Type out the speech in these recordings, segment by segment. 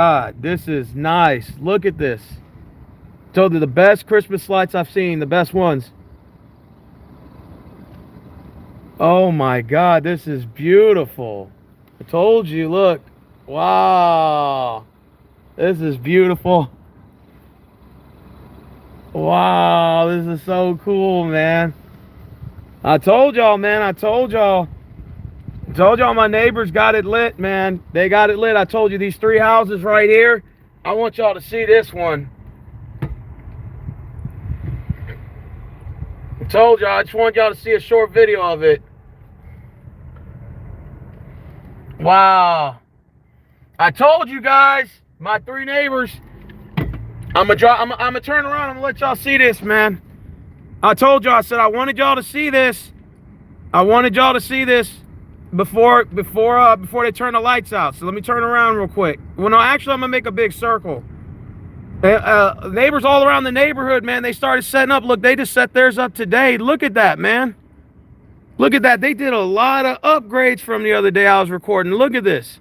God, this is nice. Look at this. So they're the best Christmas lights I've seen, the best ones. Oh my God, this is beautiful. I told you, look. Wow. This is beautiful. Wow, this is so cool, man. I told y'all, man. I told y'all. I told y'all my neighbors got it lit, man. They got it lit. I told you these three houses right here. I want y'all to see this one. I told y'all, I just want y'all to see a short video of it. Wow. I told you guys, my three neighbors. I'm gonna turn around. I'm gonna let y'all see this, man. I told y'all, I said I wanted y'all to see this. I wanted y'all to see this before they turn the lights out. So let me turn around real quick. Well, no, actually, I'm gonna make a big circle. Neighbors all around the neighborhood, man, they started setting up. Look, they just set theirs up today. Look at that, man. Look at that. They did a lot of upgrades from the other day I was recording. Look at this.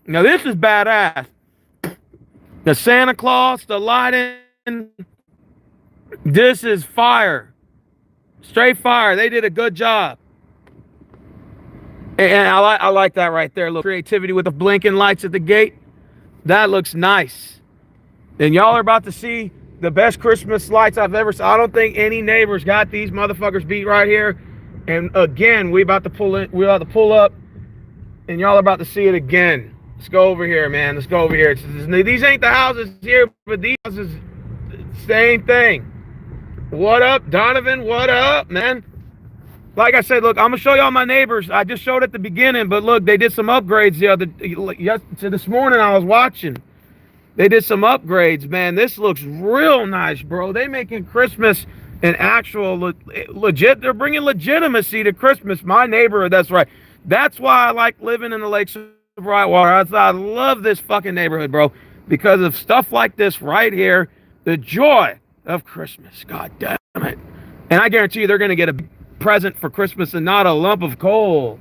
Now, this is badass. The Santa Claus, the lighting. This is fire. Straight fire. They did a good job. And I like that right there. A little creativity with the blinking lights at the gate. That looks nice. And y'all are about to see the best Christmas lights I've ever seen. I don't think any neighbors got these motherfuckers beat right here. And again, we're about to pull up, and y'all are about to see it again. Let's go over here, man. Let's go over here. These ain't the houses here, but these houses, same thing. What up, Donovan? What up, man? Like I said, look, I'm gonna show y'all my neighbors. I just showed at the beginning, but look, they did some upgrades this morning. I was watching. They did some upgrades, man. This looks real nice, bro. They making Christmas an actual legit. They're bringing legitimacy to Christmas. My neighborhood, that's right. That's why I like living in the Lakes of Brightwater. I love this fucking neighborhood, bro, because of stuff like this right here. The joy of Christmas. God damn it. And I guarantee you they're going to get a present for Christmas and not a lump of coal.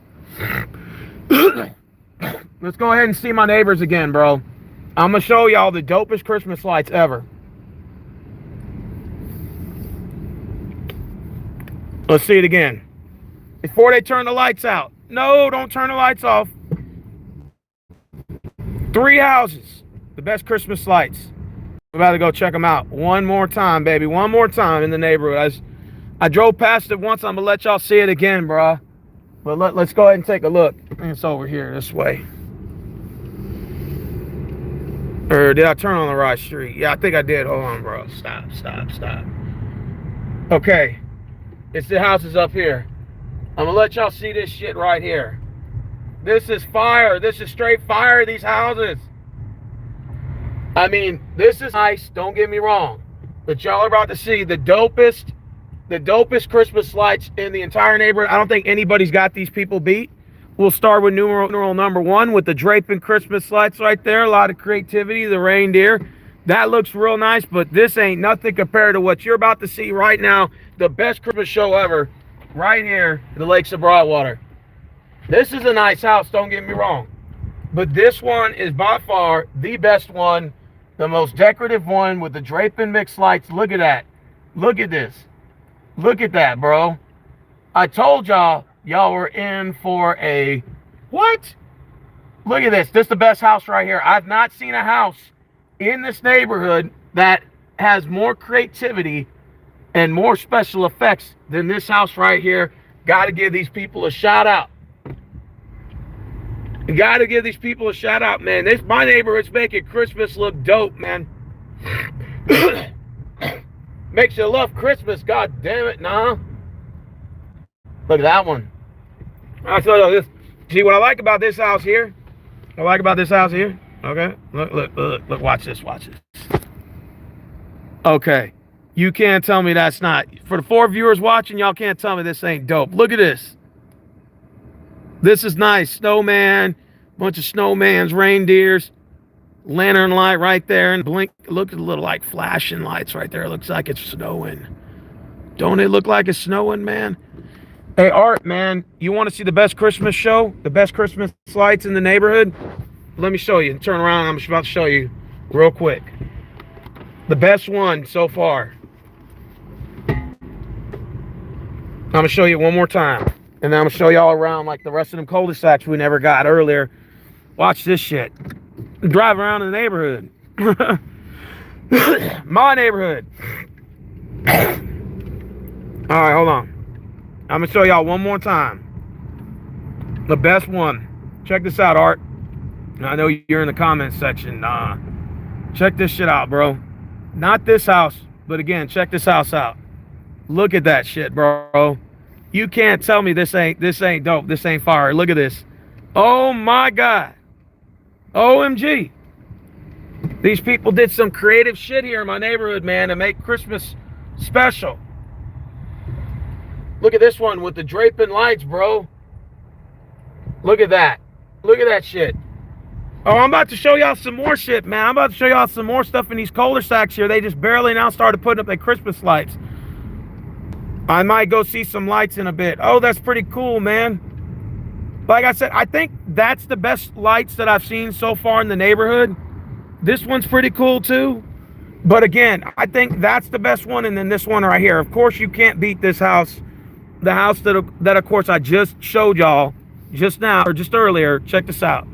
Let's go ahead and see my neighbors again, bro. I'm going to show y'all the dopest Christmas lights ever. Let's see it again. Before they turn the lights out. No, don't turn the lights off. Three houses. The best Christmas lights. We're about to go check them out. One more time, baby. One more time in the neighborhood. I drove past it once. I'm going to let y'all see it again, bro. But let's go ahead and take a look. It's over here this way. Or did I turn on the right street? Yeah, I think I did. Hold on, bro. Stop. Okay. It's the houses up here. I'm going to let y'all see this shit right here. This is fire. This is straight fire, these houses. I mean, this is nice. Don't get me wrong. But y'all are about to see the dopest Christmas lights in the entire neighborhood. I don't think anybody's got these people beat. We'll start with numeral number one with the draping Christmas lights right there. A lot of creativity, the reindeer. That looks real nice, but this ain't nothing compared to what you're about to see right now. The best Christmas show ever, right here in the Lakes of Broadwater. This is a nice house, don't get me wrong. But this one is by far the best one, the most decorative one with the draping mixed lights. Look at that. Look at this. Look at that, bro. I told y'all were in for a what? Look at this. This is the best house right here. I've not seen a house in this neighborhood that has more creativity and more special effects than this house right here. Got to give these people a shout out. You got to give these people a shout out, man. My neighborhood's making Christmas look dope, man. Makes you love Christmas, god damn it, nah. Look at that one. I saw this. See what I like about this house here? Okay. Look, watch this. Okay. You can't tell me that's not. For the 4 viewers watching, y'all can't tell me this ain't dope. Look at this. This is nice. Snowman, bunch of snowmans, reindeers, lantern light right there, and blink. Look at the little like flashing lights right there. It looks like it's snowing. Don't it look like it's snowing, man? Hey, Art, man, you want to see the best Christmas show? The best Christmas lights in the neighborhood? let me show you. Turn around. I'm just about to show you real quick. The best one so far. I'm going to show you one more time. And then I'm going to show y'all around like the rest of them cul-de-sacs we never got earlier. Watch this shit. Drive around in the neighborhood. My neighborhood. All right, hold on. I'm going to show y'all one more time. The best one. Check this out, Art. I know you're in the comments section. Check this shit out, bro. Not this house, but again, check this house out. Look at that shit, bro. You can't tell me this ain't dope. This ain't fire. Look at this. Oh my God. OMG. These people did some creative shit here in my neighborhood, man, to make Christmas special. Look at this one with the draping lights, bro. Look at that. Look at that shit. Oh, I'm about to show y'all some more shit, man. I'm about to show y'all some more stuff in these cul-de-sacs here. They just barely now started putting up their Christmas lights. I might go see some lights in a bit. Oh, that's pretty cool, man. Like I said, I think that's the best lights that I've seen so far in the neighborhood. This one's pretty cool too. But again, I think that's the best one, and then this one right here. Of course, you can't beat this house. The house that of course, I just showed y'all just now, or just earlier. Check this out.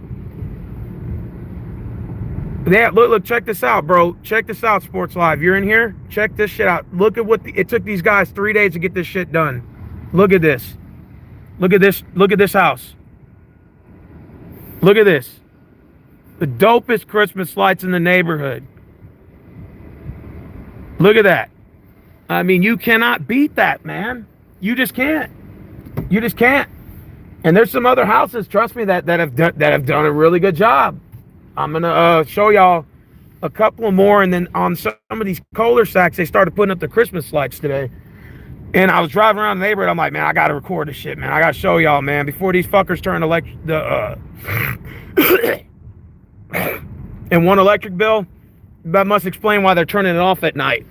Yeah, look, check this out, bro. Check this out, Sports Live. You're in here? Check this shit out. Look at what it took these guys 3 days to get this shit done. Look at this. Look at this. Look at this house. Look at this. The dopest Christmas lights in the neighborhood. Look at that. I mean, you cannot beat that, man. You just can't. You just can't. And there's some other houses, trust me, that have done a really good job. I'm gonna show y'all a couple more, and then on some of these cul-de-sacs, they started putting up the Christmas lights today. And I was driving around the neighborhood. I'm like, man, I gotta record this shit, man. I gotta show y'all, man, before these fuckers turn and one electric bill. That must explain why they're turning it off at night.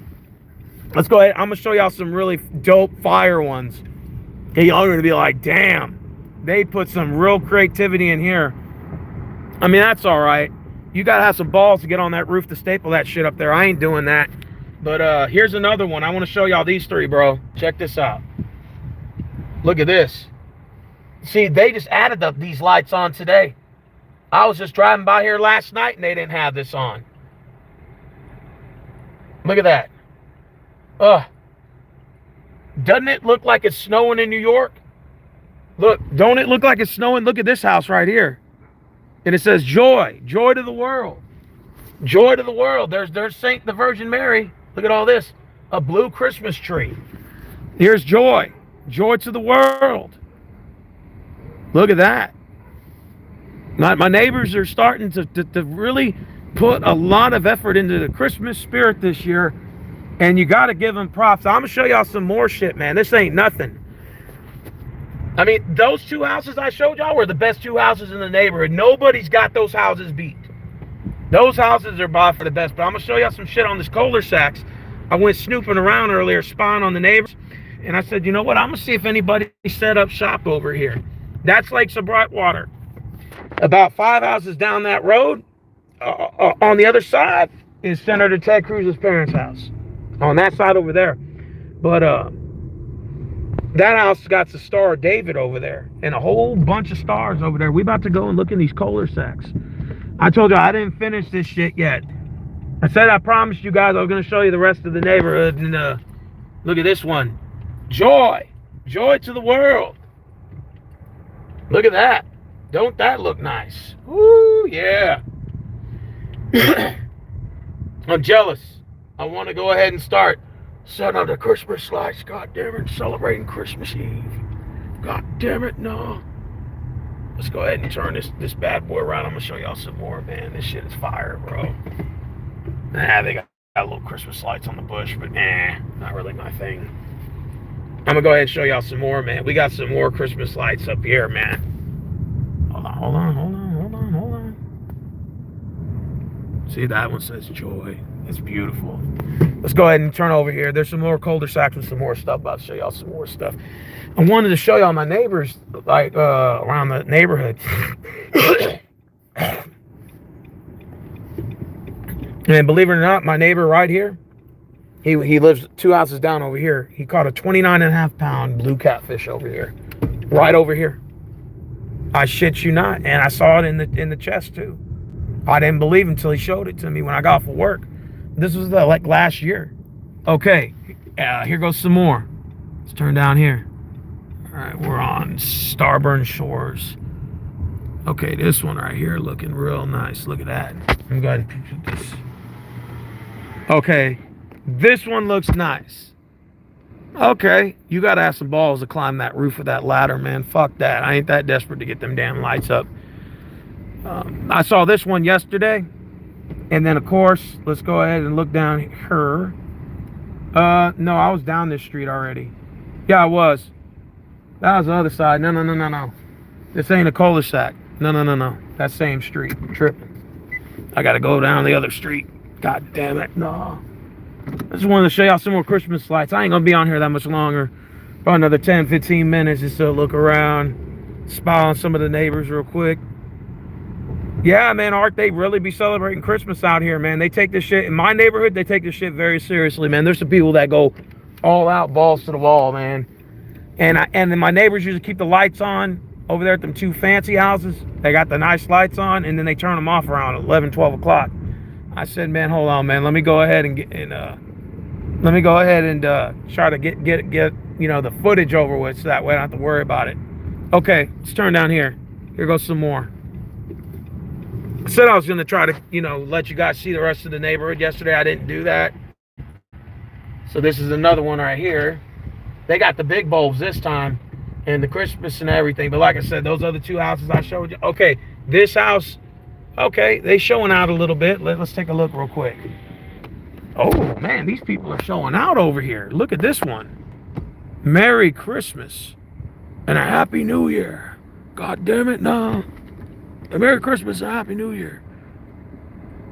Let's go ahead. I'm gonna show y'all some really dope fire ones. And y'all are gonna be like, damn, they put some real creativity in here. I mean, that's all right. You gotta have some balls to get on that roof to staple that shit up there. I ain't doing that. But here's another one. I want to show y'all these three, bro. Check this out. Look at this. See, they just added these lights on today. I was just driving by here last night and they didn't have this on. Look at that. Doesn't it look like it's snowing in New York? Look, don't it look like it's snowing? Look at this house right here. And it says joy, joy to the world. Joy to the world. There's Saint the Virgin Mary. Look at all this. A blue Christmas tree. Here's joy. Joy to the world. Look at that. My neighbors are starting to really put a lot of effort into the Christmas spirit this year. And you got to give them props. I'm going to show y'all some more shit, man. This ain't nothing. I mean, those two houses I showed y'all were the best two houses in the neighborhood. Nobody's got those houses beat. Those houses are by far the best. But I'm going to show y'all some shit on this cul-de-sacs. I went snooping around earlier, spying on the neighbors. And I said, you know what? I'm going to see if anybody set up shop over here. That's Lakes of Brightwater. About 5 houses down that road, on the other side, is Senator Ted Cruz's parents' house. On that side over there. But, that house got the Star of David over there. And a whole bunch of stars over there. We about to go and look in these cul-de-sacs. I told you I didn't finish this shit yet. I said I promised you guys I was going to show you the rest of the neighborhood. And look at this one. Joy. Joy to the world. Look at that. Don't that look nice? Woo, yeah. I'm jealous. I want to go ahead and start setting up the Christmas lights. God damn it, celebrating Christmas Eve. God damn it, no. Let's go ahead and turn this bad boy around. I'm going to show y'all some more, man. This shit is fire, bro. Nah, they got little Christmas lights on the bush, but nah, not really my thing. I'm going to go ahead and show y'all some more, man. We got some more Christmas lights up here, man. Hold on. See, that one says joy. It's beautiful. Let's go ahead and turn over here. There's some more cul-de-sacs and some more stuff. About to show y'all some more stuff. I wanted to show y'all my neighbors, like, around the neighborhood. And believe it or not, my neighbor right here, he lives 2 houses down over here. He caught a 29.5-pound blue catfish over here. Right over here. I shit you not. And I saw it in the chest too. I didn't believe until he showed it to me when I got off of work. This was like last year. Okay, here goes some more. Let's turn down here. All right, we're on Starburn Shores. Okay, this one right here looking real nice. Look at that. I'm going to put this. Okay, this one looks nice. Okay, you got to have some balls to climb that roof of that ladder, man. Fuck that. I ain't that desperate to get them damn lights up. I saw this one yesterday. And then, of course, let's go ahead and look down here. No, I was down this street already. Yeah, I was. That was the other side. No. This ain't a cul-de-sac. No. That same street. I'm tripping. I got to go down the other street. God damn it. No. I just wanted to show y'all some more Christmas lights. I ain't going to be on here that much longer. About another 10, 15 minutes just to look around. Spy on some of the neighbors real quick. Yeah, man, Art, they really be celebrating Christmas out here, man. They take this shit, in my neighborhood, they take this shit very seriously, man. There's some people that go all out, balls to the wall, man. And then my neighbors usually keep the lights on over there at them 2 fancy houses. They got the nice lights on, and then they turn them off around 11, 12 o'clock. I said, man, hold on, man. Let me go ahead and try to get you know, the footage over with, so that way I don't have to worry about it. Okay, let's turn down here. Here goes some more. I said I was going to try to, you know, let you guys see the rest of the neighborhood yesterday. I didn't do that. So this is another one right here. They got the big bulbs this time and the Christmas and everything. But like I said, those other 2 houses I showed you. Okay, this house, okay, they showing out a little bit. Let's take a look real quick. Oh, man, these people are showing out over here. Look at this one. Merry Christmas and a Happy New Year. God damn it, no. A Merry Christmas and a Happy New Year.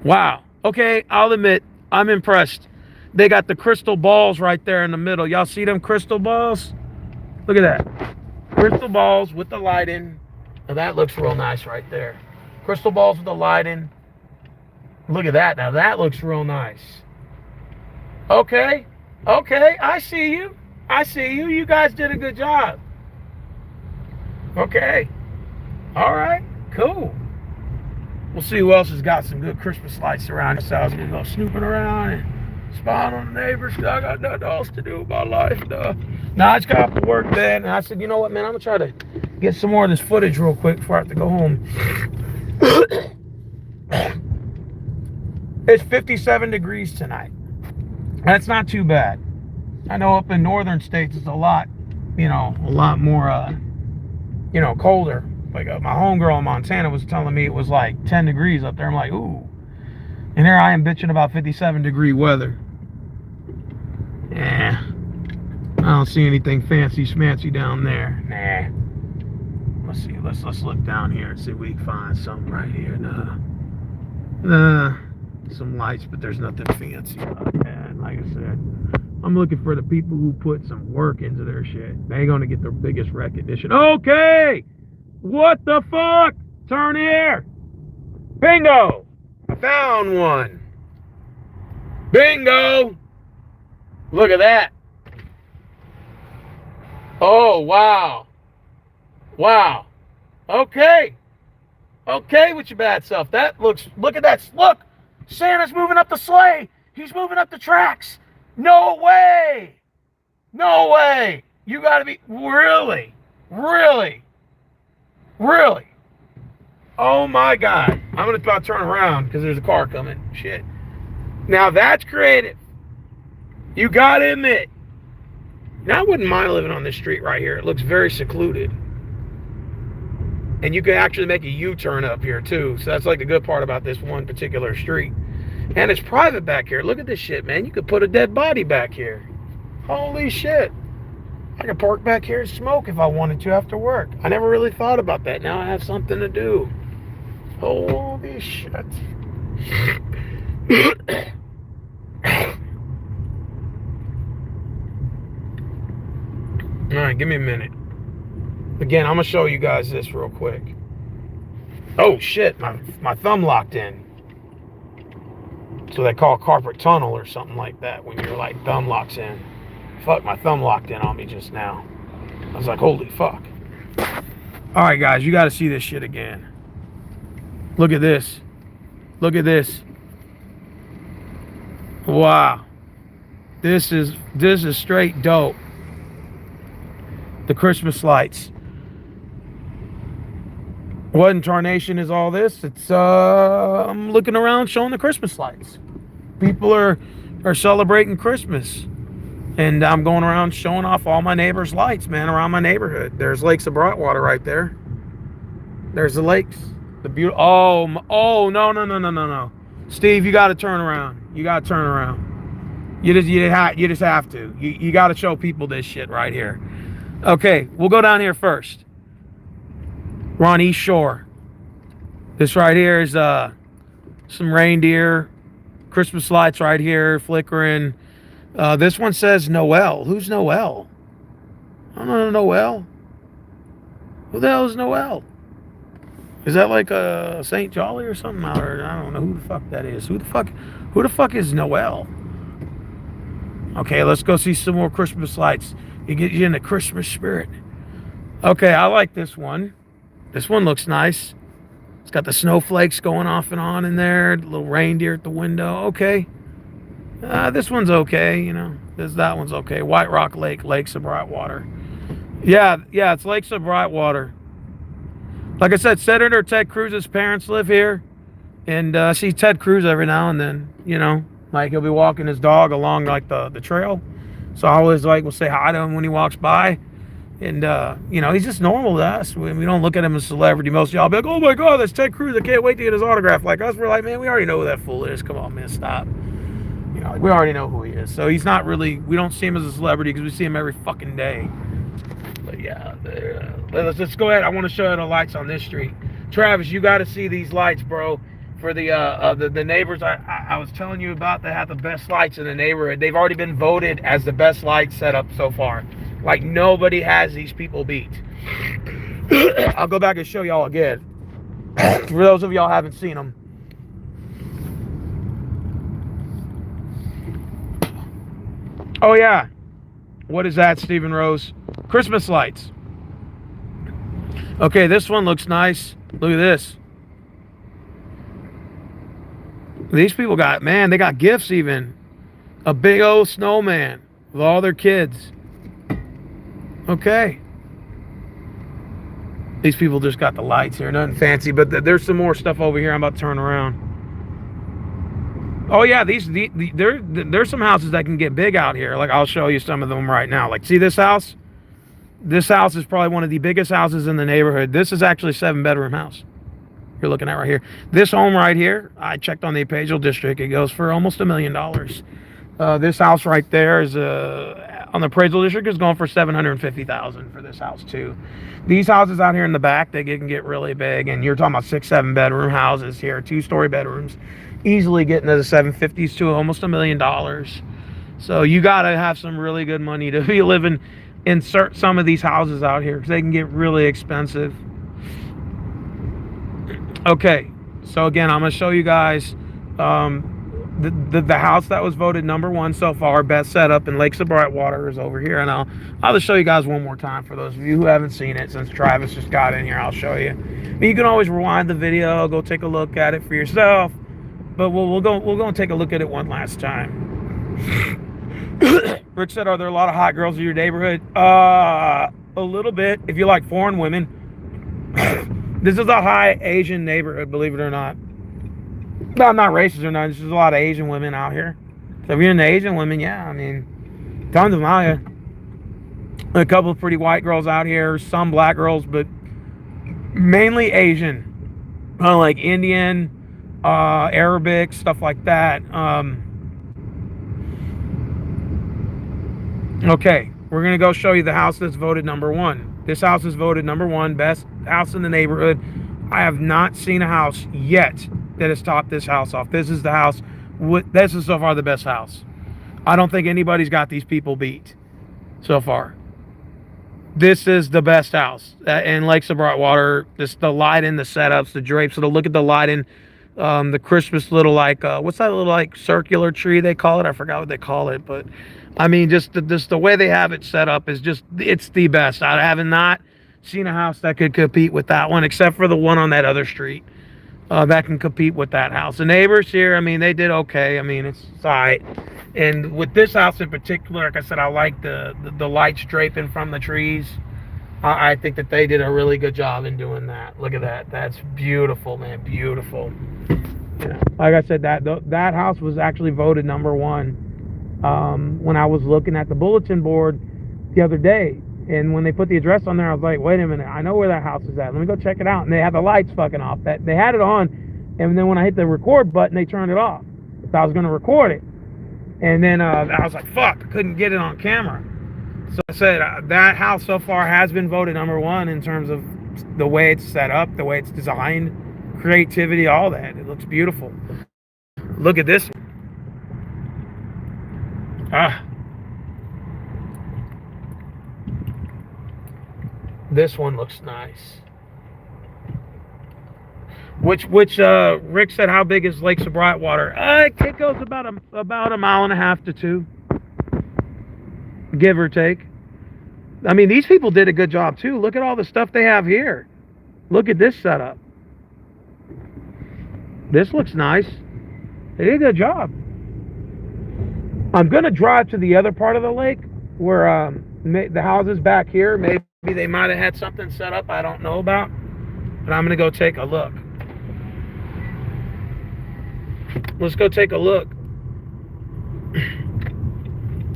Wow. Okay, I'll admit, I'm impressed. They got the crystal balls right there in the middle. Y'all see them crystal balls? Look at that. Crystal balls with the lighting. Now that looks real nice right there. Crystal balls with the lighting. Look at that. Now that looks real nice. Okay. Okay, I see you. I see you. You guys did a good job. Okay. All right. Cool. We'll see who else has got some good Christmas lights around here. So I was going to go snooping around and spying on the neighbors. I got nothing else to do with my life. Now I just got off to work, man. And I said, you know what, man? I'm going to try to get some more of this footage real quick before I have to go home. It's 57 degrees tonight. That's not too bad. I know up in northern states it's a lot, you know, a lot more, you know, colder. Like my homegirl in Montana was telling me it was like 10 degrees up there. I'm like, ooh. And here I am bitching about 57-degree weather. Yeah. I don't see anything fancy schmancy down there. Nah. Let's see. Let's look down here and see if we can find something right here. Nah. Some lights, but there's nothing fancy about that. And like I said, I'm looking for the people who put some work into their shit. They ain't gonna get the biggest recognition. Okay! What the fuck? Turn here! Bingo! I found one. Bingo! Look at that. Oh, wow. Wow. Okay. Okay with your bad self. That looks, look at that. Look! Santa's moving up the sleigh. He's moving up the tracks. No way. No way. You gotta be, really? Really? Really? Oh my God. I'm gonna about to turn around because there's a car coming. Shit. Now that's creative. You gotta admit. Now I wouldn't mind living on this street right here. It looks very secluded. And you can actually make a U-turn up here too. So that's like the good part about this one particular street. And it's private back here. Look at this shit, man. You could put a dead body back here. Holy shit. I could park back here and smoke if I wanted to after work. I never really thought about that. Now I have something to do. Holy shit. Alright, give me a minute. Again, I'm going to show you guys this real quick. Oh shit, my thumb locked in. So they call carpet tunnel or something like that when your like thumb locks in. Fuck, my thumb locked in on me just now. I was like, holy fuck. All right, guys, you got to see this shit again. Look at this. Look at this. Wow. This is straight dope. The Christmas lights. What in tarnation is all this? It's I'm looking around showing the Christmas lights. People are celebrating Christmas. And I'm going around showing off all my neighbors' lights, man, around my neighborhood. There's lakes of Brightwater right there. There's the lakes. The beautiful. Oh, no. Steve, you got to turn around. You got to turn around. You just have to. You got to show people this shit right here. Okay, we'll go down here first. We're on East Shore. This right here is some reindeer. Christmas lights right here flickering. This one says Noel. Who's Noel? I don't know Noel. Who the hell is Noel? Is that like a St. Jolly or something? Or I don't know who the fuck that is. Who the fuck is Noel? Okay, let's go see some more Christmas lights. You get you in the Christmas spirit. Okay, I like this one. This one looks nice. It's got the snowflakes going off and on in there. The little reindeer at the window. Okay. This one's okay, you know. That one's okay. White Rock Lake, Lakes of Brightwater. Yeah, it's Lakes of Brightwater. Like I said, Senator Ted Cruz's parents live here. And I see Ted Cruz every now and then, you know. Like he'll be walking his dog along like the trail. So I always like will say hi to him when he walks by. And, you know, he's just normal to us. We don't look at him as a celebrity. Most of y'all be like, oh my God, that's Ted Cruz. I can't wait to get his autograph. Like us, we're like, man, we already know who that fool is. Come on, man, stop. You know, we already know who he is. So he's not really, we don't see him as a celebrity because we see him every fucking day. But yeah, let's just go ahead. I want to show you the lights on this street. Travis, you got to see these lights, bro. For the neighbors I was telling you about that have the best lights in the neighborhood. They've already been voted as the best light setup so far. Like nobody has these people beat. I'll go back and show y'all again. For those of y'all haven't seen them. Oh yeah. What is that, Stephen Rose? Christmas lights. Okay, this one looks nice. Look at this. These people got, man, they got gifts even. A big old snowman with all their kids. Okay. These people just got the lights here. Nothing fancy, but there's some more stuff over here. I'm about to turn around. Oh yeah, there's some houses that can get big out here. Like I'll show you some of them right now. Like see this house? This house is probably one of the biggest houses in the neighborhood. This is actually a 7-bedroom house. You're looking at right here. This home right here, I checked on the appraisal district. It goes for almost $1 million. This house right there is on the appraisal district is going for $750,000 for this house too. These houses out here in the back, they can get really big, and you're talking about 6-7 bedroom houses here, 2-story bedrooms, easily getting to the 750s to almost $1 million. So you got to have some really good money to be living in some of these houses out here because they can get really expensive. Okay, so again, I'm going to show you guys the house that was voted #1 so far, best setup in Lakes of Brightwater is over here. And I'll just show you guys one more time for those of you who haven't seen it. Since Travis just got in here, I'll show you. But you can always rewind the video, go take a look at it for yourself. But we'll go and take a look at it one last time. Rick said, are there a lot of hot girls in your neighborhood? A little bit, if you like foreign women. This is a high Asian neighborhood, believe it or not. No, I'm not racist or not. There's just a lot of Asian women out here. So if you're into Asian women, yeah, I mean, tons of them out here. A couple of pretty white girls out here, some black girls, but mainly Asian. Kind of like Indian, Arabic, stuff like that. Okay, we're going to go show you the house that's voted #1. This house is voted #1, best house in the neighborhood. I have not seen a house yet that has topped this house off. This is the house. This is so far the best house. I don't think anybody's got these people beat so far. This is the best house in Lakes of Brightwater. This the lighting, the setups, the drapes. So to look at the lighting, The Christmas little, like, what's that little, like, circular tree they call it? I forgot what they call it, but I mean, just the way they have it set up is just, it's the best. I have not seen a house that could compete with that one, except for the one on that other street. That can compete with that house. The neighbors here, I mean, they did okay. I mean, it's all right. And with this house in particular, like I said, I like the lights draping from the trees. I think that they did a really good job in doing that. Look at that. That's beautiful, man. Beautiful. Yeah. Like I said, that house was actually voted #1 when I was looking at the bulletin board the other day. And when they put the address on there, I was like, wait a minute, I know where that house is at. Let me go check it out. And they had the lights fucking off. That they had it on, and then when I hit the record button, they turned it off. So I was going to record it. And then I was like, fuck, I couldn't get it on camera. So I said, that house so far has been voted #1 in terms of the way it's set up, the way it's designed, creativity, all that. It looks beautiful. Look at this. This one looks nice. Which Rick said, how big is Lakes of Brightwater? It goes about a mile and a half to 2, give or take. I mean, these people did a good job too. Look at all the stuff they have here. Look at this setup. This looks nice. They did a good job. I'm gonna drive to the other part of the lake where the houses back here, maybe they might have had something set up I don't know about, but I'm gonna go take a look. Let's go take a look.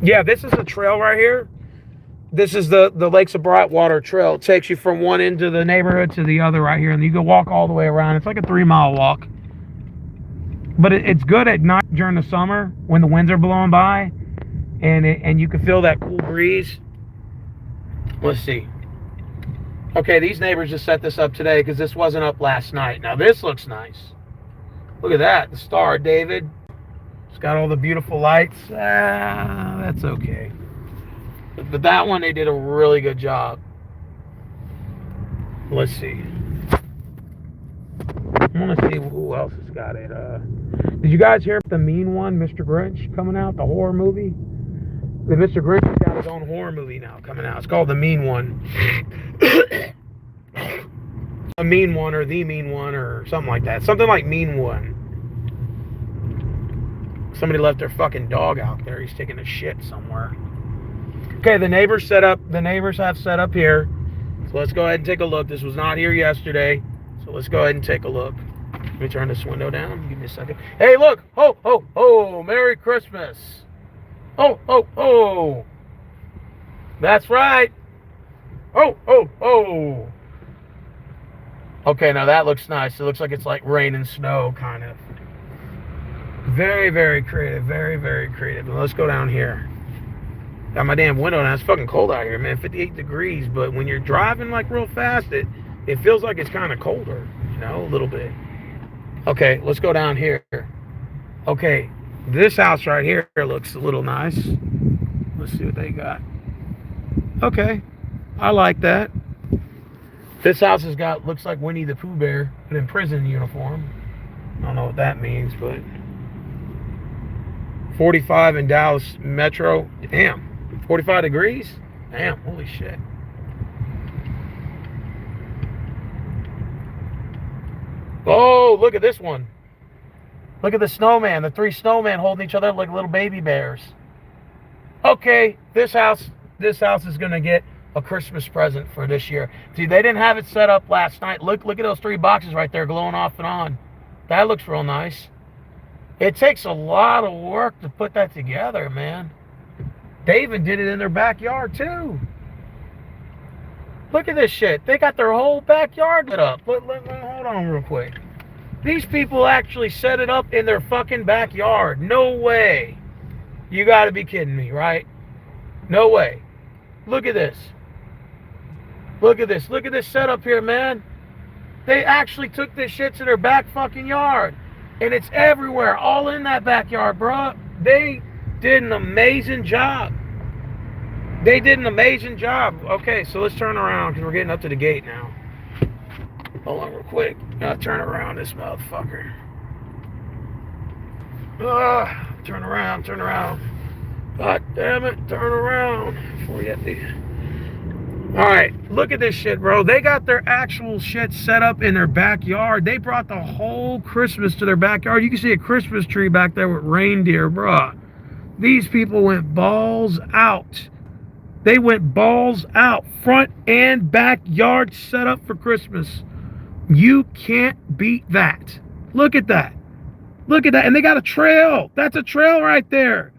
Yeah, this is a trail right here. This is the Lakes of Brightwater Trail. It takes you from one end of the neighborhood to the other right here, and you can walk all the way around. It's like a 3-mile walk. But it's good at night during the summer when the winds are blowing by, and you can feel that cool breeze. Let's see. Okay, these neighbors just set this up today because this wasn't up last night. Now this looks nice. Look at that, the Star of David. It's got all the beautiful lights. That's okay. But that one, they did a really good job. Let's see. I want to see who else has got it. Did you guys hear the mean one, Mr. Grinch, coming out, the horror movie? The Mr. Grinch has got his own horror movie now coming out. It's called The Mean One. A Mean One or The Mean One or something like that. Something like Mean One. Somebody left their fucking dog out there. He's taking a shit somewhere. Okay, the neighbors have set up here. So let's go ahead and take a look. This was not here yesterday. So let's go ahead and take a look. Let me turn this window down. Give me a second. Hey, look. Ho, ho, ho. Merry Christmas. Oh, oh, oh. That's right. Oh, oh, oh. Okay, now that looks nice. It looks like it's like rain and snow, kind of. Very, very creative. Very, very creative. Now let's go down here. Got my damn window down. It's fucking cold out here, man. 58 degrees. But when you're driving like real fast, it feels like it's kind of colder, you know, a little bit. Okay, let's go down here. Okay, this house right here looks a little nice. Let's see what they got. Okay, I like that. This house has got, looks like Winnie the Pooh Bear, but in prison uniform. I don't know what that means, but 45 in Dallas Metro. Damn. 45 degrees? Damn, holy shit. Oh, look at this one. Look at the snowman. The 3 snowmen holding each other like little baby bears. Okay, this house is going to get a Christmas present for this year. See, they didn't have it set up last night. Look at those 3 boxes right there glowing off and on. That looks real nice. It takes a lot of work to put that together, man. They even did it in their backyard, too. Look at this shit. They got their whole backyard lit up. Hold on real quick. These people actually set it up in their fucking backyard. No way. You gotta be kidding me, right? No way. Look at this. Look at this. Look at this setup here, man. They actually took this shit to their back fucking yard. And it's everywhere, all in that backyard, bro. They did an amazing job. They did an amazing job. Okay, so let's turn around because we're getting up to the gate now. Hold on real quick. Gotta turn around this motherfucker. Turn around, turn around. God damn it, turn around before you get the... Alright, look at this shit, bro. They got their actual shit set up in their backyard. They brought the whole Christmas to their backyard. You can see a Christmas tree back there with reindeer, bro. These people went balls out. They went balls out. Front and backyard set up for Christmas. You can't beat that. Look at that. Look at that. And they got a trail. That's a trail right there.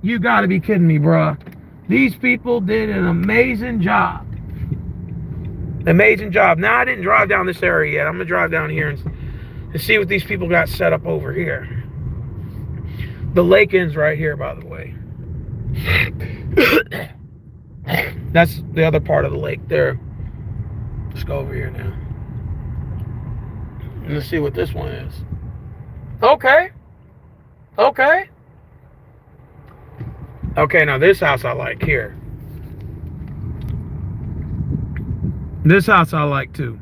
You got to be kidding me, bro. These people did an amazing job. Amazing job. Now, I didn't drive down this area yet. I'm going to drive down here and see what these people got set up over here. The lake ends right here, by the way. That's the other part of the lake there. Let's go over here now. And let's see what this one is. Okay. Okay. Okay, now this house I like here. This house I like too.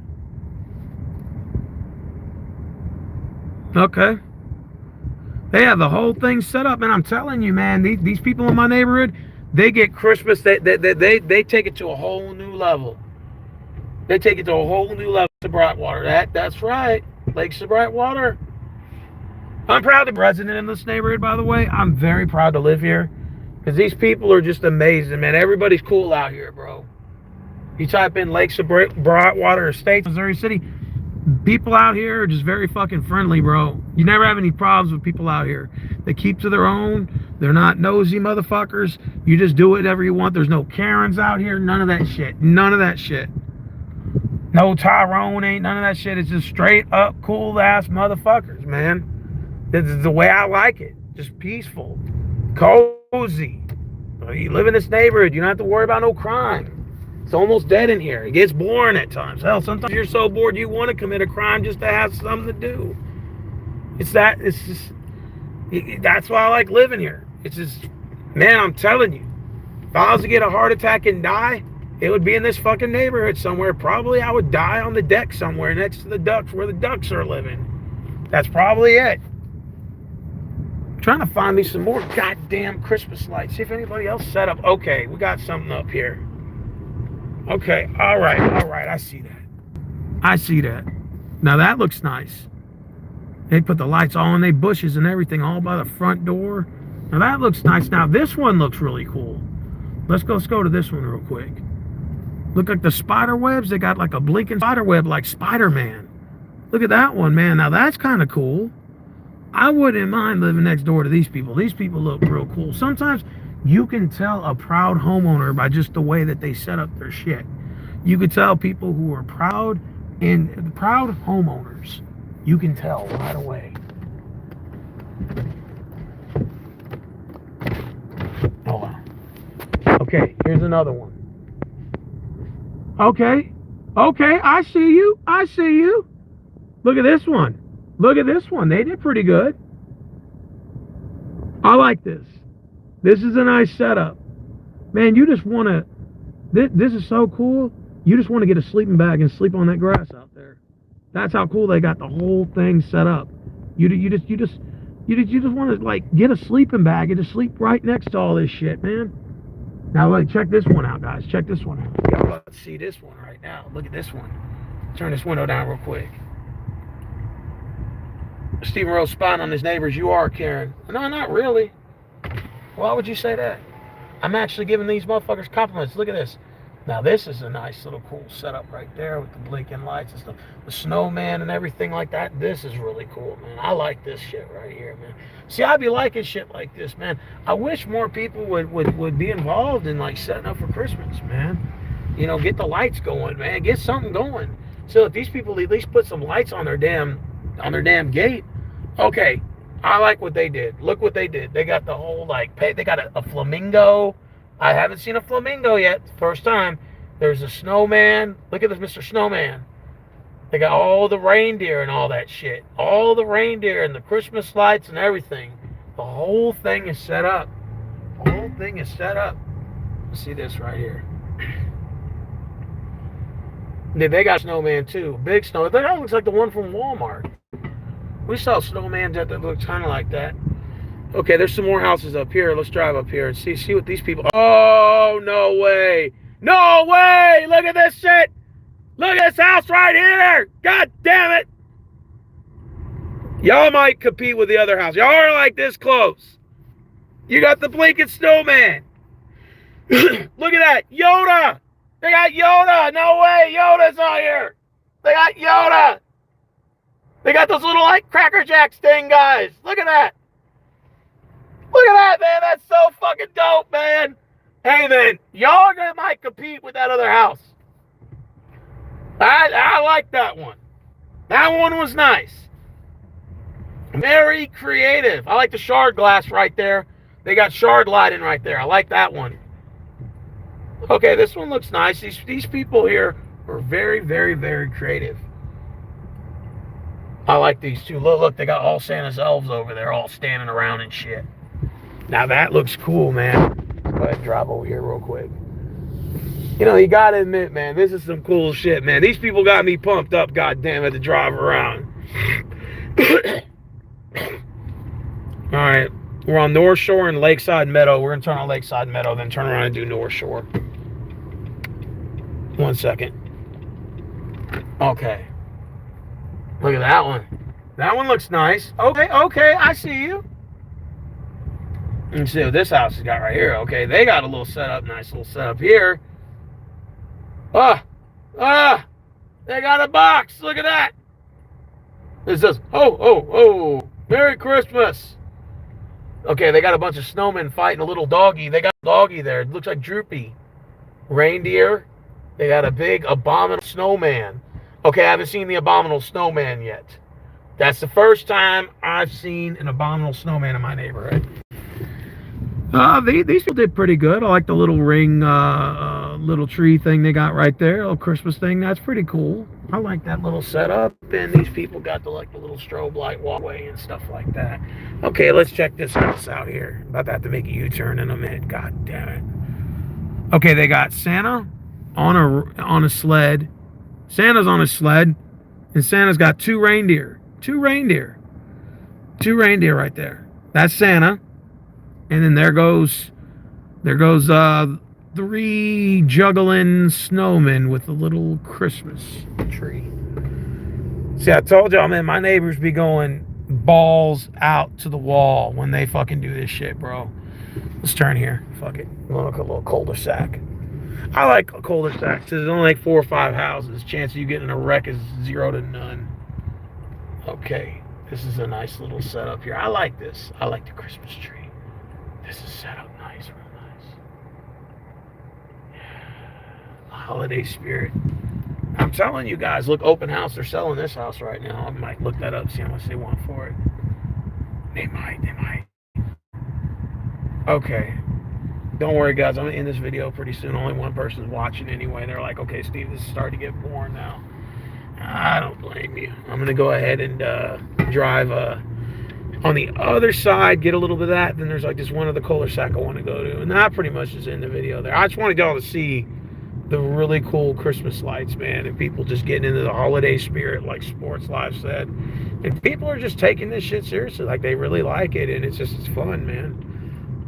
Okay. They have the whole thing set up, and I'm telling you, man, these people in my neighborhood, they get Christmas, they take it to a whole new level. They take it to a whole new level to Brightwater. That's right. Lakes of Brightwater. I'm proud to be a resident in this neighborhood, by the way. I'm very proud to live here. Because these people are just amazing, man. Everybody's cool out here, bro. You type in Lakes of Brightwater Estates, Missouri City. People out here are just very fucking friendly, bro. You never have any problems with people out here. They keep to their own. They're not nosy motherfuckers. You just do whatever you want. There's no Karens out here. None of that shit. None of that shit. No Tyrone ain't none of that shit. It's just straight up cool ass motherfuckers, man. This is the way I like it. Just peaceful. Cozy. You live in this neighborhood. You don't have to worry about no crime. It's almost dead in here. It gets boring at times. Hell, sometimes you're so bored you want to commit a crime just to have something to do. It's just, that's why I like living here. It's just, man, I'm telling you, if I was to get a heart attack and die, it would be in this fucking neighborhood somewhere. Probably I would die on the deck somewhere next to the ducks where the ducks are living. That's probably it. I'm trying to find me some more goddamn Christmas lights. See if anybody else set up. Okay, we got something up here. Okay, all right, I see that. I see that. Now that looks nice. They put the lights all in they bushes and everything all by the front door. Now that looks nice. Now this one looks really cool. Let's go to this one real quick. Look like the spider webs. They got like a blinking spider web like Spider-Man. Look at that one, man. Now that's kind of cool. I wouldn't mind living next door to these people. These people look real cool. Sometimes you can tell a proud homeowner by just the way that they set up their shit. You could tell people who are proud and proud homeowners. You can tell right away. Oh, wow. Okay, here's another one. Okay, I see you. I see you. Look at this one. Look at this one. They did pretty good. I like this. This is a nice setup. Man, you just want to... This is so cool. You just want to get a sleeping bag and sleep on that grass out there. That's how cool they got the whole thing set up. You just want to, like, get a sleeping bag and just sleep right next to all this shit, man. Now, like, check this one out, guys. Check this one out. Y'all about to see this one right now. Look at this one. Turn this window down real quick. Stephen Rose spying on his neighbors. You are, Karen. No, not really. Why would you say that? I'm actually giving these motherfuckers compliments. Look at this. Now, this is a nice little cool setup right there with the blinking lights and stuff. The snowman and everything like that. This is really cool, man. I like this shit right here, man. See, I be liking shit like this, man. I wish more people would be involved in, like, setting up for Christmas, man. You know, get the lights going, man. Get something going. So if these people at least put some lights on their damn gate. Okay, I like what they did. Look what they did. They got the whole, like, they got a flamingo. I haven't seen a flamingo yet. First time. There's a snowman. Look at this, Mr. Snowman. They got all the reindeer and all that shit. All the reindeer and the Christmas lights and everything. The whole thing is set up. The whole thing is set up. Let's see this right here. They got snowman too. Big snow. That looks like the one from Walmart. We saw snowman that looks kind of like that. Okay, there's some more houses up here. Let's drive up here and see what these people... Oh, no way. No way. Look at this shit. Look at this house right here. God damn it. Y'all might compete with the other house. Y'all are like this close. You got the blinking snowman. Look at that. Yoda. They got Yoda. No way. Yoda's out here. They got Yoda. They got those little like Cracker Jacks thing, guys. Look at that. Look at that, man. That's so fucking dope, man. Hey, man. Y'all might compete with that other house. I like that one. That one was nice. Very creative. I like the shard glass right there. They got shard lighting right there. I like that one. Okay, this one looks nice. These people here are very, very, very creative. I like these two. Look, they got all Santa's elves over there all standing around and shit. Now that looks cool, man. Go ahead and drive over here real quick. You know, you gotta admit, man, this is some cool shit, man. These people got me pumped up, goddammit, to drive around. All right, we're on North Shore and Lakeside Meadow. We're gonna turn on Lakeside Meadow, then turn around and do North Shore. 1 second. Okay. Look at that one. That one looks nice. Okay, I see you. Let's see what this house has got right here. Okay, they got a little setup, nice little setup here. They got a box. Look at that. It says, oh, Merry Christmas. Okay, they got a bunch of snowmen fighting a little doggy. They got a doggy there. It looks like Droopy. Reindeer. They got a big abominable snowman. Okay, I haven't seen the abominable snowman yet. That's the first time I've seen an abominable snowman in my neighborhood. These people did pretty good. I like the little ring, little tree thing they got right there. Little Christmas thing. That's pretty cool. I like that little setup. And these people got the little strobe light walkway and stuff like that. Okay, let's check this house out here. About to have to make a U-turn in a minute. God damn it. Okay, they got Santa on a sled. Santa's on a sled, and Santa's got two reindeer. Two reindeer right there. That's Santa. And then there goes 3 juggling snowmen with a little Christmas tree. See, I told y'all, man, my neighbors be going balls out to the wall when they fucking do this shit, bro. Let's turn here. Fuck it. Look, a little cul-de-sac. I like cul-de-sacs. There's only like 4 or 5 houses. Chance of you getting in a wreck is 0 to none. Okay. This is a nice little setup here. I like this. I like the Christmas tree. This is set up nice, real nice. Yeah. Holiday spirit. I'm telling you guys, look, open house. They're selling this house right now. I might look that up, see how much they want for it. They might. Okay. Don't worry, guys. I'm going to end this video pretty soon. Only one person's watching anyway. They're like, okay, Steve, this is starting to get boring now. I don't blame you. I'm going to go ahead and drive on the other side, get a little bit of that. Then there's like this one other cul-de-sac I want to go to. And that pretty much is in the video there. I just wanted y'all to see the really cool Christmas lights, man. And people just getting into the holiday spirit, like Sports Live said. And people are just taking this shit seriously. Like, they really like it. And it's fun, man.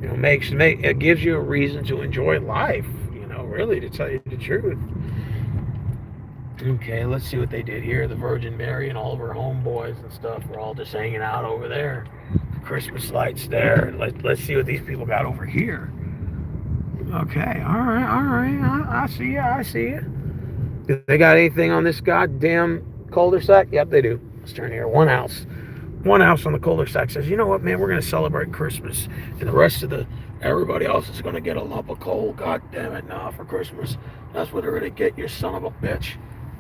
You know, it gives you a reason to enjoy life, you know, really, to tell you the truth. Okay, let's see what they did here. The Virgin Mary and all of her homeboys and stuff were all just hanging out over there. Christmas lights there. Let's see what these people got over here. Okay, all right. I see you. Do they got anything on this goddamn cul-de-sac? Yep, they do. Let's turn here. One house on the cul-de-sac says, you know what, man, we're going to celebrate Christmas. And the rest of everybody else is going to get a lump of coal. God damn it, nah, for Christmas. That's what they're going to get, you son of a bitch.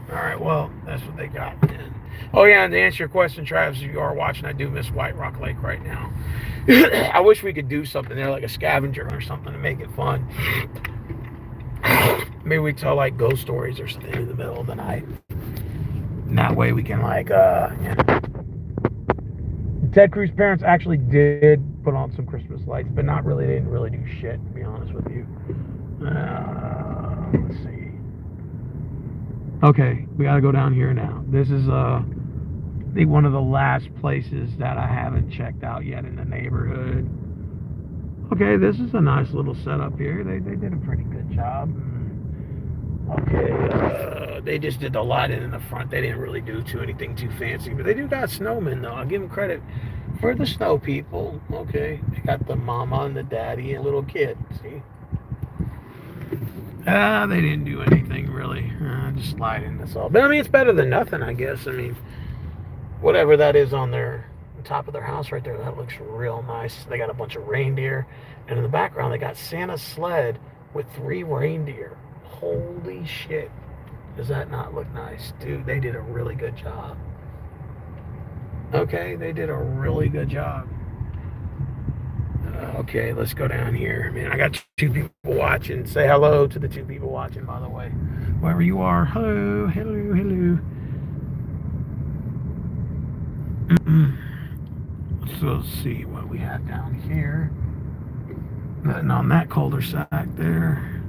All right, well, that's what they got, man. Oh, yeah, and to answer your question, Travis, if you are watching, I do miss White Rock Lake right now. I wish we could do something there, like a scavenger or something, to make it fun. Maybe we tell, like, ghost stories or something in the middle of the night. And that way we can, like, Ted Cruz's parents actually did put on some Christmas lights, but not really. They didn't really do shit, to be honest with you. Let's see. Okay, we gotta go down here now. This is I think one of the last places that I haven't checked out yet in the neighborhood. Okay, this is a nice little setup here. They did a pretty good job. Okay, they just did the lighting in the front. They didn't really do anything too fancy, but they do got snowmen though. I'll give them credit for the snow people. Okay, they got the mama and the daddy and little kid. See, they didn't do anything really. Just lighting this all. But I mean, it's better than nothing, I guess. I mean, whatever that is on top of their house right there, that looks real nice. They got a bunch of reindeer, and in the background they got Santa's sled with 3 reindeer. Holy shit. Does that not look nice? Dude, they did a really good job. Okay, they did a really good job. Okay, let's go down here. Man, I got 2 people watching. Say hello to the 2 people watching, by the way. Wherever you are. Hello, hello, hello. So let's see what we have down here. Nothing on that cul-de-sac there.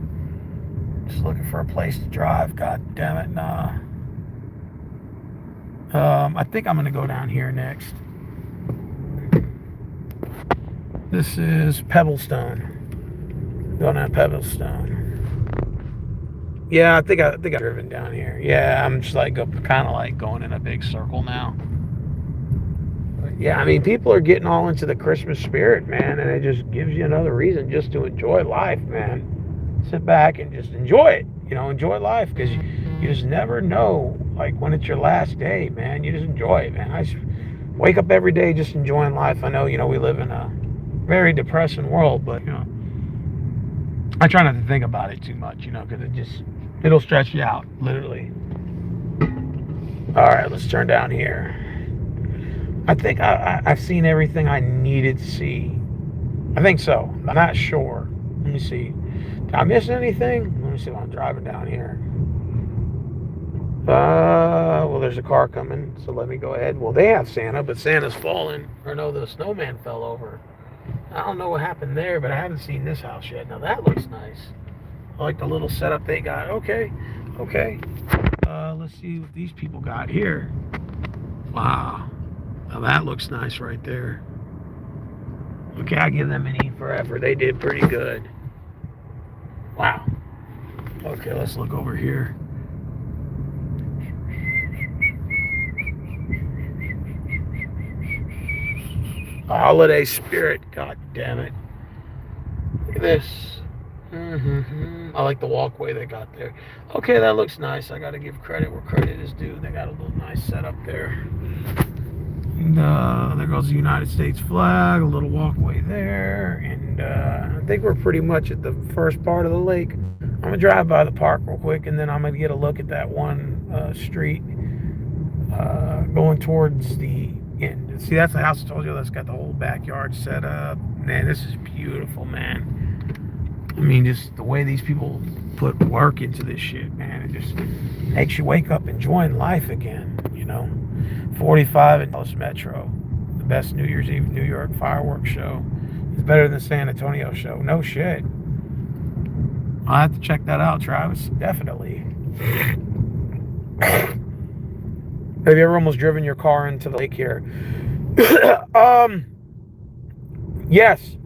Just looking for a place to drive. God damn it, nah. I think I'm gonna go down here next. This is Pebblestone. Going down Pebblestone. Yeah, I think I've driven down here. Yeah, I'm just like kind of like going in a big circle now. But yeah, I mean, people are getting all into the Christmas spirit, man, and it just gives you another reason just to enjoy life, man. Sit back and just enjoy it. You know, enjoy life, because you just never know, like, when it's your last day, man. You just enjoy it, man. I just wake up every day just enjoying life. I know, we live in a very depressing world, but, I try not to think about it too much, because it'll stress you out, literally. All right, let's turn down here. I think I've seen everything I needed to see. I think so. I'm not sure. Let me see. Did I miss anything? Let me see while I'm driving down here. Well, there's a car coming, so let me go ahead. Well, they have Santa, but Santa's fallen. Or no, the snowman fell over. I don't know what happened there, but I haven't seen this house yet. Now, that looks nice. I like the little setup they got. Okay. Let's see what these people got here. Wow. Now, that looks nice right there. Okay, I give them an E for effort. They did pretty good. Wow. Okay, let's look over here. Holiday spirit. God damn it. Look at this. I like the walkway they got there. Okay, that looks nice. I got to give credit where credit is due. They got a little nice setup there. And there goes the United States flag, a little walkway there, and I think we're pretty much at the first part of the lake. I'm gonna drive by the park real quick, and then I'm gonna get a look at that one street going towards the end. See, that's the house I told you that's got the whole backyard set up. Man, this is beautiful, man. I mean, just the way these people put work into this shit, man, it just makes you wake up enjoying life again, 45 in Dallas Metro, the best New Year's Eve New York fireworks show. It's better than the San Antonio show. No shit. I'll have to check that out, Travis. Definitely. Have you ever almost driven your car into the lake here? Yes.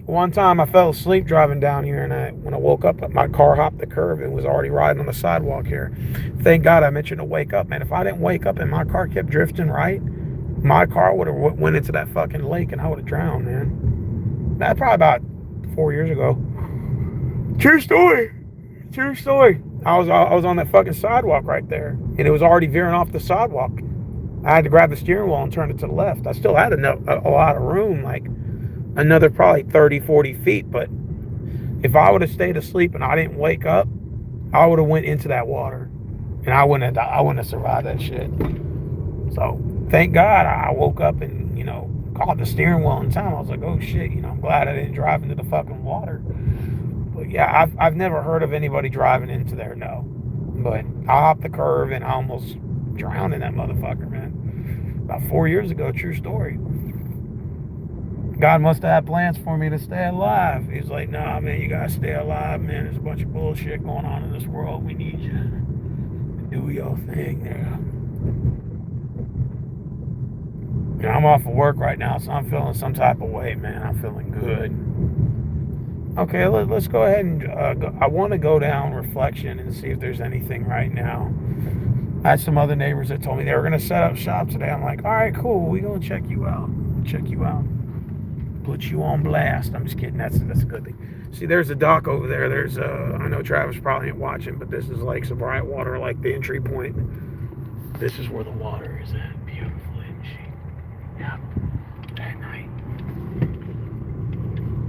One time I fell asleep driving down here, and when I woke up, my car hopped the curb and was already riding on the sidewalk here. Thank God I mentioned to wake up, man. If I didn't wake up and my car kept drifting right, my car would have went into that fucking lake and I would have drowned, man. That's probably about 4 years ago. True story. I was on that fucking sidewalk right there, and it was already veering off the sidewalk. I had to grab the steering wheel and turn it to the left. I still had a lot of room, like another probably 30, 40 feet. But if I would have stayed asleep and I didn't wake up, I would have went into that water, and I wouldn't have survived that shit. So thank God I woke up and caught the steering wheel in time. I was like, oh shit, I'm glad I didn't drive into the fucking water. But yeah, I've never heard of anybody driving into there, no. But I hopped the curve and I almost drowned in that motherfucker, man. About 4 years ago, true story. God must have had plans for me to stay alive. He's like, nah, man, you gotta stay alive, man. There's a bunch of bullshit going on in this world. We need you to do your thing there. You know, I'm off of work right now, so I'm feeling some type of way, man. I'm feeling good. Okay, let's go ahead and I want to go down reflection and see if there's anything right now. I had some other neighbors that told me they were going to set up shop today. I'm like, all right, cool. We're going to check you out. Check you out. Put you on blast. I'm just kidding. That's a good thing. See, there's a dock over there. There's I know Travis probably ain't watching, but this is Lakes of Bright Water, like the entry point. This is where the water is at. Beautiful, isn't she? Yeah. At night.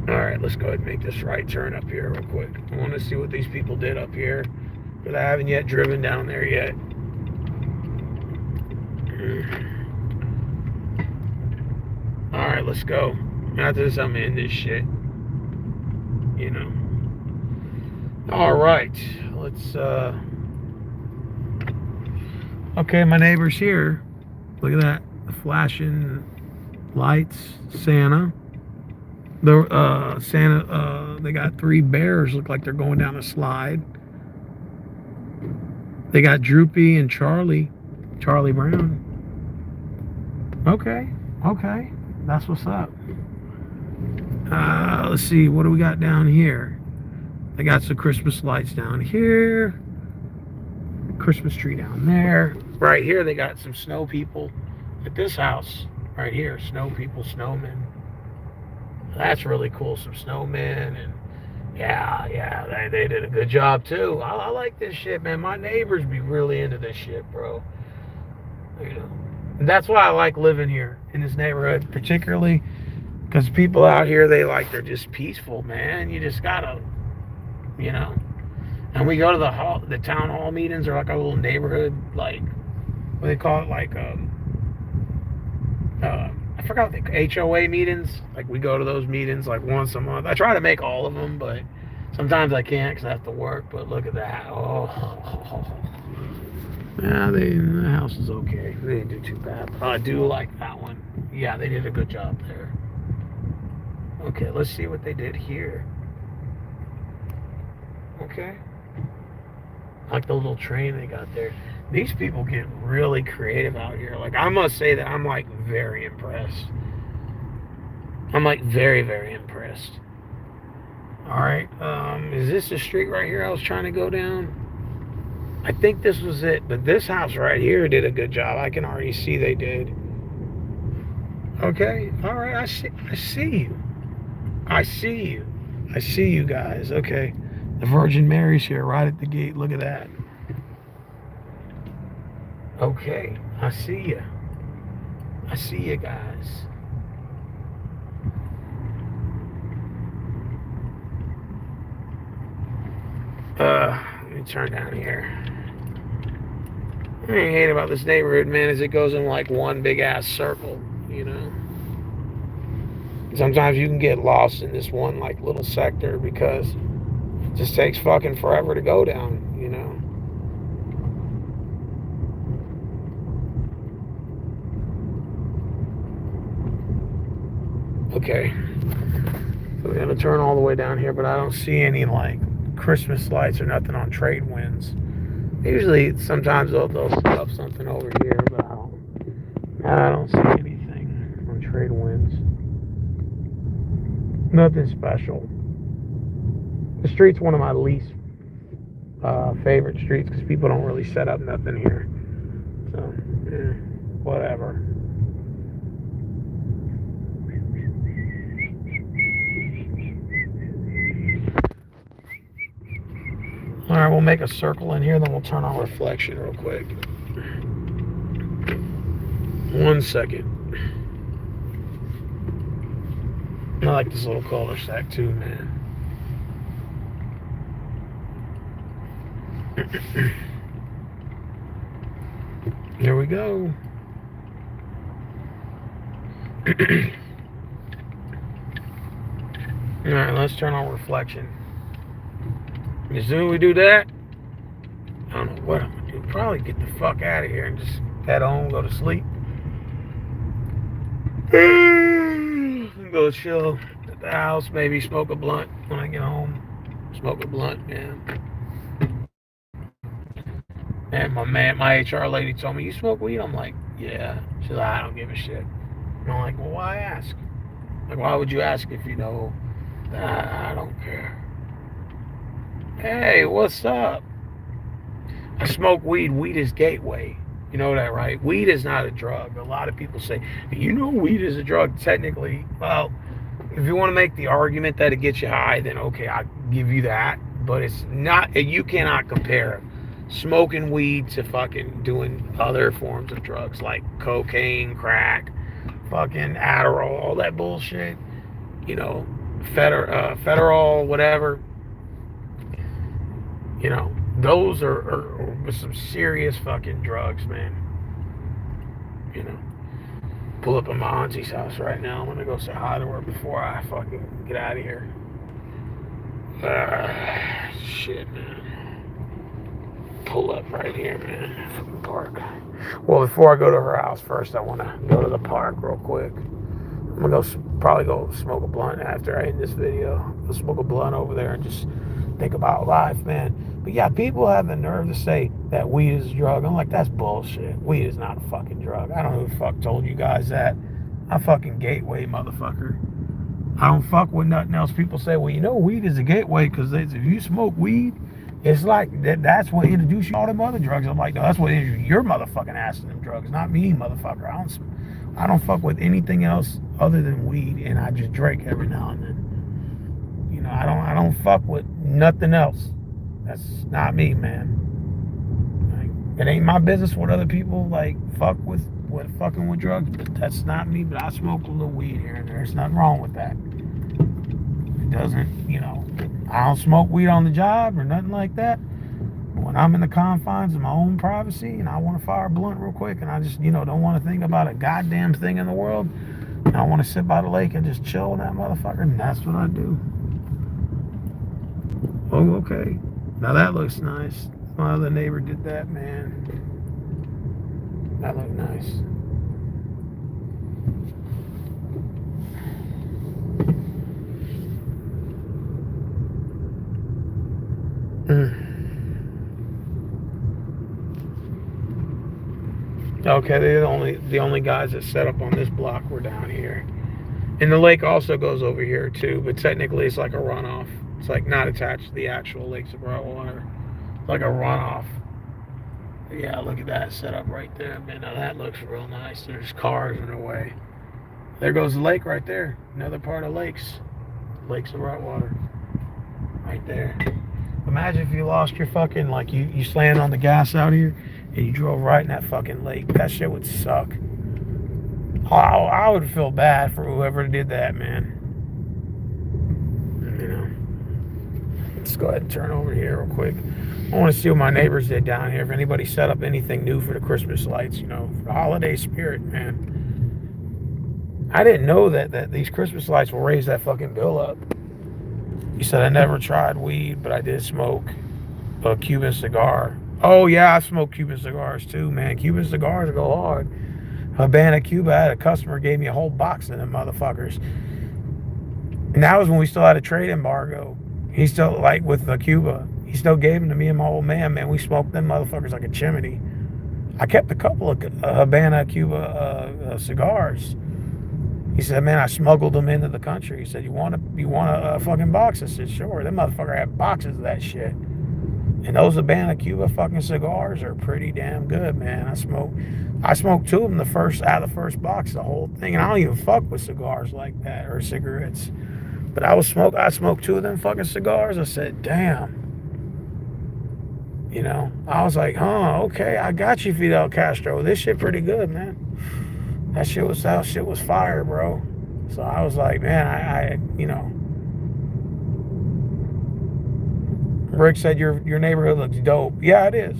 All right, let's go ahead and make this right turn up here real quick. I want to see what these people did up here, but I haven't yet driven down there yet. All right, let's go. After this, I'm in this shit. You know. All right, let's. Okay, my neighbor's here. Look at that, the flashing lights. Santa. The Santa. They got 3 bears. Look like they're going down a slide. They got Droopy and Charlie Brown. Okay, that's what's up. Let's see, what do we got down here? They got some Christmas lights down here. Christmas tree down there. Right here, they got some snow people at this house. Right here, snow people, snowmen. That's really cool. Some snowmen, and yeah, they did a good job too. I like this shit, man. My neighbors be really into this shit, bro. You know, and that's why I like living here in this neighborhood, particularly because people out here, they're just peaceful, man. You just gotta, you know. And we go to the town hall meetings, or like our little neighborhood, like what they call it, like I forgot what the HOA meetings. Like we go to those meetings like once a month. I try to make all of them, but sometimes I can't because I have to work. But look at that. Oh. Yeah, the house is okay. They didn't do too bad. But I do like that one. Yeah, they did a good job there. Okay, let's see what they did here. Okay. I like the little train they got there. These people get really creative out here. Like, I must say that I'm like very impressed. I'm like very, very impressed. All right. Is this the street right here I was trying to go down? I think this was it, but this house right here did a good job. I can already see they did. Okay. All right. I see you. I see you guys. Okay. The Virgin Mary's here right at the gate. Look at that. Okay. I see you. I see you guys. Let me turn down here. What I hate about this neighborhood, man, is it goes in like one big ass circle, you know. Sometimes you can get lost in this one like little sector because it just takes fucking forever to go down, you know. Okay. So we're gonna turn all the way down here, but I don't see any like Christmas lights or nothing on trade winds. Usually, sometimes they'll set up something over here, but I don't see anything on trade winds. Nothing special. The street's one of my least favorite streets because people don't really set up nothing here. So, whatever. All right, we'll make a circle in here, then we'll turn on reflection real quick. 1 second. I like this little cul-de-sac too, man. Here we go. All right, let's turn on reflection. As soon as we do that, I don't know what I'm gonna do. Probably get the fuck out of here and just head home, go to sleep. Go chill at the house, maybe smoke a blunt when I get home. Smoke a blunt, man. And my HR lady told me, "You smoke weed?" I'm like, "Yeah." She's like, "I don't give a shit." And I'm like, well, why ask? Like, why would you ask if you know that I don't care? Hey, what's up? I smoke weed. Weed is gateway. You know that, right? Weed is not a drug. A lot of people say, you know, weed is a drug. Technically, well, if you want to make the argument that it gets you high, then okay, I'll give you that. But it's not, you cannot compare smoking weed to fucking doing other forms of drugs like cocaine, crack, fucking Adderall, all that bullshit. You know, Federal, whatever. You know, those are some serious fucking drugs, man. You know, pull up at my auntie's house right now. I'm gonna go say hi to her before I fucking get out of here. Shit, man. Pull up right here, man. Fucking park. Well, before I go to her house, first I want to go to the park real quick. I'm gonna probably go smoke a blunt after I end this video. Go smoke a blunt over there and just think about life, man. But yeah, people have the nerve to say that weed is a drug. I'm like, that's bullshit. Weed is not a fucking drug. I don't know who the fuck told you guys that. I'm fucking gateway, motherfucker. I don't fuck with nothing else. People say, well, you know, weed is a gateway because if you smoke weed, it's like that's what introduced you to all them other drugs. I'm like, no, that's what introduced your motherfucking ass to them drugs, not me, motherfucker. I don't fuck with anything else other than weed, and I just drink every now and then. You know, I don't fuck with nothing else. That's not me, man. Like, it ain't my business what other people like fuck with fucking with drugs, but that's not me. But I smoke a little weed here and there. There's nothing wrong with that. It doesn't, you know, I don't smoke weed on the job or nothing like that. But when I'm in the confines of my own privacy and I want to fire a blunt real quick and I just, you know, don't want to think about a goddamn thing in the world, and I want to sit by the lake and just chill with that motherfucker, and that's what I do. Oh, okay. Now that looks nice. My other neighbor did that, man. That looked nice. Okay, the only guys that set up on this block were down here. And the lake also goes over here too, but technically it's like a runoff. It's like not attached to the actual lakes of Brightwater. It's like a runoff. Yeah, look at that setup right there, man. Now that looks real nice. There's cars in the way. There goes the lake right there. Another part of lakes. Lakes of Brightwater. Right there. Imagine if you lost your fucking, like you slammed on the gas out here and you drove right in that fucking lake. That shit would suck. I would feel bad for whoever did that, man. You know. Let's go ahead and turn over here real quick. I want to see what my neighbors did down here. If anybody set up anything new for the Christmas lights, you know, for the holiday spirit, man. I didn't know that these Christmas lights will raise that fucking bill up. He said, I never tried weed, but I did smoke a Cuban cigar. Oh, yeah, I smoke Cuban cigars too, man. Cuban cigars go hard. Havana, Cuba, I had a customer gave me a whole box of them motherfuckers. And that was when we still had a trade embargo. He still, like with Cuba, he still gave them to me and my old man, man. We smoked them motherfuckers like a chimney. I kept a couple of Havana, Cuba cigars. He said, man, I smuggled them into the country. He said, you want a fucking box? I said, sure. Them motherfucker had boxes of that shit. And those Havana, Cuba fucking cigars are pretty damn good, man. I smoked two of them out of the first box, the whole thing. And I don't even fuck with cigars like that or cigarettes. But I smoked two of them fucking cigars. I said, damn. You know, I was like, okay, I got you, Fidel Castro. This shit pretty good, man. That shit was fire, bro. So I was like, man, I you know. Rick said your neighborhood looks dope. Yeah, it is.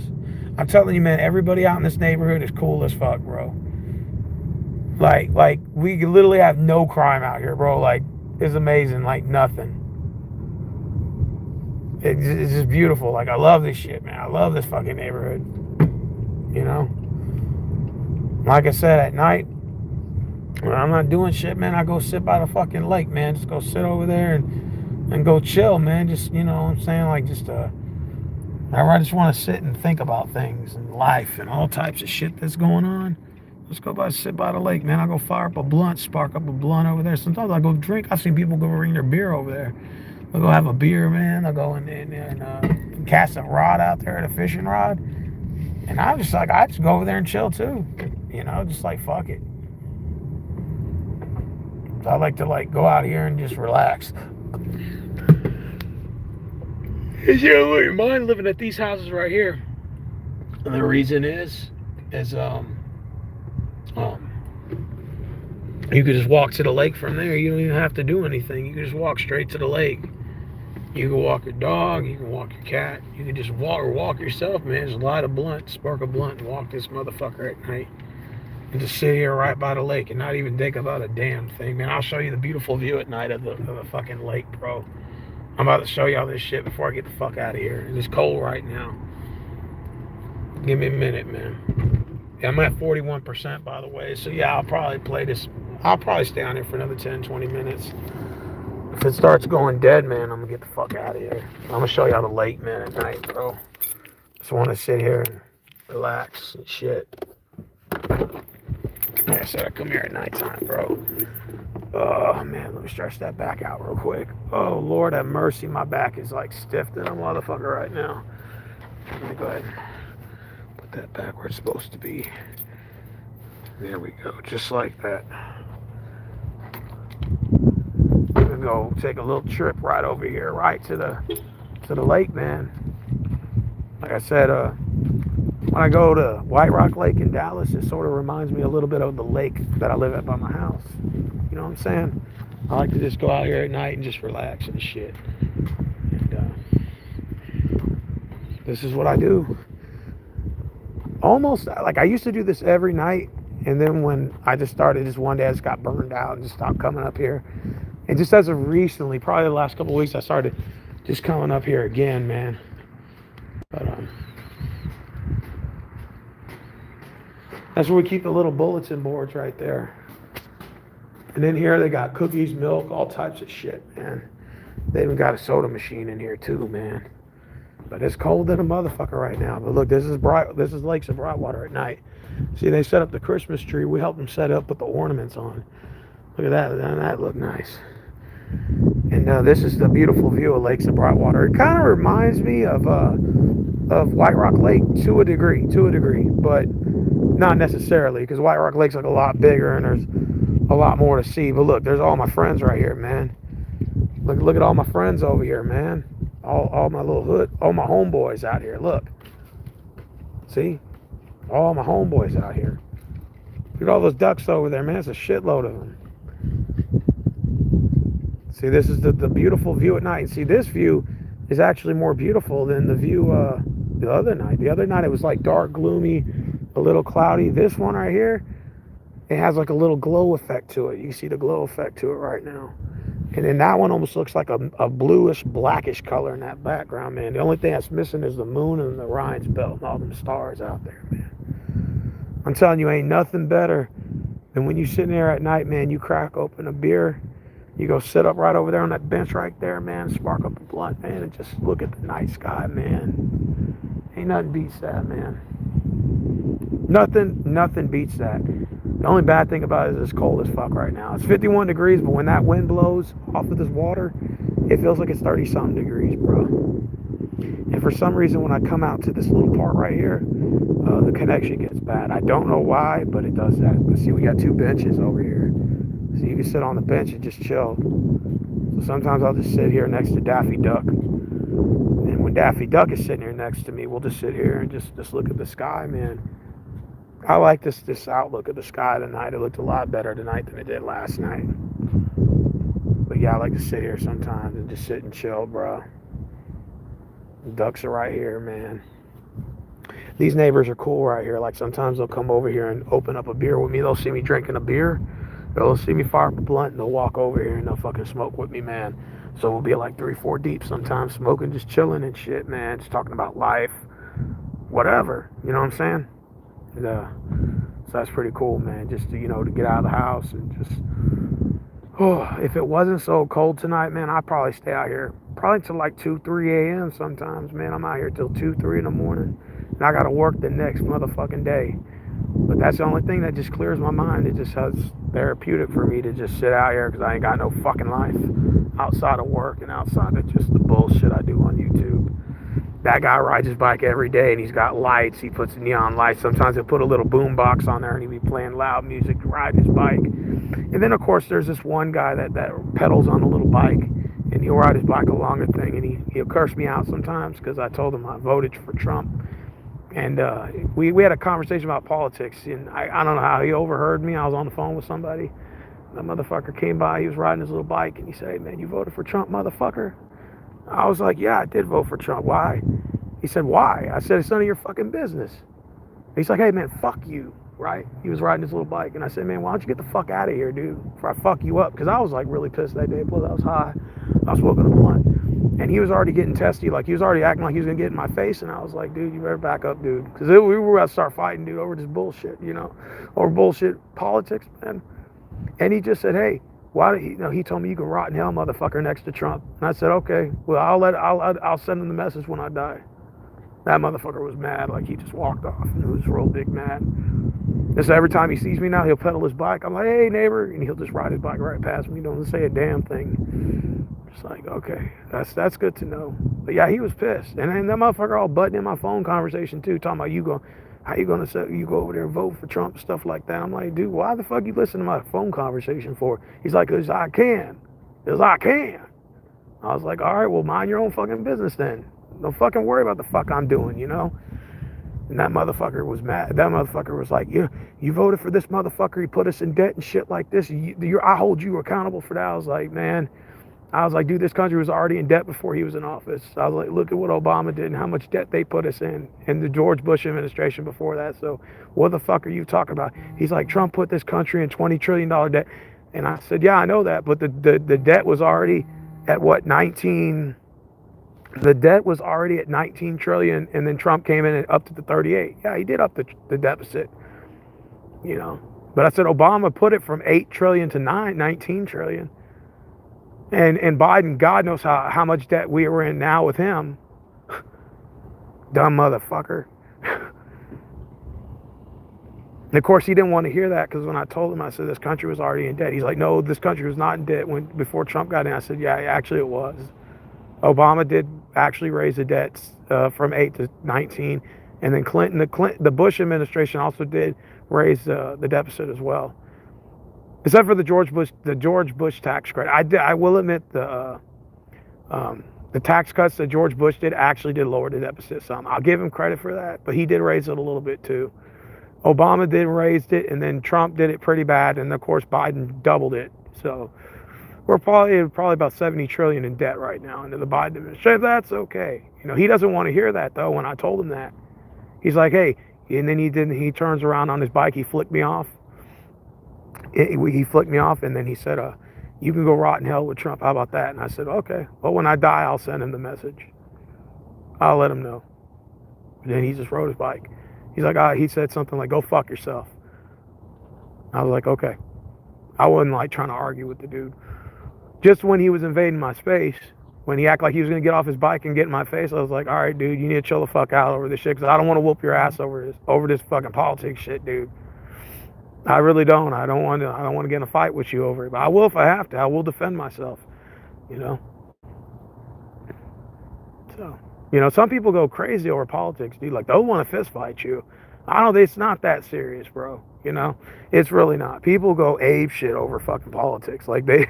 I'm telling you, man, everybody out in this neighborhood is cool as fuck, bro. Like we literally have no crime out here, bro. Like, it's amazing. Like, nothing. It's just beautiful. Like, I love this shit, man. I love this fucking neighborhood. You know? Like I said, at night, when I'm not doing shit, man, I go sit by the fucking lake, man. Just go sit over there and go chill, man. Just, you know what I'm saying? Like, just, I just want to sit and think about things and life and all types of shit that's going on. Let's go by, sit by the lake, man. I'll go fire up a blunt, spark up a blunt over there. Sometimes I go drink. I've seen people go bring their beer over there. They'll go have a beer, man. They'll go in there and cast a rod out there, at a fishing rod. And I just like, I just go over there and chill too. You know, just like, fuck it. So I like to like go out here and just relax. You know, wouldn't mind living at these houses right here. And the reason is you could just walk to the lake from there. You don't even have to do anything. You can just walk straight to the lake. You can walk your dog. You can walk your cat. You can just walk yourself, man. Just light a blunt, spark a blunt, and walk this motherfucker at night. And just sit here right by the lake and not even think about a damn thing, man. I'll show you the beautiful view at night of the fucking lake, bro. I'm about to show y'all this shit before I get the fuck out of here. And it's cold right now. Give me a minute, man. Yeah, I'm at 41%, by the way. So, yeah, I'll probably play this. I'll probably stay on here for another 10, 20 minutes. If it starts going dead, man, I'm going to get the fuck out of here. I'm going to show y'all the lake, man, at night, bro. Just want to sit here and relax and shit. Like I said, I come here at nighttime, bro. Oh, man, let me stretch that back out real quick. Oh, Lord have mercy. My back is, like, stiff to the motherfucker right now. Let me go ahead and put that back where it's supposed to be. There we go. Just like that. We're going to go take a little trip right over here, right to the lake, man. Like I said, when I go to White Rock Lake in Dallas, it sort of reminds me a little bit of the lake that I live at by my house. You know what I'm saying? I like to just go out here at night and just relax and shit. And this is what I do. Almost, like I used to do this every night. And then when I just started, just one day I just got burned out and just stopped coming up here. And just as of recently, probably the last couple of weeks, I started just coming up here again, man. But that's where we keep the little bulletin boards right there. And in here they got cookies, milk, all types of shit, man. They even got a soda machine in here too, man. But it's cold than a motherfucker right now. But look, this is Lakes of Brightwater at night. See, they set up the Christmas tree. We helped them set up, put the ornaments on. Look at that. Doesn't that look nice? And this is the beautiful view of Lakes of Brightwater. It kind of reminds me of White Rock Lake to a degree, but not necessarily, because White Rock Lake's like a lot bigger and there's a lot more to see. But look, there's all my friends right here, man. Look at all my friends over here, man. All my little hood, all my homeboys out here. Look, see, all my homeboys out here. Look at all those ducks over there, man. It's a shitload of them. See, this is the beautiful view at night. And see, this view is actually more beautiful than the view the other night. The other night it was like dark, gloomy, a little cloudy. This one right here, it has like a little glow effect to it. You can see the glow effect to it right now. And then that one almost looks like a bluish, blackish color in that background, man. The only thing that's missing is the moon and the Orion's belt and all them stars out there, man. I'm telling you, ain't nothing better than when you sitting there at night, man, you crack open a beer, you go sit up right over there on that bench right there, man, spark up a blunt, man, and just look at the night sky, man. Ain't nothing beats that, man. Nothing beats that. The only bad thing about it is it's cold as fuck right now. It's 51 degrees, but when that wind blows off of this water, it feels like it's 30-something degrees, bro. And for some reason, when I come out to this little part right here, the connection gets bad. I don't know why, but it does that. But see, we got two benches over here. So you can sit on the bench and just chill. So sometimes I'll just sit here next to Daffy Duck. And when Daffy Duck is sitting here next to me, we'll just sit here and just look at the sky, man. I like this outlook of the sky tonight. It looked a lot better tonight than it did last night. But yeah, I like to sit here sometimes and just sit and chill, bro. The ducks are right here, man. These neighbors are cool right here. Like sometimes they'll come over here and open up a beer with me. They'll see me drinking a beer. They'll see me fire up a blunt and they'll walk over here and they'll fucking smoke with me, man. So we'll be like 3, 4 deep sometimes, smoking, just chilling and shit, man. Just talking about life, whatever. You know what I'm saying? And, so that's pretty cool, man. Just to, to get out of the house and just, if it wasn't so cold tonight, man, I'd probably stay out here probably till like 2, 3 a.m. sometimes, man. I'm out here till 2, 3 in the morning. And I got to work the next motherfucking day. But that's the only thing that just clears my mind. It just has therapeutic for me to just sit out here because I ain't got no fucking life outside of work and outside of just the bullshit I do on YouTube. That guy rides his bike every day and he's got lights. He puts neon lights. Sometimes he'll put a little boom box on there and he'll be playing loud music riding his bike. And then, of course, there's this one guy that pedals on a little bike and he'll ride his bike along the thing and he'll curse me out sometimes because I told him I voted for Trump. And we had a conversation about politics, and I don't know how he overheard me. I was on the phone with somebody. That motherfucker came by. He was riding his little bike, and he said, "Hey, man, you voted for Trump, motherfucker?" I was like, "Yeah, I did vote for Trump. Why?" He said, "Why?" I said, "It's none of your fucking business." He's like, "Hey, man, fuck you," right? He was riding his little bike, and I said, "Man, why don't you get the fuck out of here, dude, before I fuck you up?" Because I was like really pissed that day. Plus, I was high. I was smoking a blunt. And he was already getting testy, like he was already acting like he was gonna get in my face, and I was like, "Dude, you better back up, dude," because we were about to start fighting, dude, over this bullshit, over bullshit politics, man. And he just said, "Hey, why?" He told me, "You can rot in hell, motherfucker," next to Trump. And I said, "Okay, well, I'll send him the message when I die." That motherfucker was mad, like he just walked off, and he was real big mad. And so every time he sees me now, he'll pedal his bike. I'm like, "Hey, neighbor," and he'll just ride his bike right past me. He doesn't say a damn thing. It's like, okay, that's good to know. But yeah, he was pissed, and then that motherfucker all butting in my phone conversation too, talking about how you gonna say you go over there and vote for Trump, stuff like that. I'm like, dude, why the fuck you listen to my phone conversation for? He's like, "'Cause I can, 'cause I can." I was like, all right, well, mind your own fucking business then. Don't fucking worry about the fuck I'm doing, And that motherfucker was mad. That motherfucker was like, you voted for this motherfucker. He put us in debt and shit like this. I hold you accountable for that. I was like, man. I was like, dude, this country was already in debt before he was in office. I was like, look at what Obama did and how much debt they put us in, and the George Bush administration before that. So what the fuck are you talking about? He's like, Trump put this country in $20 trillion debt. And I said, yeah, I know that. But the debt was already at what, 19? The debt was already at 19 trillion. And then Trump came in and upped it to 38. Yeah, he did up the deficit, But I said, Obama put it from 8 trillion to 19 trillion. And Biden, God knows how much debt we were in now with him. Dumb motherfucker. And of course, he didn't want to hear that because when I told him, I said, this country was already in debt. He's like, no, this country was not in debt before Trump got in. I said, yeah, actually it was. Obama did actually raise the debts from 8 to 19. And then the Bush administration also did raise the deficit as well. Except for the George Bush tax credit. I will admit the tax cuts that George Bush did actually did lower the deficit some. I'll give him credit for that, but he did raise it a little bit too. Obama did raise it, and then Trump did it pretty bad, and of course Biden doubled it. So we're probably about 70 trillion in debt right now under the Biden administration. That's okay. He doesn't want to hear that though. When I told him that, he's like, hey, and then he turns around on his bike, he flicked me off. He flicked me off, and then he said, you can go rot in hell with Trump. How about that? And I said, okay. Well, when I die, I'll send him the message. I'll let him know. And then he just rode his bike. He's like, he said something like, go fuck yourself. I was like, okay. I wasn't like trying to argue with the dude. Just when he was invading my space, when he acted like he was going to get off his bike and get in my face, I was like, all right, dude, you need to chill the fuck out over this shit, because I don't want to whoop your ass over this fucking politics shit, dude. I really don't. I don't want to get in a fight with you over it. But I will if I have to. I will defend myself. So, some people go crazy over politics, dude. Like, they'll want to fist fight you. I don't. It's not that serious, bro. It's really not. People go ape shit over fucking politics. Like they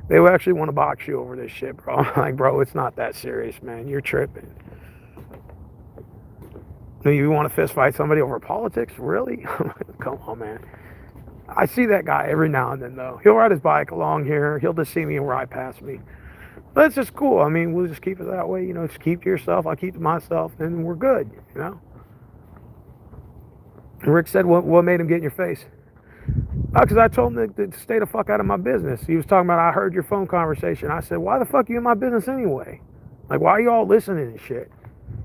actually want to box you over this shit, bro. I'm like, bro, it's not that serious, man. You're tripping. You want to fist fight somebody over politics? Really? Come on, man. I see that guy every now and then, though. He'll ride his bike along here. He'll just see me and ride past me. But it's just cool. I mean, we'll just keep it that way. Just keep to yourself. I keep to myself, and we're good, And Rick said, what made him get in your face? Because I told him to stay the fuck out of my business. He was talking about, I heard your phone conversation. I said, why the fuck are you in my business anyway? Like, why are you all listening and shit?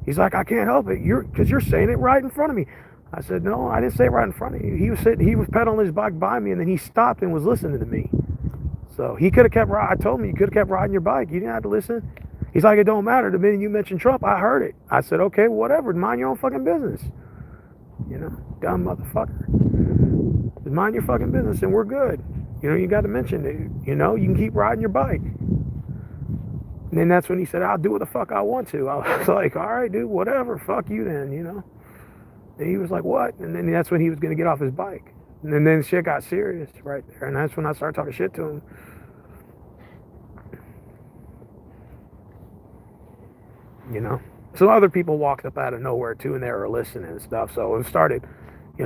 He's like, I can't help it. Because you're saying it right in front of me. I said, no, I didn't say it right in front of you. He was pedaling his bike by me, and then he stopped and was listening to me. So he could have kept riding. I told him, you could have kept riding your bike. You didn't have to listen. He's like, it don't matter. The minute you mentioned Trump, I heard it. I said, okay, whatever. Mind your own fucking business. dumb motherfucker. Just mind your fucking business and we're good. You got to mention it. You can keep riding your bike. And then that's when he said, I'll do what the fuck I want to. I was like, all right, dude, whatever. Fuck you then, And he was like, what? And then that's when he was going to get off his bike. And then shit got serious right there. And that's when I started talking shit to him. Some other people walked up out of nowhere too, and they were listening and stuff. So it started,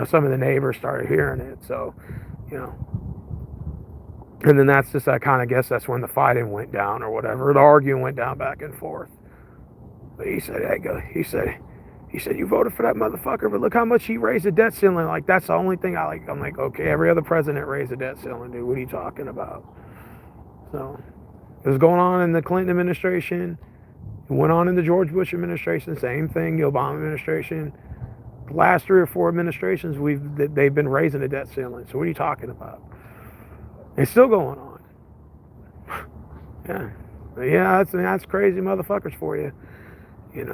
some of the neighbors started hearing it. So, and then that's just, I kind of guess that's when the fighting went down or whatever. The arguing went down back and forth. But he said, he said, you voted for that motherfucker, but look how much he raised the debt ceiling. Like, that's the only thing I like. I'm like, okay, every other president raised the debt ceiling, dude. What are you talking about? So it was going on in the Clinton administration. It went on in the George Bush administration. Same thing, the Obama administration. The last 3 or 4 administrations, they've been raising the debt ceiling. So what are you talking about? It's still going on. Yeah, that's crazy motherfuckers for you.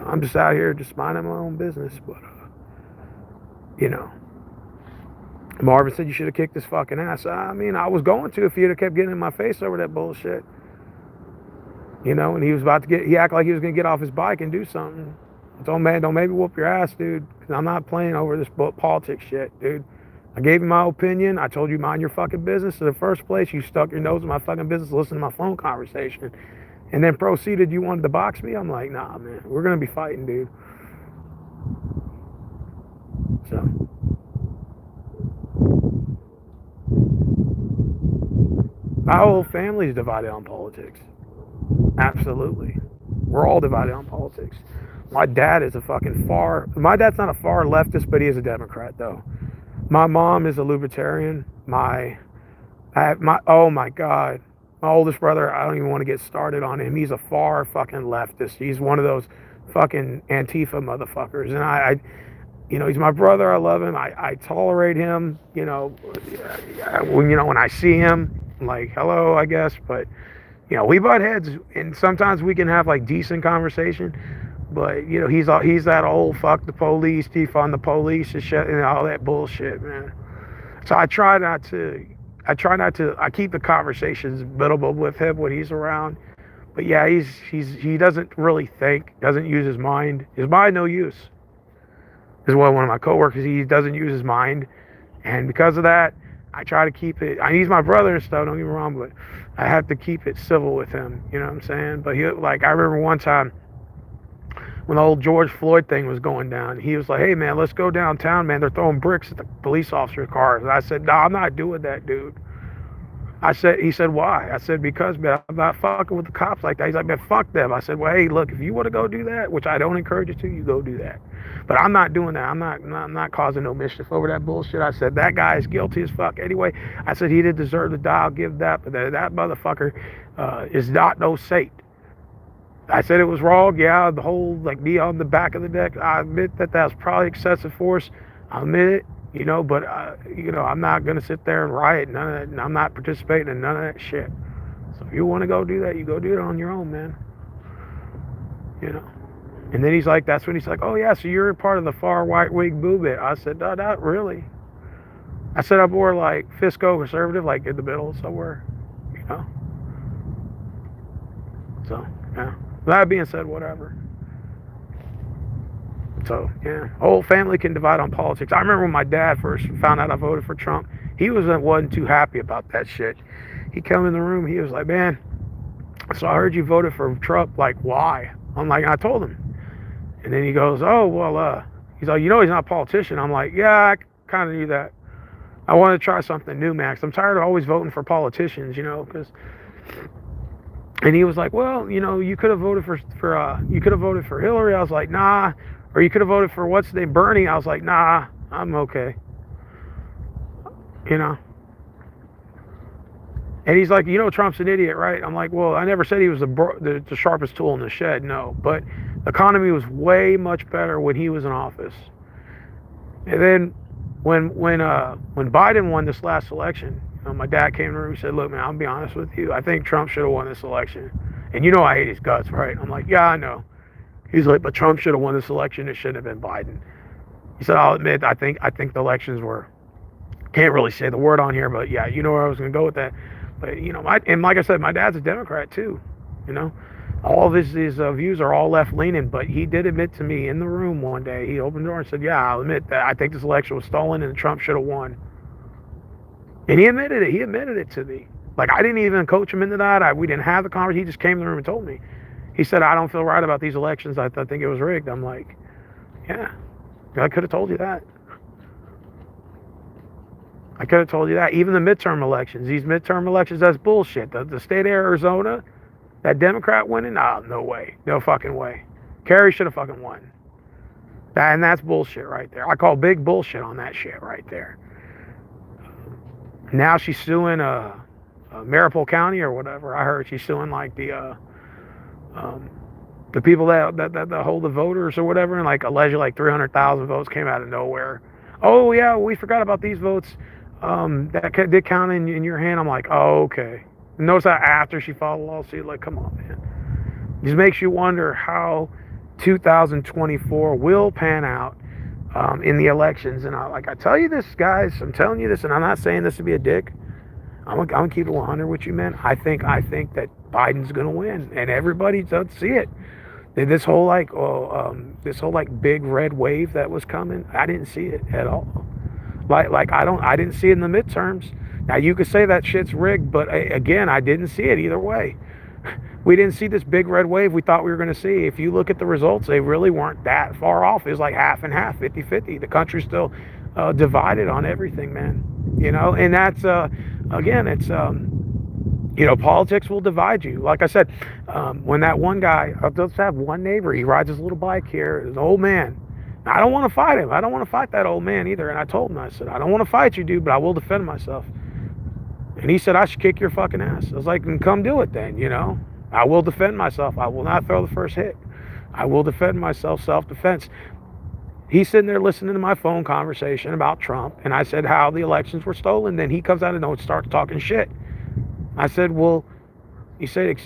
I'm just out here just minding my own business. But, Marvin said you should have kicked his fucking ass. I mean, I was going to if you'd have kept getting in my face over that bullshit. And he was about to he acted like he was going to get off his bike and do something. I told him, man, don't maybe whoop your ass, dude. Because I'm not playing over this politics shit, dude. I gave you my opinion. I told you mind your fucking business. In the first place, you stuck your nose in my fucking business, listening to my phone conversation. And then proceeded, you wanted to box me? I'm like, nah, man. We're going to be fighting, dude. So. My whole family's divided on politics. Absolutely. We're all divided on politics. My dad is my dad's not a far leftist, but he is a Democrat, though. My mom is a libertarian. Oh my God. My oldest brother, I don't even want to get started on him. He's a far fucking leftist. He's one of those fucking Antifa motherfuckers. And he's my brother. I love him. I tolerate him. When I see him, I'm like, hello, I guess. But, we butt heads. And sometimes we can have like decent conversation. But, he's that old fuck the police, defund the police and shit and all that bullshit, man. So I keep the conversations minimal with him when he's around. But yeah, he doesn't really think, doesn't use his mind. His mind no use. Is what one of my coworkers, he doesn't use his mind. And because of that, I try to keep it, he's my brother and stuff, don't get me wrong, but I have to keep it civil with him, you know what I'm saying? But I remember one time when the old George Floyd thing was going down, he was like, hey man, let's go downtown, man. They're throwing bricks at the police officer cars. And I said, no, I'm not doing that, dude. He said, why? I said, because, man, I'm not fucking with the cops like that. He's like, man, fuck them. I said, well, hey, look, if you want to go do that, which I don't encourage you to, you go do that. But I'm not doing that. I'm not causing no mischief over that bullshit. I said, that guy is guilty as fuck. Anyway, I said, he didn't deserve to die. I'll give that. But that motherfucker is not no saint. I said it was wrong. Yeah, the whole, me on the back of the deck, I admit that was probably excessive force. I admit it. But, I'm not going to sit there and riot. None of that. And I'm not participating in none of that shit. So if you want to go do that, you go do it on your own, man. And then that's when he's like, oh, yeah, so you're part of the far right-wing movement. I said, no, not really. I said I'm more fiscal conservative, in the middle somewhere, So, yeah. That being said, whatever. So, yeah, whole family can divide on politics. I remember when my dad first found out I voted for Trump, he wasn't too happy about that shit. He come in the room, he was like, man, so I heard you voted for Trump, why? I'm like, I told him. And then he goes, oh, well, he's like, he's not a politician. I'm like, yeah, I kind of knew that. I want to try something new, Max. I'm tired of always voting for politicians, because... And he was like, well, you could have voted for Hillary. I was like, nah. Or you could have voted for what's his name, Bernie. I was like, nah, I'm okay. And he's like, Trump's an idiot, right? I'm like, well, I never said he was the sharpest tool in the shed, no. But the economy was way much better when he was in office. And then when Biden won this last election, my dad came to me and said, look, man, I'll be honest with you. I think Trump should have won this election. And I hate his guts, right? I'm like, yeah, I know. He's like, but Trump should have won this election. It shouldn't have been Biden. He said, I'll admit, I think the elections were, can't really say the word on here, but yeah, you know where I was going to go with that. But, and like I said, my dad's a Democrat too, you know. All of his views are all left leaning, but he did admit to me in the room one day, he opened the door and said, yeah, I'll admit that I think this election was stolen and Trump should have won. And he admitted it. He admitted it to me. Like, I didn't even coach him into that. We didn't have the conversation. He just came in the room and told me. He said, I don't feel right about these elections. I think it was rigged. I'm like, yeah, I could have told you that. I could have told you that. Even the midterm elections, these midterm elections, that's bullshit. The state of Arizona, that Democrat winning, nah, no way. No fucking way. Kerry should have fucking won. And that's bullshit right there. I call big bullshit on that shit right there. Now she's suing Maripold County or whatever. I heard she's suing like the people that hold the voters or whatever, and like allegedly like 300,000 votes came out of nowhere. Oh yeah, we forgot about these votes that did count in your hand. I'm like, oh okay. And notice that after she filed a lawsuit, like, come on, man. This makes you wonder how 2024 will pan out in the elections. And I tell you this, guys, I'm telling you this, and I'm not saying this to be a dick. I'm gonna keep it 100 with you, man. I think that Biden's gonna win, and everybody does see it. This whole big red wave that was coming, I didn't see it at all. I didn't see it in the midterms. Now you could say that shit's rigged, but again, I didn't see it either way. We didn't see this big red wave we thought we were going to see. If you look at the results, they really weren't that far off. It was like half and half, 50-50. The country's still divided on everything, man. And that's, again, it's, politics will divide you. Like I said, when that one guy, I'll just have one neighbor, he rides his little bike here, he's an old man. Now, I don't want to fight him. I don't want to fight that old man either. And I told him, I said, I don't want to fight you, dude, but I will defend myself. And he said, I should kick your fucking ass. I was like, then come do it then, I will defend myself. I will not throw the first hit. I will defend myself, self-defense. He's sitting there listening to my phone conversation about Trump, and I said how the elections were stolen. Then he comes out of nowhere and starts talking shit. I said, well, he said,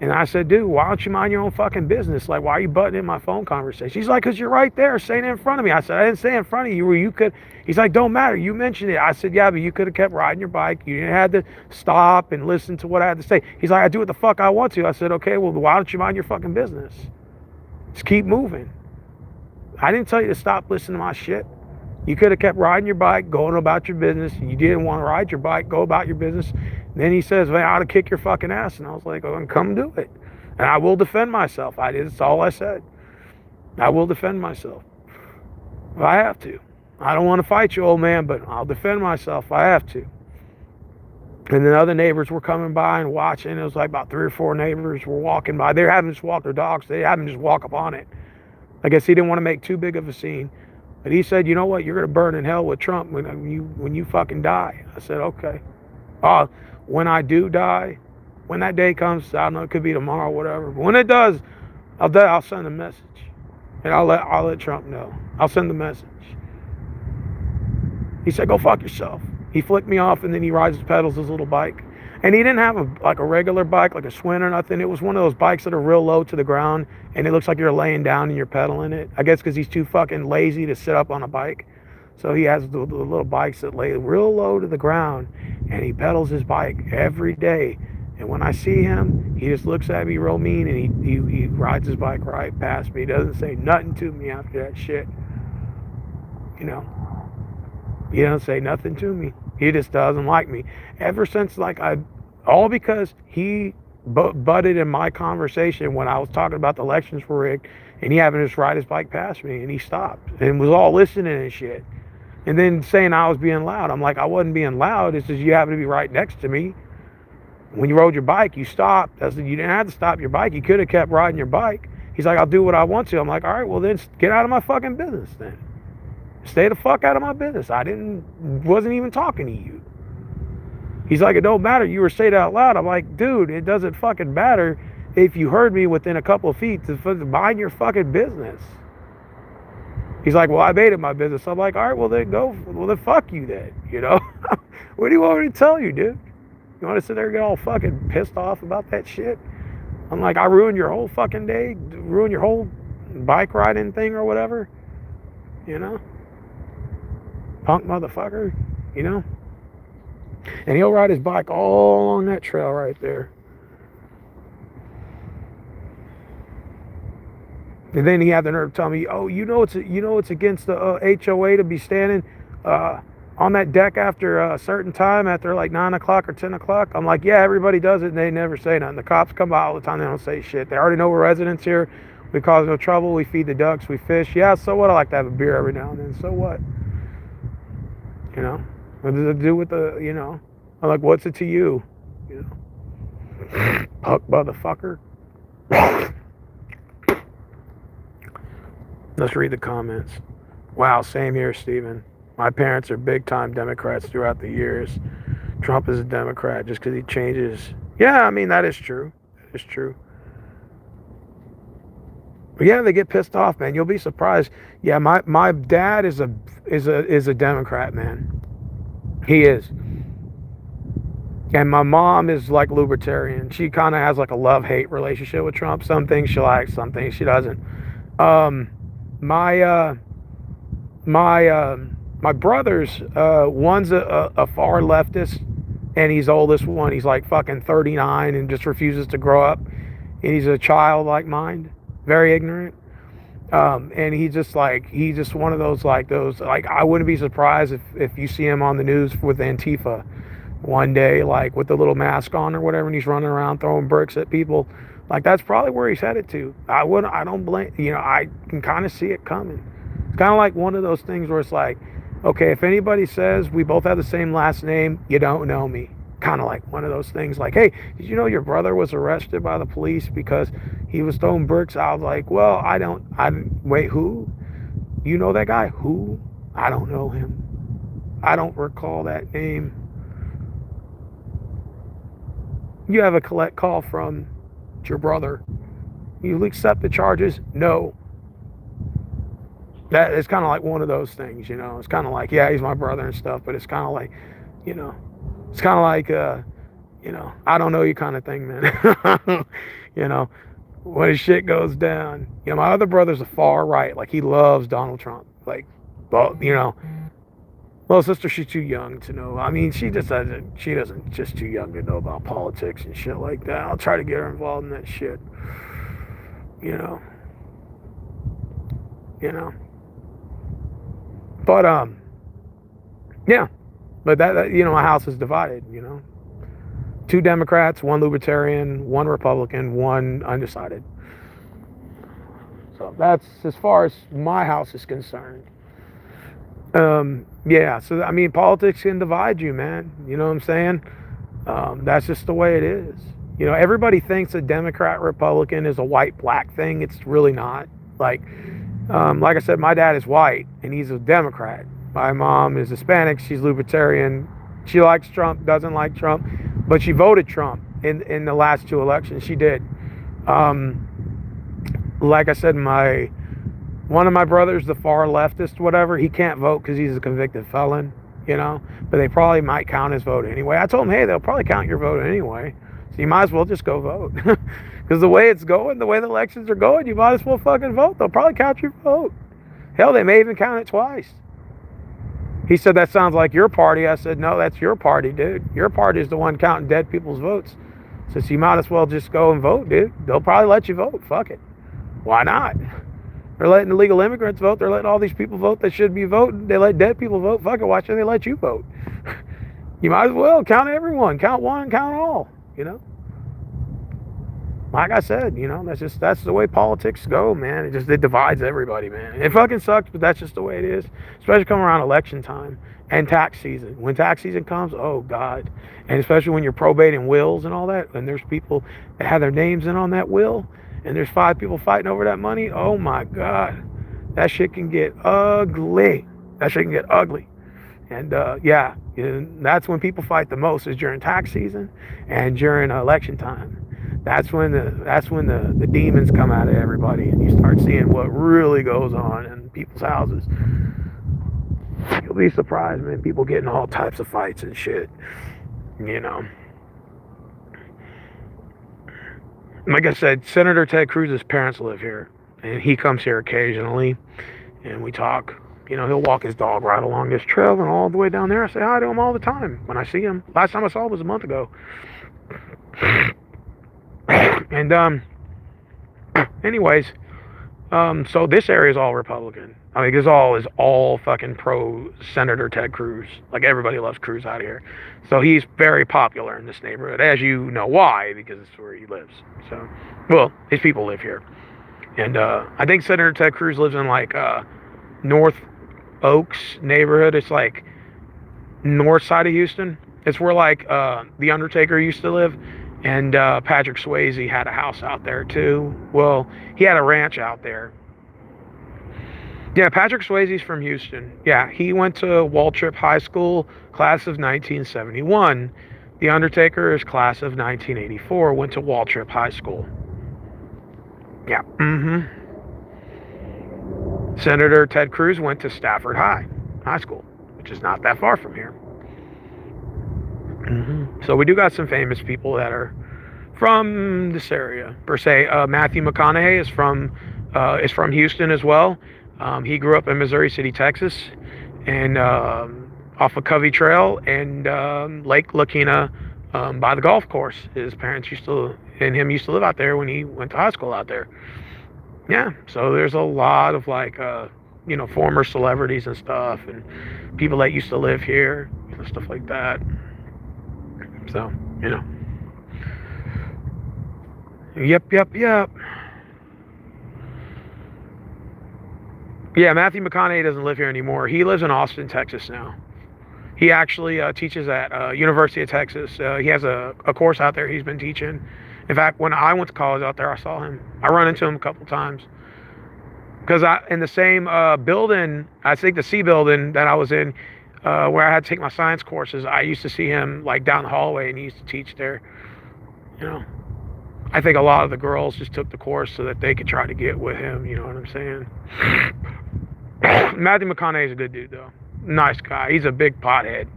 and I said, dude, why don't you mind your own fucking business? Like, why are you butting in my phone conversation? He's like, because you're right there saying it in front of me. I said, I didn't say it in front of you. You could. He's like, don't matter. You mentioned it. I said, yeah, but you could have kept riding your bike. You didn't have to stop and listen to what I had to say. He's like, I do what the fuck I want to. I said, okay, well, why don't you mind your fucking business? Just keep moving. I didn't tell you to stop listening to my shit. You could have kept riding your bike, going about your business. You didn't want to ride your bike, go about your business. And then he says, well, I ought to kick your fucking ass. And I was like, oh, come do it. And I will defend myself. That's all I said. I will defend myself. If I have to. I don't want to fight you, old man, but I'll defend myself if I have to. And then other neighbors were coming by and watching. It was like about 3 or 4 neighbors were walking by. They were having to just walk their dogs. They had them just walk up on it. I guess he didn't want to make too big of a scene. But he said, you know what? You're going to burn in hell with Trump when you fucking die. I said, okay. When I do die, when that day comes, I don't know, it could be tomorrow, whatever. But when it does, I'll send a message. And I'll let Trump know. I'll send the message. He said, go fuck yourself. He flicked me off, and then he rides his pedals his little bike. And he didn't have a regular bike, like a Swin or nothing. It was one of those bikes that are real low to the ground, and it looks like you're laying down and you're pedaling it. I guess because he's too fucking lazy to sit up on a bike. So he has the little bikes that lay real low to the ground, and he pedals his bike every day. And when I see him, he just looks at me real mean, and he rides his bike right past me. He doesn't say nothing to me after that shit. He doesn't say nothing to me. He just doesn't like me. Ever since, all because he butted in my conversation when I was talking about the elections were rigged, and he happened to just ride his bike past me, and he stopped and was all listening and shit. And then saying I was being loud. I'm like, I wasn't being loud. It's just you happen to be right next to me. When you rode your bike, you stopped. I said, you didn't have to stop your bike. You could have kept riding your bike. He's like, I'll do what I want to. I'm like, all right, well then get out of my fucking business then. Stay the fuck out of my business. Wasn't even talking to you. He's like, it don't matter. You were saying it out loud. I'm like, dude, it doesn't fucking matter if you heard me within a couple of feet to mind your fucking business. He's like, well, I made it my business. I'm like, all right, well then go. Well then fuck you then, What do you want me to tell you, dude? You want to sit there and get all fucking pissed off about that shit? I'm like, I ruined your whole fucking day, ruined your whole bike riding thing or whatever, Punk motherfucker, you know? And he'll ride his bike all along that trail right there. And then he had the nerve to tell me, "Oh, it's against the HOA to be standing on that deck after a certain time, after like 9 o'clock or 10 o'clock." I'm like, "Yeah, everybody does it, and they never say nothing. The cops come by all the time. They don't say shit. They already know we're residents here. We cause no trouble. We feed the ducks. We fish. Yeah, so what? I like to have a beer every now and then. So what? You know, what does it do with the, you know?" I'm like, "What's it to you? You know, Puck motherfucker." Let's read the comments. Wow, same here, Steven. My parents are big time Democrats throughout the years. Trump is a Democrat just because he changes. Yeah, I mean, that is true. That is true. But yeah, they get pissed off, man. You'll be surprised. Yeah, my dad is a Democrat, man. He is. And my mom is like libertarian. She kind of has like a love-hate relationship with Trump. Some things she likes, some things she doesn't. My brothers, one's a far leftist, and he's the oldest one. He's like fucking 39 and just refuses to grow up. And he's a childlike mind, very ignorant. And he's just one of those, I wouldn't be surprised if you see him on the news with Antifa one day, like with the little mask on or whatever, and he's running around throwing bricks at people. Like, that's probably where he's headed to. I don't blame, I can kind of see it coming. It's kind of like one of those things where it's like, okay, if anybody says we both have the same last name, you don't know me. Kind of like one of those things like, hey, did you know your brother was arrested by the police because he was throwing bricks? I was like, well, wait, who? You know that guy? Who? I don't know him. I don't recall that name. You have a collect call from your brother. You accept the charges? No. That is kind of like one of those things, It's kind of like, yeah, he's my brother and stuff, but it's kind of like, it's kind of like, I don't know you kind of thing, man. When his shit goes down. My other brother's a far right. Like, he loves Donald Trump. Like, well, little sister, she's too young to know. I mean, she doesn't just too young to know about politics and shit like that. I'll try to get her involved in that shit. But, yeah. But that my house is divided, 2 Democrats, 1 Libertarian, 1 Republican, 1 undecided. So that's as far as my house is concerned. Yeah, so I mean, politics can divide you, man. You know what I'm saying? That's just the way it is. Everybody thinks a Democrat Republican is a white-black thing. It's really not. Like I said, my dad is white and he's a Democrat. My mom is Hispanic. She's libertarian. She likes Trump, doesn't like Trump, but she voted Trump in the last 2 elections. She did. Like I said, one of my brothers, the far leftist, whatever, he can't vote because he's a convicted felon, but they probably might count his vote anyway. I told him, hey, they'll probably count your vote anyway, so you might as well just go vote. Because the way it's going, the way the elections are going, you might as well fucking vote. They'll probably count your vote. Hell, they may even count it twice. He said, that sounds like your party. I said, no, that's your party, dude. Your party is the one counting dead people's votes. So you might as well just go and vote, dude. They'll probably let you vote. Fuck it. Why not? They're letting illegal immigrants vote. They're letting all these people vote that should be voting. They let dead people vote. Fuck it. Why should they let you vote? You might as well count everyone. Count one, count all, Like I said, that's the way politics go, man. It divides everybody, man. It fucking sucks, but that's just the way it is. Especially coming around election time and tax season. When tax season comes, oh God. And especially when you're probating wills and all that, and there's people that have their names in on that will, and there's 5 people fighting over that money, oh my God. That shit can get ugly. And yeah, that's when people fight the most, is during tax season and during election time. That's when the demons come out of everybody, and you start seeing what really goes on in people's houses. You'll be surprised, man. People getting all types of fights and shit. Like I said, Senator Ted Cruz's parents live here, and he comes here occasionally, and we talk. He'll walk his dog right along this trail and all the way down there. I say hi to him all the time when I see him. Last time I saw him was a month ago. And anyways, so this area is all Republican. I mean, this is all fucking pro Senator Ted Cruz. Like, everybody loves Cruz out here. So he's very popular in this neighborhood, as you know why, because it's where he lives. So, well, his people live here. And I think Senator Ted Cruz lives in like North Oaks neighborhood. It's like north side of Houston. It's where like The Undertaker used to live. And Patrick Swayze had a house out there too. Well, he had a ranch out there. Yeah, Patrick Swayze's from Houston. Yeah, he went to Waltrip High School, class of 1971. The Undertaker is class of 1984, went to Waltrip High School. Yeah, Senator Ted Cruz went to Stafford High School, which is not that far from here. So we do got some famous people that are from this area, per se. Matthew McConaughey is from Houston as well. He grew up in Missouri City, Texas, and off of Covey Trail and Lake Lakina by the golf course. His parents used to live out there when he went to high school out there. Yeah, so there's a lot of like former celebrities and stuff, and people that used to live here, stuff like that. So, Yep. Yeah, Matthew McConaughey doesn't live here anymore. He lives in Austin, Texas now. He actually teaches at University of Texas. He has a course out there he's been teaching. In fact, when I went to college out there, I saw him. I run into him a couple times. Because in the same building, I think the C building that I was in, where I had to take my science courses, I used to see him like down the hallway, and he used to teach there. I think a lot of the girls just took the course so that they could try to get with him. You know what I'm saying? Matthew McConaughey's a good dude, though. Nice guy. He's a big pothead.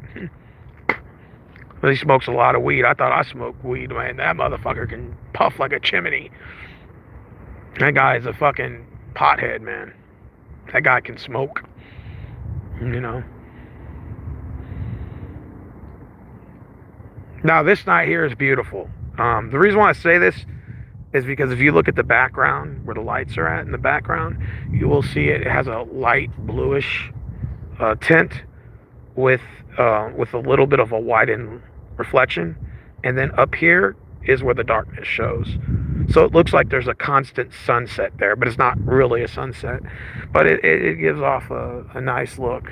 He smokes a lot of weed. I thought I smoked weed, man. That motherfucker can puff like a chimney. That guy is a fucking pothead, man. That guy can smoke. Now, this night here is beautiful. The reason why I say this is because if you look at the background, where the lights are at in the background, you will see it has a light bluish tint with a little bit of a widened reflection. And then up here is where the darkness shows. So it looks like there's a constant sunset there, but it's not really a sunset. But it gives off a nice look,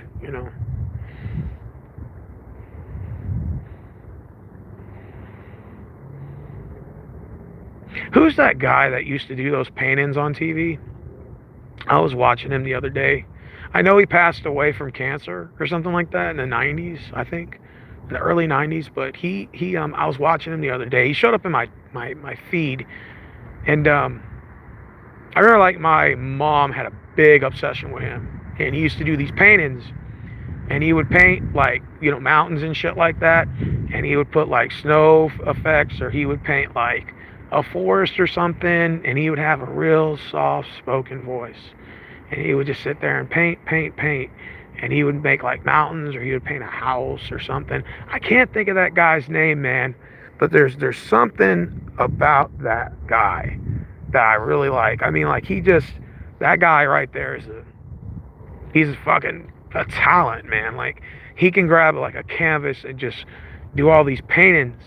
Who's that guy that used to do those paintings on TV? I was watching him the other day. I know he passed away from cancer or something like that in the 90s, I think. In the early 90s, but I was watching him the other day. He showed up in my feed. And I remember like my mom had a big obsession with him. And he used to do these paintings. And he would paint like, mountains and shit like that. And he would put like snow effects, or he would paint like a forest or something, and he would have a real soft spoken voice, and he would just sit there and paint, and he would make like mountains, or he would paint a house or something. I can't think of that guy's name, man, but there's something about that guy that I really like. I mean, like, that guy right there he's fucking a talent, man. Like, he can grab like a canvas and just do all these paintings.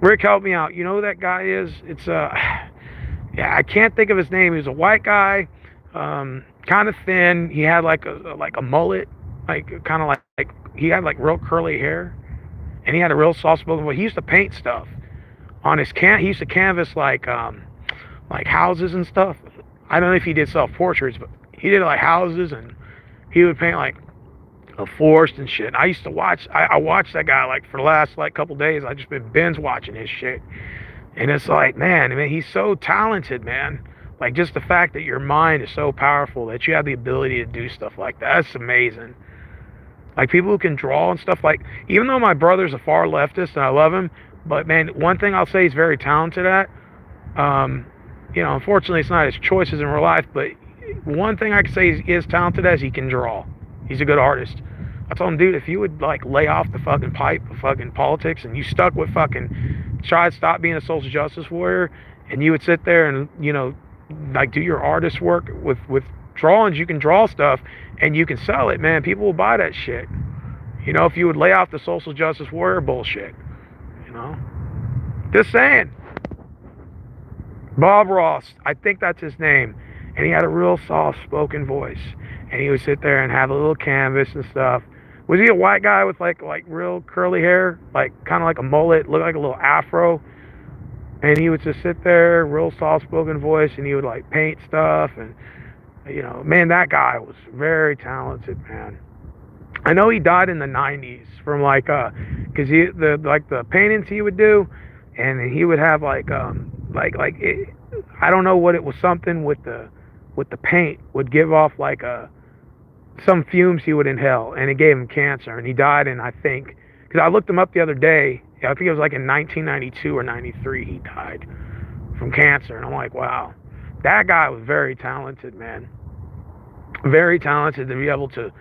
Rick, help me out. You know who that guy is? It's I can't think of his name. He was a white guy, kind of thin. He had like a mullet, like kind of like he had like real curly hair, and he had a real soft spoken voice. He used to paint stuff on his He used to canvas like houses and stuff. I don't know if he did self portraits, but he did like houses, and he would paint like a forest and shit. And I used to watch. I watched that guy like for the last like couple days. I just been binge watching his shit, and it's like, man, he's so talented, man. Like, just the fact that your mind is so powerful that you have the ability to do stuff like that. That's amazing. Like, people who can draw and stuff, like, even though my brother's a far leftist and I love him, but man, one thing I'll say he's very talented at. Unfortunately, it's not his choices in real life, but one thing I can say he is talented as he can draw. He's a good artist. I told him, dude, if you would like lay off the fucking pipe of fucking politics and you stuck with fucking try to stop being a social justice warrior, and you would sit there and, you know, like do your artist work with drawings, you can draw stuff and you can sell it, man. People will buy that shit. You know, if you would lay off the social justice warrior bullshit, you know. Just saying. Bob Ross, I think that's his name, and he had a real soft-spoken voice, and he would sit there and have a little canvas and stuff. Was he a white guy with like real curly hair, like kind of like a mullet, looked like a little afro? And he would just sit there, real soft-spoken voice, and he would like paint stuff. And you know, man, that guy was very talented, man. I know he died in the 90s from like because the paintings he would do, and he would have like it, I don't know what it was, something with the paint would give off like some fumes he would inhale, and it gave him cancer, and he died in, I think, because I looked him up the other day, I think it was like in 1992 or 93 he died from cancer, and I'm like, wow, that guy was very talented, man. Very talented to be able to,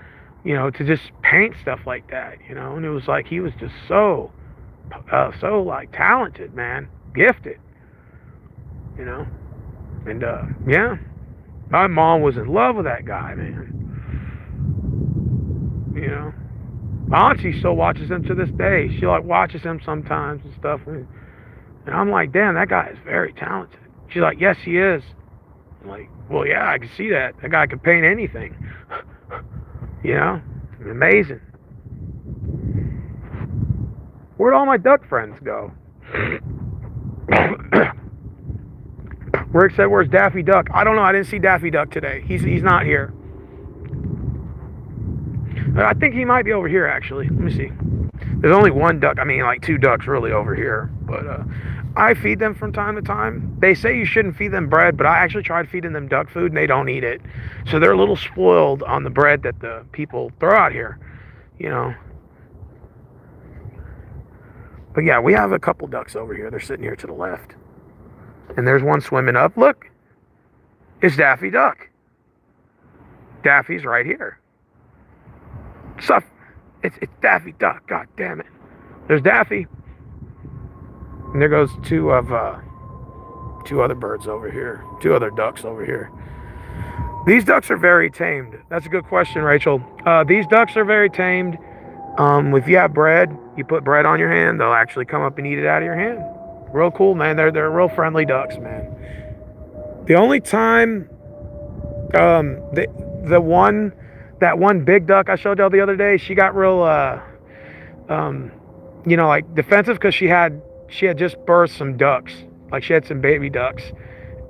you know, to just paint stuff like that, you know, and it was like he was just so like talented, man, gifted, you know, and yeah, my mom was in love with that guy, man. You know, my auntie still watches him to this day. She like watches him sometimes and stuff, and I'm like, damn, that guy is very talented. She's like, yes, he is. I'm like, well, yeah, I can see that. That guy can paint anything. You know, amazing. Where'd all my duck friends go? Rick said, where's Daffy Duck? I don't know. I didn't see Daffy Duck today. He's not here. I think he might be over here, actually. Let me see. There's only one duck. I mean, like two ducks really over here. But I feed them from time to time. They say you shouldn't feed them bread, but I actually tried feeding them duck food, and they don't eat it. So they're a little spoiled on the bread that the people throw out here, you know. But yeah, we have a couple ducks over here. They're sitting here to the left. And there's one swimming up. Look. It's Daffy Duck. Daffy's right here. Stuff. It's Daffy Duck. God damn it. There's Daffy. And there goes two other birds over here. Two other ducks over here. These ducks are very tamed. That's a good question, Rachel. These ducks are very tamed. If you have bread, you put bread on your hand, they'll actually come up and eat it out of your hand. Real cool, man. They're real friendly ducks, man. The only time that one big duck I showed y'all the other day, she got real you know, like defensive, because she had just birthed some ducks. Like she had some baby ducks,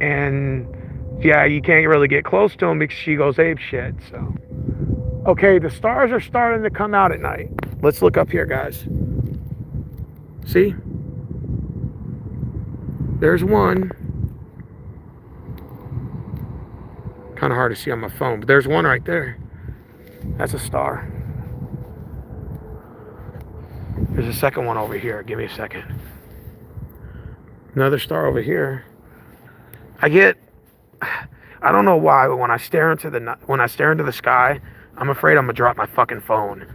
and yeah, you can't really get close to them because she goes ape shit. So okay, the stars are starting to come out at night. Let's look up here, guys. See? There's one. Kind of hard to see on my phone, but there's one right there. That's a star. There's a second one over here. Give me a second. Another star over here. I don't know why, but when I stare into the sky, I'm afraid I'm gonna drop my fucking phone.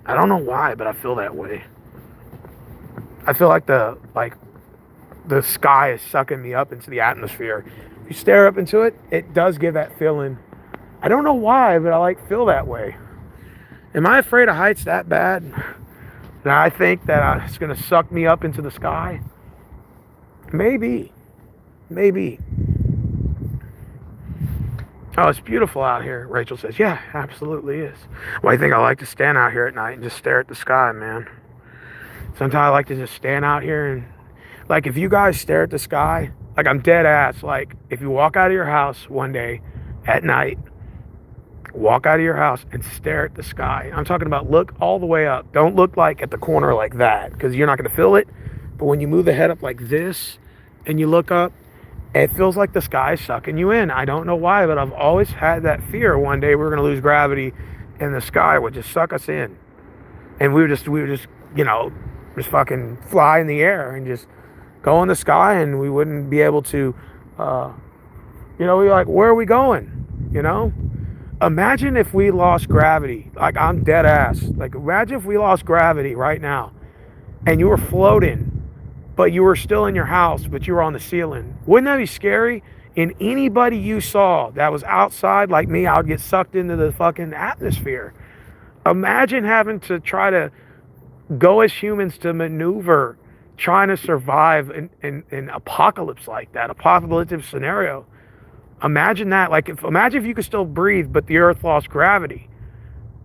I don't know why, but I feel that way. I feel like the sky is sucking me up into the atmosphere. If you stare up into it, it does give that feeling. I don't know why, but I feel that way. Am I afraid of heights that bad? That I think that it's gonna suck me up into the sky? Maybe. Oh, it's beautiful out here, Rachel says. Yeah, absolutely is. Well, I think I like to stand out here at night and just stare at the sky, man. Sometimes I like to just stand out here and, like, if you guys stare at the sky, like, I'm dead ass. Like, if you walk out of your house one day at night, walk out of your house and stare at the sky. I'm talking about look all the way up. Don't look like at the corner like that, because you're not going to feel it. But when you move the head up like this and you look up, it feels like the sky is sucking you in. I don't know why, but I've always had that fear one day we were going to lose gravity and the sky would just suck us in. And we would just, you know, just fucking fly in the air and just go in the sky, and we wouldn't be able to, you know, we're like, where are we going? you know? Imagine if we lost gravity. Like, I'm dead ass. Like, imagine if we lost gravity right now and you were floating, but you were still in your house, but you were on the ceiling. Wouldn't that be scary? And anybody you saw that was outside, like me, I would get sucked into the fucking atmosphere. Imagine having to try to go as humans to maneuver, trying to survive in apocalypse like that, apocalyptic scenario. Imagine that. Like, imagine if you could still breathe, but the earth lost gravity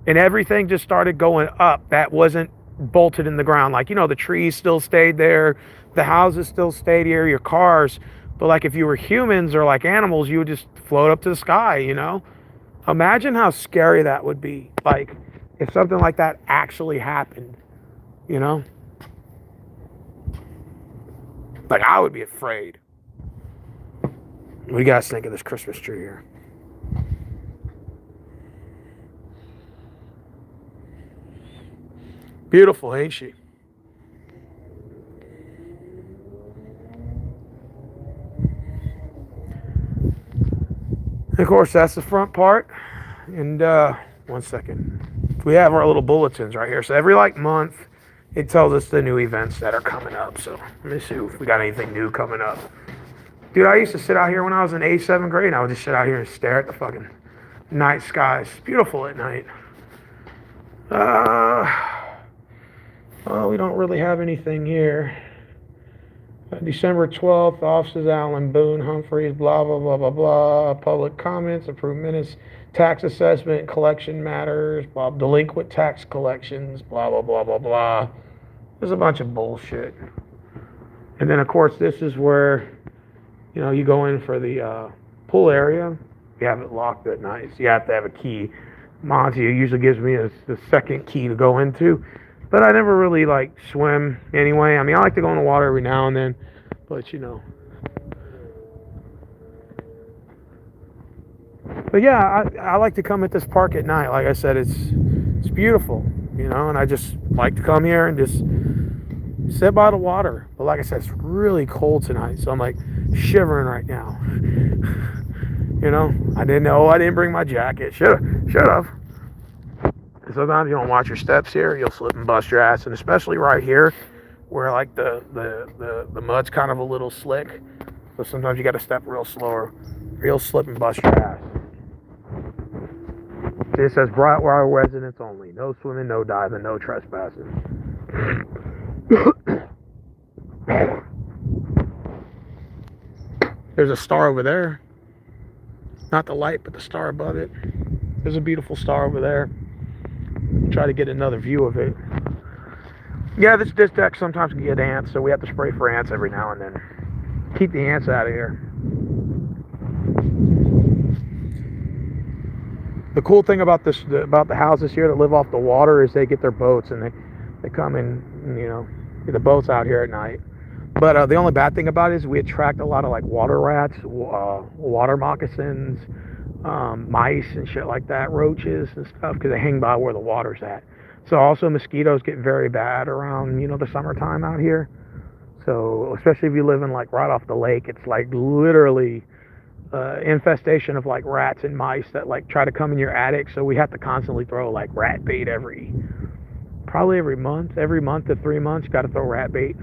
and everything just started going up that wasn't bolted in the ground. Like, the trees still stayed there, the houses still stayed here, your cars. But like, if you were humans or like animals, you would just float up to the sky, Imagine how scary that would be. Like, if something like that actually happened, Like, I would be afraid. What do you guys think of this Christmas tree here? Beautiful, ain't she? And of course, that's the front part. And one second. We have our little bulletins right here. So every month, it tells us the new events that are coming up. So let me see if we got anything new coming up. Dude, I used to sit out here when I was in 8th, 7th grade, and I would just sit out here and stare at the fucking night skies. It's beautiful at night. Well, we don't really have anything here. December 12th, offices Allen, Boone, Humphreys, blah, blah, blah, blah, blah. Public comments, approved minutes, tax assessment, collection matters, blah, delinquent tax collections, blah, blah, blah, blah, blah. There's a bunch of bullshit. And then, of course, this is where, you go in for the pool area. You have it locked at night, so you have to have a key. Monty usually gives me the second key to go into. But I never really swim anyway. I mean, I like to go in the water every now and then, but But yeah, I like to come at this park at night. Like I said, it's beautiful, and I just like to come here and just sit by the water. But like I said, it's really cold tonight, so I'm shivering right now. I didn't bring my jacket. Should have. Sometimes you don't watch your steps here, you'll slip and bust your ass, and especially right here where the mud's kind of a little slick, so sometimes you got to step real slower, or you'll slip and bust your ass. It says Brightwater residents only, no swimming, no diving, no trespassing. There's a star over there, not the light but the star above it. There's a beautiful star over there. Try to get another view of it. Yeah, this deck sometimes can get ants, so we have to spray for ants every now and then. Keep the ants out of here. The cool thing about the houses here that live off the water is they get their boats and they come in, get the boats out here at night. But the only bad thing about it is we attract a lot of water rats, water moccasins, mice and shit like that, roaches and stuff, because they hang by where the water's at. So also mosquitoes get very bad around the summertime out here. So especially if you live in right off the lake, it's literally infestation of rats and mice that try to come in your attic. So we have to constantly throw rat bait every month to 3 months. You got to throw rat bait.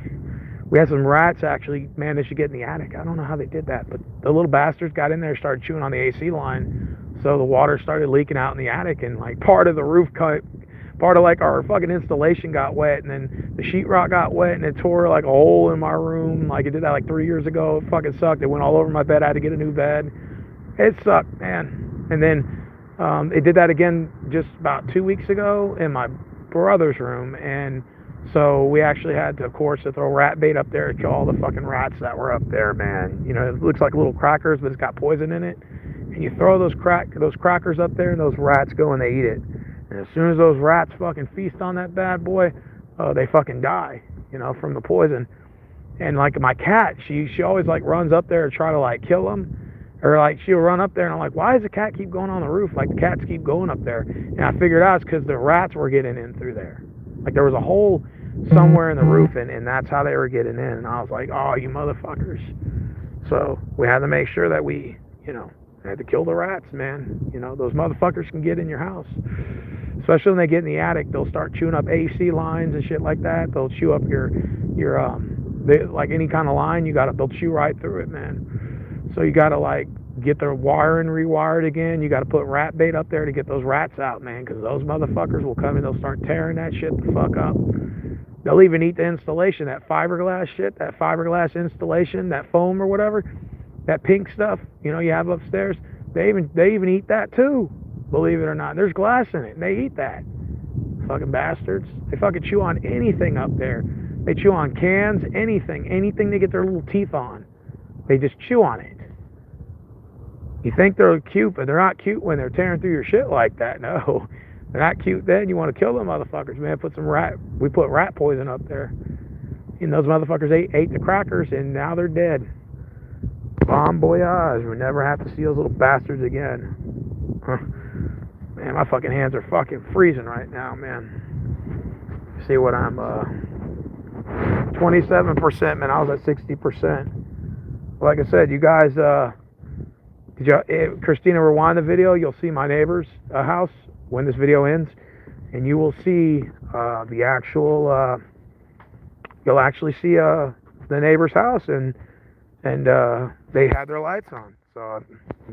We had some rats actually managed to get in the attic. I don't know how they did that, but the little bastards got in there, started chewing on the AC line. So the water started leaking out in the attic, and part of the roof cut, part of our fucking installation got wet, and then the sheetrock got wet, and it tore a hole in my room. It did that 3 years ago. It fucking sucked. It went all over my bed. I had to get a new bed. It sucked, man. And then it did that again just about 2 weeks ago in my brother's room, and so we actually had to, of course, throw rat bait up there to kill all the fucking rats that were up there, man. It looks like little crackers, but it's got poison in it. And you throw those crackers up there, and those rats go and they eat it. And as soon as those rats fucking feast on that bad boy, they fucking die, from the poison. And my cat, she always runs up there to try to kill them. Or she'll run up there, and I'm like, why does the cat keep going on the roof? The cats keep going up there. And I figured out it's because the rats were getting in through there. There was a hole somewhere in the roof, and that's how they were getting in. And I was like, oh, you motherfuckers. So we had to make sure that we, I had to kill the rats, man. You know, those motherfuckers can get in your house. Especially when they get in the attic, they'll start chewing up AC lines and shit like that. They'll chew up like any kind of line they'll chew right through it, man. So you gotta like get the wiring rewired again. You gotta put rat bait up there to get those rats out, man, because those motherfuckers will come in, they'll start tearing that shit the fuck up. They'll even eat the installation, that fiberglass shit, that fiberglass installation, that foam or whatever, that pink stuff, you know, you have upstairs. They even eat that too. Believe it or not, there's glass in it, and they eat that. Fucking bastards. They fucking chew on anything up there. They chew on cans, anything they get their little teeth on. They just chew on it. You think they're cute, but they're not cute when they're tearing through your shit like that. No, they're not cute then. You want to kill them motherfuckers, man. We put rat poison up there. And those motherfuckers ate the crackers, and now they're dead. Bon voyage. We never have to see those little bastards again. Huh. Man, my fucking hands are fucking freezing right now, man. See what I'm, 27%, man. I was at 60%. Like I said, you guys, Christina, rewind the video. You'll see my neighbor's house when this video ends. And you will see the actual, you'll actually see the neighbor's house. And they had their lights on. So I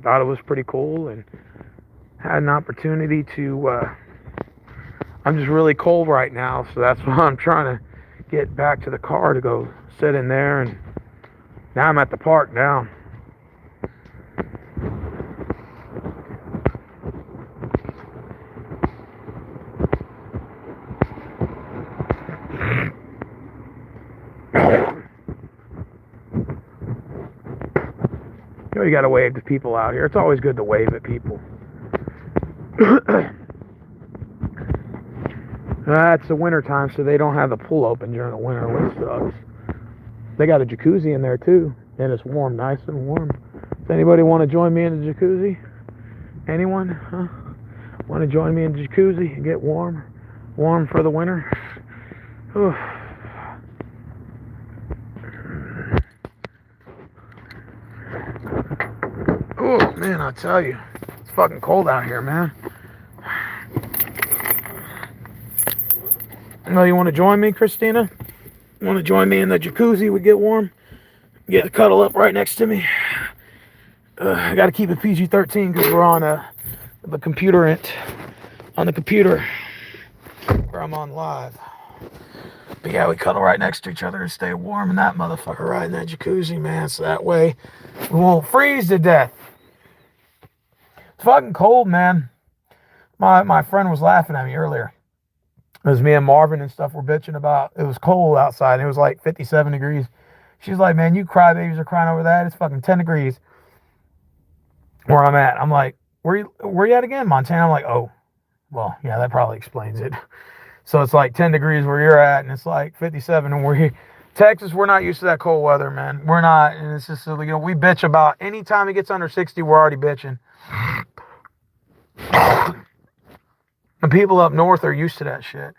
thought it was pretty cool. And had an opportunity to, I'm just really cold right now, so that's why I'm trying to get back to the car to go sit in there, and now I'm at the park now. You gotta wave to people out here. It's always good to wave at people. It's the winter time, so they don't have the pool open during the winter, which sucks. They got a jacuzzi in there too, and it's warm, nice and warm. Does anybody want to join me in the jacuzzi? Anyone? Huh? Want to join me in the jacuzzi and get warm for the winter? Oof. Oh man, I tell you, it's fucking cold out here, man. No, you want to join me, Christina? Want to join me in the jacuzzi? We get warm. Get to cuddle up right next to me. I got to keep it PG-13 because we're on the computer on the computer where I'm on live. But yeah, we cuddle right next to each other and stay warm in that motherfucker right in that jacuzzi, man. So that way we won't freeze to death. It's fucking cold, man. My friend was laughing at me earlier. It was me and Marvin and stuff were bitching about. It was cold outside. And it was like 57 degrees. She's like, man, you crybabies are crying over that. It's fucking 10 degrees where I'm at. I'm like, where you at again? Montana? I'm like, oh, well, yeah, that probably explains it. So it's like 10 degrees where you're at, and it's like 57, and we're here. Texas, we're not used to that cold weather, man. We're not, and it's just, you know, we bitch about any time it gets under 60, we're already bitching. And people up north are used to that shit.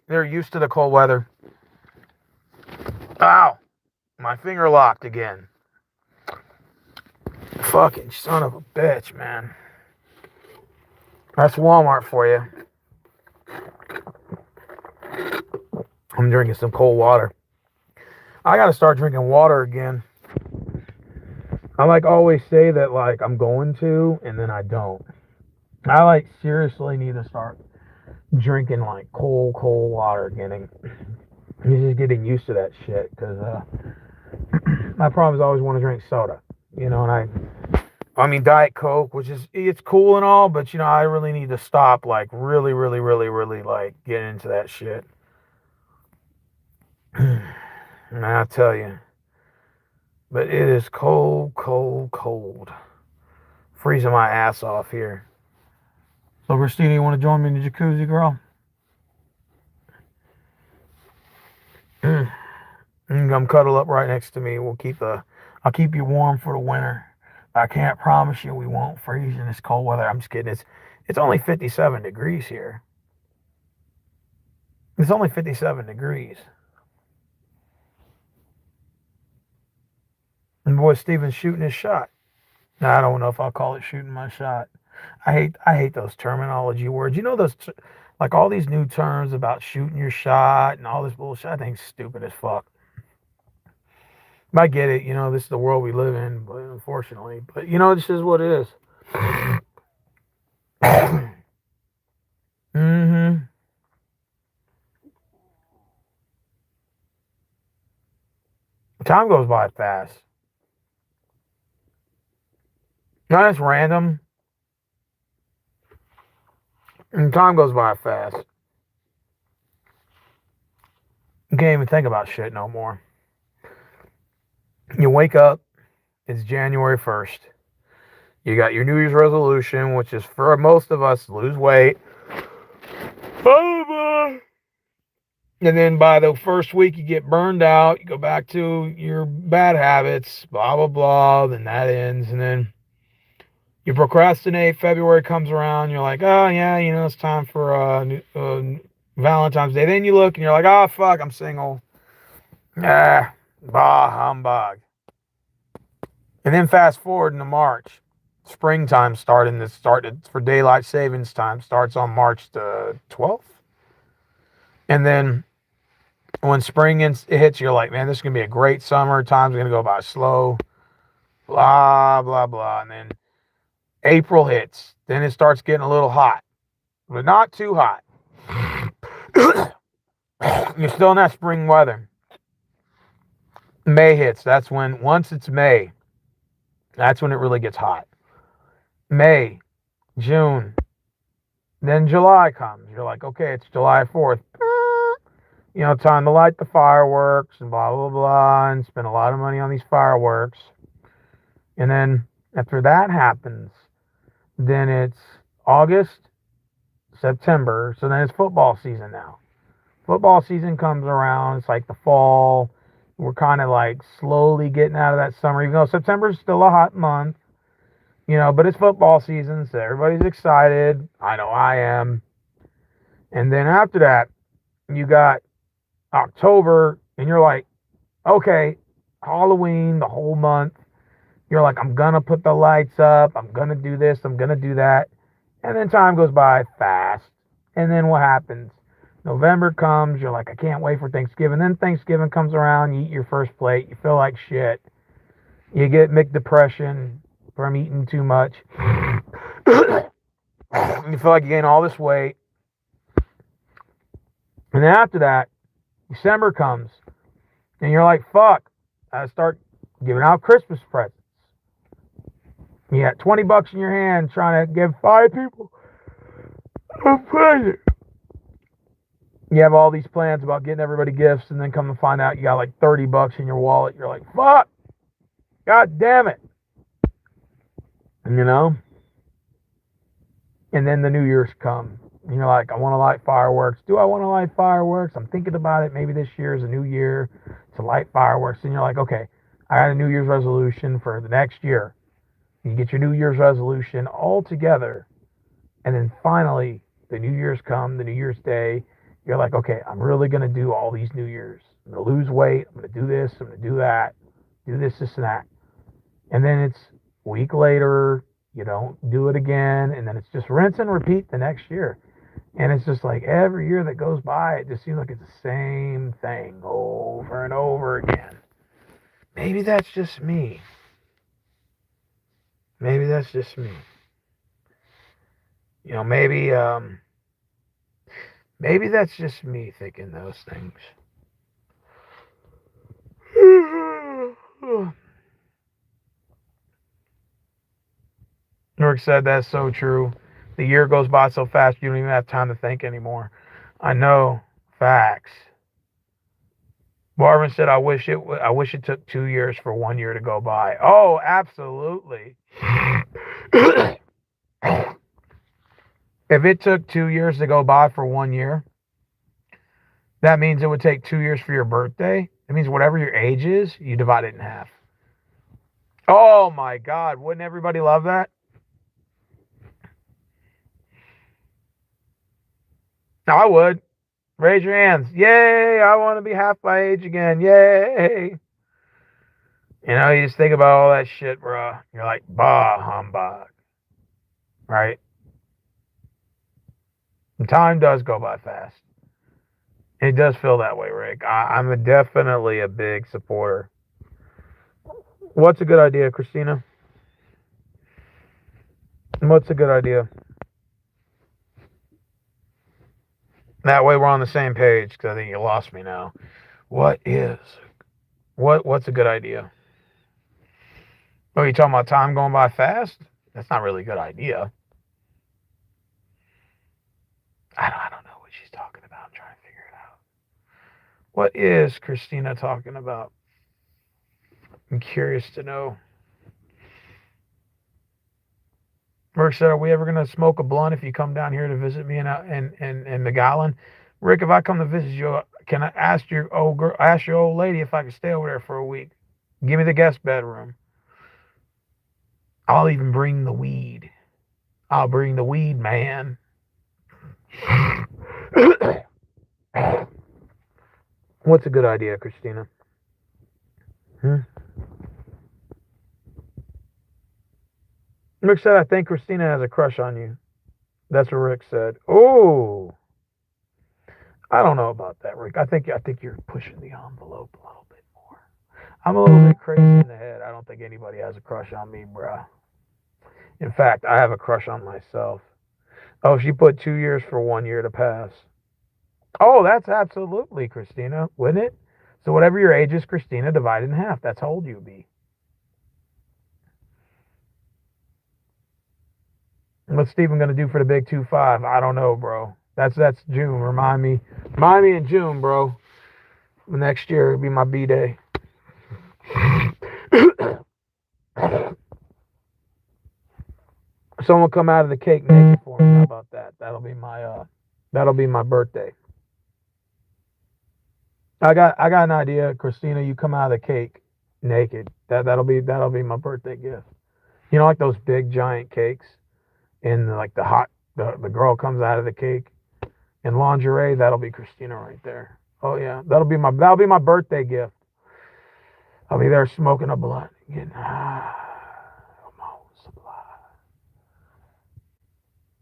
They're used to the cold weather. Ow. My finger locked again. Fucking son of a bitch, man. That's Walmart for you. I'm drinking some cold water. I gotta start drinking water again. I like always say that like I'm going to, and then I don't. I like seriously need to start drinking like cold water again. I'm just getting used to that shit because my problem is I always want to drink soda, you know, and I mean Diet Coke, which is, it's cool and all, but you know, I really need to stop like really like getting into that shit. And I'll tell you, but it is cold. Freezing my ass off here. So Christina, you want to join me in the jacuzzi, girl? Come cuddle up right next to me. I'll keep you warm for the winter. I can't promise you we won't freeze in this cold weather. I'm just kidding. It's only 57 degrees here. It's only 57 degrees. And boy, Steven's shooting his shot. I don't know if I'll call it shooting my shot. I hate those terminology words. You know those like all these new terms about shooting your shot and all this bullshit. I think stupid as fuck. I get it. This is the world we live in, but unfortunately, but this is what it is. Mm-hmm. Time goes by fast. No, it's random. And time goes by fast. You can't even think about shit no more. You wake up, it's January 1st. You got your New Year's resolution, which is for most of us, lose weight. And then by the first week, you get burned out. You go back to your bad habits, blah, blah, blah. Then that ends. And then you procrastinate. February comes around. You're like, oh, yeah, it's time for Valentine's Day. Then you look and you're like, oh, fuck, I'm single. Ah, bah, humbug. And then fast forward into March. Springtime started for daylight savings time starts on March the 12th. And then when spring hits, you're like, man, this is going to be a great summer. Time's going to go by slow. Blah, blah, blah. And then April hits. Then it starts getting a little hot, but not too hot. You're still in that spring weather. May hits. That's when, once it's May, that's when it really gets hot. May, June, then July comes. You're like, okay, it's July 4th. Time to light the fireworks and blah, blah, blah, and spend a lot of money on these fireworks. And then after that happens, then it's August, September. So then it's football season now. Football season comes around. It's like the fall. We're kind of like slowly getting out of that summer, even though September is still a hot month. But it's football season, so everybody's excited. I know I am. And then after that, you got October, and you're like, okay, Halloween, the whole month. You're like, I'm going to put the lights up. I'm going to do this. I'm going to do that. And then time goes by fast. And then what happens? November comes. You're like, I can't wait for Thanksgiving. Then Thanksgiving comes around. You eat your first plate. You feel like shit. You get McDepression from eating too much. You feel like you gain all this weight. And then after that, December comes. And you're like, fuck. I start giving out Christmas presents. You got $20 in your hand trying to give 5 people a present. You have all these plans about getting everybody gifts, and then come to find out you got like $30 in your wallet. You're like, fuck. God damn it. And and then the New Year's come. And you're like, I want to light fireworks. Do I want to light fireworks? I'm thinking about it. Maybe this year is a new year to light fireworks. And you're like, okay, I got a New Year's resolution for the next year. You get your New Year's resolution all together. And then finally, the New Year's come, the New Year's Day. You're like, okay, I'm really going to do all these New Year's. I'm going to lose weight. I'm going to do this. I'm going to do that. Do this, this, and that. And then it's a week later. You don't do it again. And then it's just rinse and repeat the next year. And it's just like every year that goes by, it just seems like it's the same thing over and over again. Maybe that's just me. Maybe that's just me. Maybe that's just me thinking those things. Rick said that's so true. The year goes by so fast you don't even have time to think anymore. I know. Facts. Marvin said, I wish it took 2 years for 1 year to go by. Oh, absolutely. If it took 2 years to go by for 1 year, that means it would take 2 years for your birthday. It means whatever your age is, you divide it in half. Oh my God. Wouldn't everybody love that? I would. Raise your hands. Yay, I want to be half my age again. Yay. You know, you just think about all that shit, bro. You're like, bah, humbug. Right? And time does go by fast. It does feel that way, Rick. I'm definitely a big supporter. What's a good idea, Christina? What's a good idea? That way we're on the same page, because I think you lost me now. What's a good idea? Oh, you talking about time going by fast? That's not really a good idea. I don't know what she's talking about. I'm trying to figure it out. What is Christina talking about? I'm curious to know. Rick said, "Are we ever gonna smoke a blunt if you come down here to visit me in McAllen?" Rick, if I come to visit you, can I ask your old girl, ask your old lady if I can stay over there for a week? Give me the guest bedroom. I'll even bring the weed. I'll bring the weed, man. What's a good idea, Christina? Rick said, "I think Christina has a crush on you." That's what Rick said. Oh, I don't know about that, Rick. I think you're pushing the envelope a little bit more. I'm a little bit crazy in the head. I don't think anybody has a crush on me, bruh. In fact, I have a crush on myself. Oh, she put 2 years for 1 year to pass. Oh, that's absolutely, Christina, wouldn't it? So whatever your age is, Christina, divide it in half. That's how old you'd be. What's Steven gonna do for the big 2-5? I don't know, bro. That's June. Remind me in June, bro. Next year it'll be my B day. Someone come out of the cake naked for me. How about that? That'll be my birthday. I got an idea, Christina. You come out of the cake naked. That'll be my birthday gift. You know, like those big giant cakes, and like the girl comes out of the cake in lingerie. That'll be Christina right there. Oh yeah, that'll be my birthday gift. I'll be there smoking a blunt, getting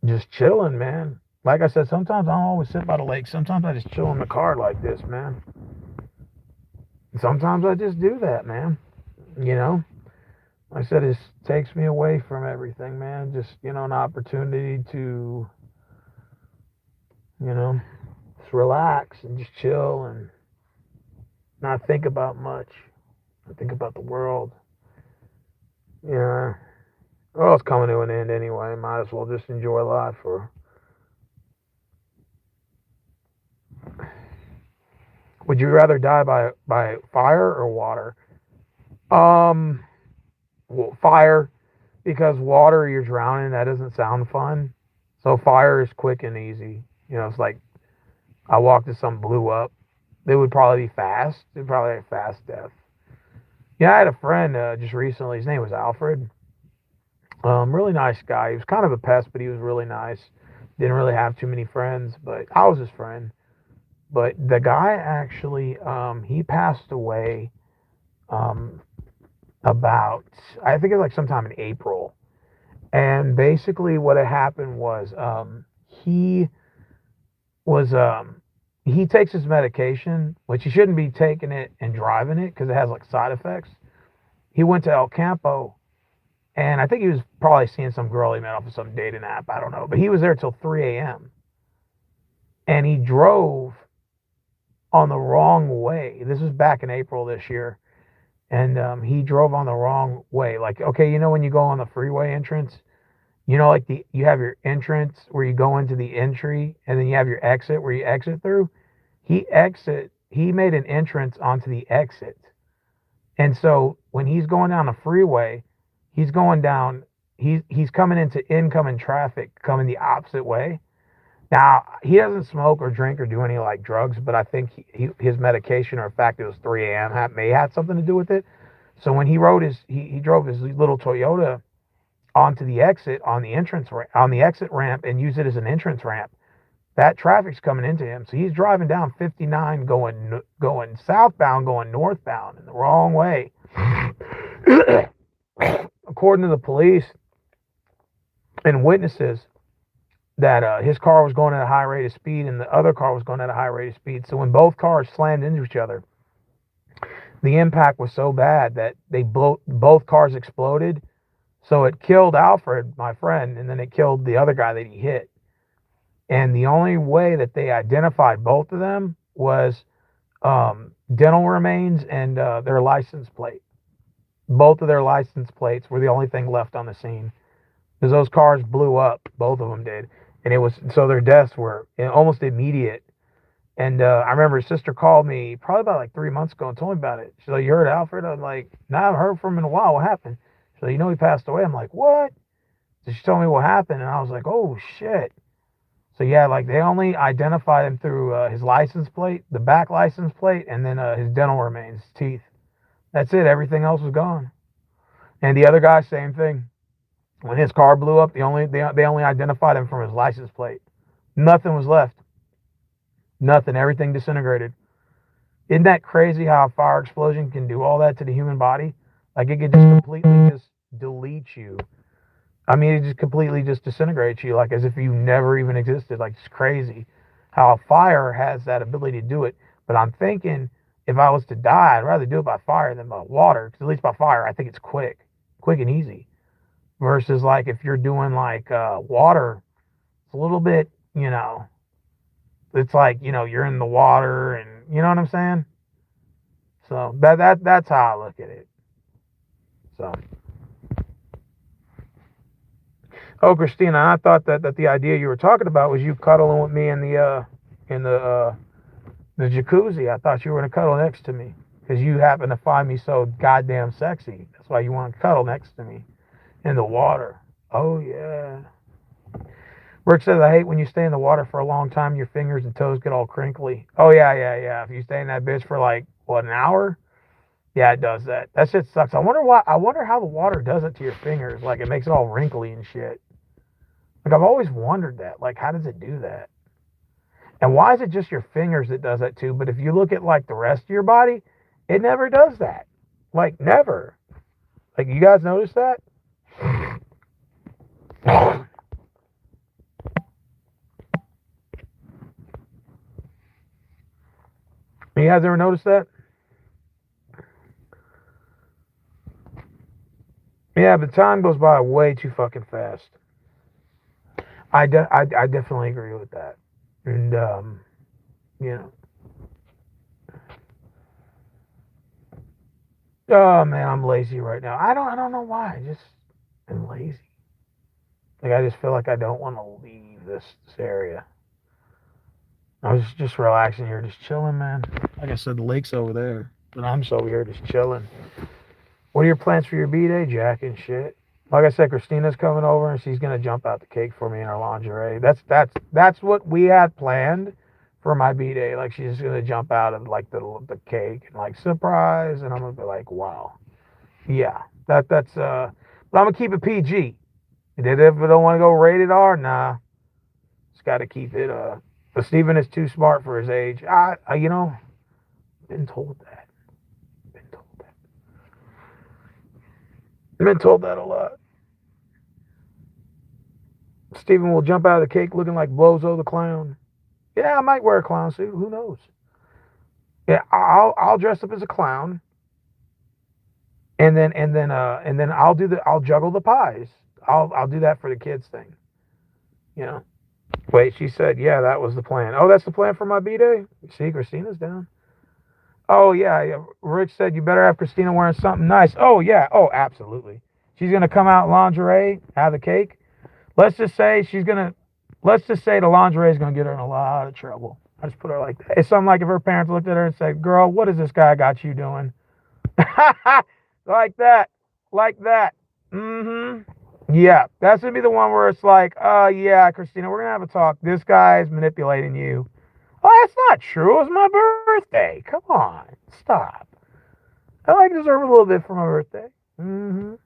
just chilling, man. Like I said, sometimes I don't always sit by the lake. Sometimes I just chill in the car like this, man. Sometimes I just do that, man. You know, like I said, it takes me away from everything, man. Just, an opportunity to, just relax and just chill and not think about much. I think about the world. Yeah. Well, it's coming to an end anyway. Might as well just enjoy life. Or would you rather die by fire or water? Um, well, fire, because water you're drowning. That doesn't sound fun. So fire is quick and easy. It's like I walked into some blew up. They would probably be fast. It'd probably be a fast death. Yeah, I had a friend just recently. His name was Alfred. Really nice guy. He was kind of a pest, but he was really nice. Didn't really have too many friends, but I was his friend. But the guy actually, he passed away um, about, I think it was like sometime in April. And basically, what had happened was he was he takes his medication, which he shouldn't be taking it and driving it because it has like side effects. He went to El Campo, and I think he was probably seeing some girl he met off of some dating app. I don't know, but he was there till 3 a.m. and he drove on the wrong way. This was back in April this year, and he drove on the wrong way. Like, okay, when you go on the freeway entrance, like you have your entrance where you go into the entry, and then you have your exit where you exit through. He made an entrance onto the exit. And so when he's going down the freeway, he's going down, he's coming into incoming traffic coming the opposite way. Now, he doesn't smoke or drink or do any like drugs, but I think his medication, or the fact it was 3 a.m. may have something to do with it. So when he drove his little Toyota onto the exit on the exit ramp and used it as an entrance ramp. That traffic's coming into him, so he's driving down 59 going southbound, going northbound in the wrong way. According to the police and witnesses, that his car was going at a high rate of speed and the other car was going at a high rate of speed. So when both cars slammed into each other, the impact was so bad that both cars exploded. So it killed Alfred, my friend, and then it killed the other guy that he hit. And the only way that they identified both of them was dental remains and their license plate. Both of their license plates were the only thing left on the scene, because those cars blew up. Both of them did. And it was, so their deaths were almost immediate. And I remember his sister called me probably about like 3 months ago and told me about it. She's like, "You heard Alfred?" I'm like, "No, I haven't heard from him in a while. What happened?" She's like, "You know, he passed away." I'm like, "What?" So she told me what happened, and I was like, "Oh shit." So yeah, like they only identified him through his license plate, the back license plate, and then his dental remains, his teeth. That's it. Everything else was gone. And the other guy, same thing. When his car blew up, they only identified him from his license plate. Nothing was left. Nothing. Everything disintegrated. Isn't that crazy how a fire explosion can do all that to the human body? Like it could just completely just delete you. I mean, it just completely just disintegrates you, like as if you never even existed. Like it's crazy how a fire has that ability to do it. But I'm thinking if I was to die, I'd rather do it by fire than by water. Because at least by fire, I think it's quick and easy. Versus like if you're doing like water, it's a little bit, it's like, you're in the water and you know what I'm saying? So that's how I look at it. So, oh, Christina, I thought that the idea you were talking about was you cuddling with me in the jacuzzi. I thought you were gonna cuddle next to me because you happen to find me so goddamn sexy. That's why you want to cuddle next to me in the water. Oh yeah. Rick says, "I hate when you stay in the water for a long time, your fingers and toes get all crinkly." Oh yeah. If you stay in that bitch for like what, an hour? Yeah, it does that. That shit sucks. I wonder why. I wonder how the water does it to your fingers. Like it makes it all wrinkly and shit. Like I've always wondered that. Like how does it do that? And why is it just your fingers that does that too? But if you look at like the rest of your body, it never does that. Like never. Like you guys notice that? You guys ever noticed that? Yeah, but time goes by way too fucking fast. I definitely agree with that. And you know, oh man, I'm lazy right now. I don't know why. I just am lazy. Like I just feel like I don't want to leave this area. I was just relaxing here, just chilling, man. Like I said, the lake's over there, but I'm just over here just chilling. What are your plans for your B-Day, Jack and shit? Like I said, Christina's coming over and she's gonna jump out the cake for me in her lingerie. That's what we had planned for my B-Day. Like she's just gonna jump out of like the cake and like surprise, and I'm gonna be like, wow, yeah, but I'm gonna keep it PG. And if I don't want to go rated R, nah, just got to keep it. But Steven is too smart for his age. Been told that. Been told that. Been told that a lot. Steven will jump out of the cake looking like Bozo the clown. Yeah, I might wear a clown suit. Who knows? Yeah, I'll dress up as a clown, and then I'll juggle the pies. I'll do that for the kids thing. You know. Wait, she said, yeah, that was the plan. Oh, that's the plan for my B-Day? See, Christina's down. Oh, yeah. Rich said you better have Christina wearing something nice. Oh, yeah. Oh, absolutely. She's going to come out lingerie, have the cake. Let's just say the lingerie is going to get her in a lot of trouble. I just put her like that. It's something like if her parents looked at her and said, "Girl, what is this guy got you doing?" Like that. Like that. Mm-hmm. Yeah, that's gonna be the one where it's like, yeah, Christina, we're gonna have a talk. This guy is manipulating you. Oh, that's not true. It was my birthday. Come on, stop. I deserve a little bit for my birthday. Mm-hmm.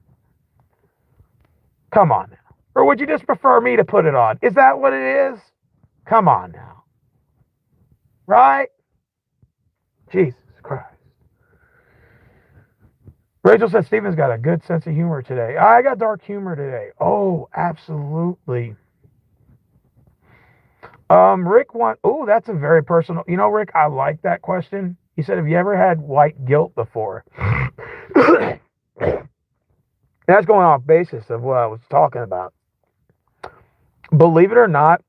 Come on now. Or would you just prefer me to put it on? Is that what it is? Come on now. Right? Jesus Christ. Rachel said Steven's got a good sense of humor today. I got dark humor today. Oh, absolutely. Rick want. Oh, that's a very personal. You know, Rick, I like that question. He said, "Have you ever had white guilt before?" That's going off basis of what I was talking about. Believe it or not,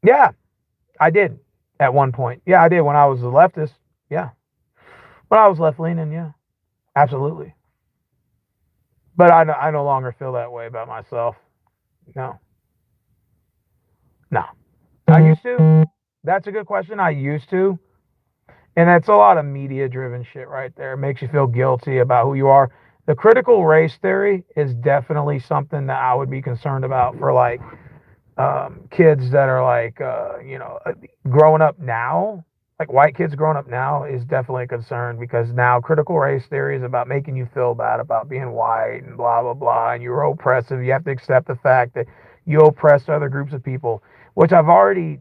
yeah, I did at one point. Yeah, I did when I was a leftist. Yeah, when I was left leaning. Yeah, absolutely. But I no longer feel that way about myself. No, no. I used to. That's a good question. I used to. And that's a lot of media driven shit right there. It makes you feel guilty about who you are. The critical race theory is definitely something that I would be concerned about for like kids that are like, growing up now. Like white kids growing up now is definitely a concern because now critical race theory is about making you feel bad about being white and blah, blah, blah. And you're oppressive. You have to accept the fact that you oppress other groups of people, which I've already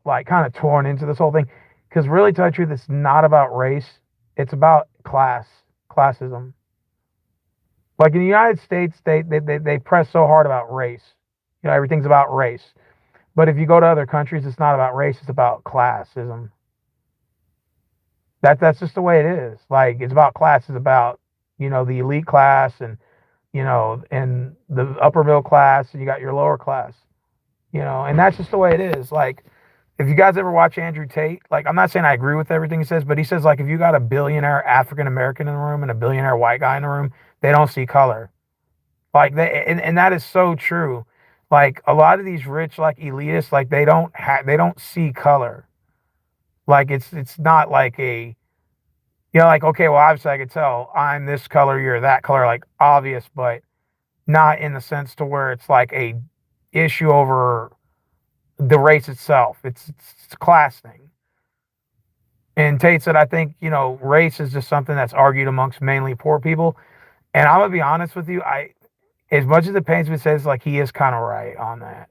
like kind of torn into this whole thing because really, to tell you the truth, it's not about race. It's about classism. Like in the United States, they press so hard about race. You know, everything's about race. But if you go to other countries, it's not about race. It's about classism. That's just the way it is. Like it's about class. It's about the elite class and the upper middle class, and you got your lower class. And that's just the way it is. Like if you guys ever watch Andrew Tate, like I'm not saying I agree with everything he says, but he says like if you got a billionaire African American in the room and a billionaire white guy in the room, they don't see color. Like and that is so true. Like a lot of these rich like elitists, like they don't see color. Like it's not like like okay, well obviously I could tell I'm this color, you're that color, like obvious, but not in the sense to where it's like a issue over the race itself. It's a class thing. And Tate said, I think, race is just something that's argued amongst mainly poor people. And I'm gonna be honest with you, as much as it pains me to say this, like he is kind of right on that.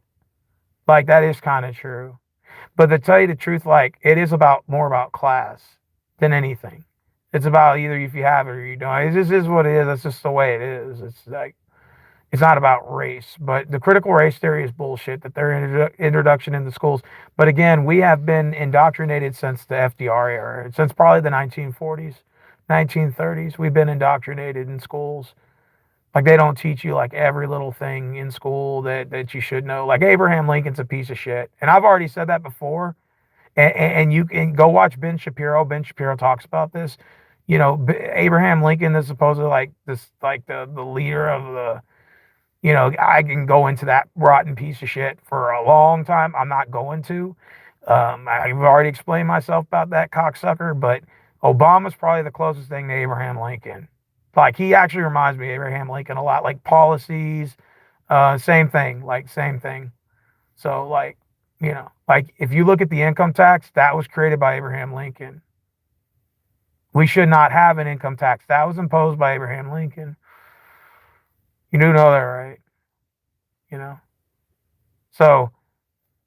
Like that is kind of true. But to tell you the truth, like it is more about class than anything. It's about either if you have it or you don't. It just is what it is. That's just the way it is. It's like it's not about race, but the critical race theory is bullshit that their introduction into schools. But again, we have been indoctrinated since the FDR era, since probably the 1940s, 1930s. We've been indoctrinated in schools. Like they don't teach you like every little thing in school that you should know. Like Abraham Lincoln's a piece of shit, and I've already said that before. And you can go watch Ben Shapiro. Ben Shapiro talks about this. Abraham Lincoln is supposedly like this, like the leader of the I can go into that rotten piece of shit for a long time. I'm not going to. I've already explained myself about that cocksucker, but Obama's probably the closest thing to Abraham Lincoln. Like he actually reminds me of Abraham Lincoln a lot, like policies, same thing, like same thing. So like if you look at the income tax, that was created by Abraham Lincoln. We should not have an income tax. That was imposed by Abraham Lincoln. You do know that, right? You know. So,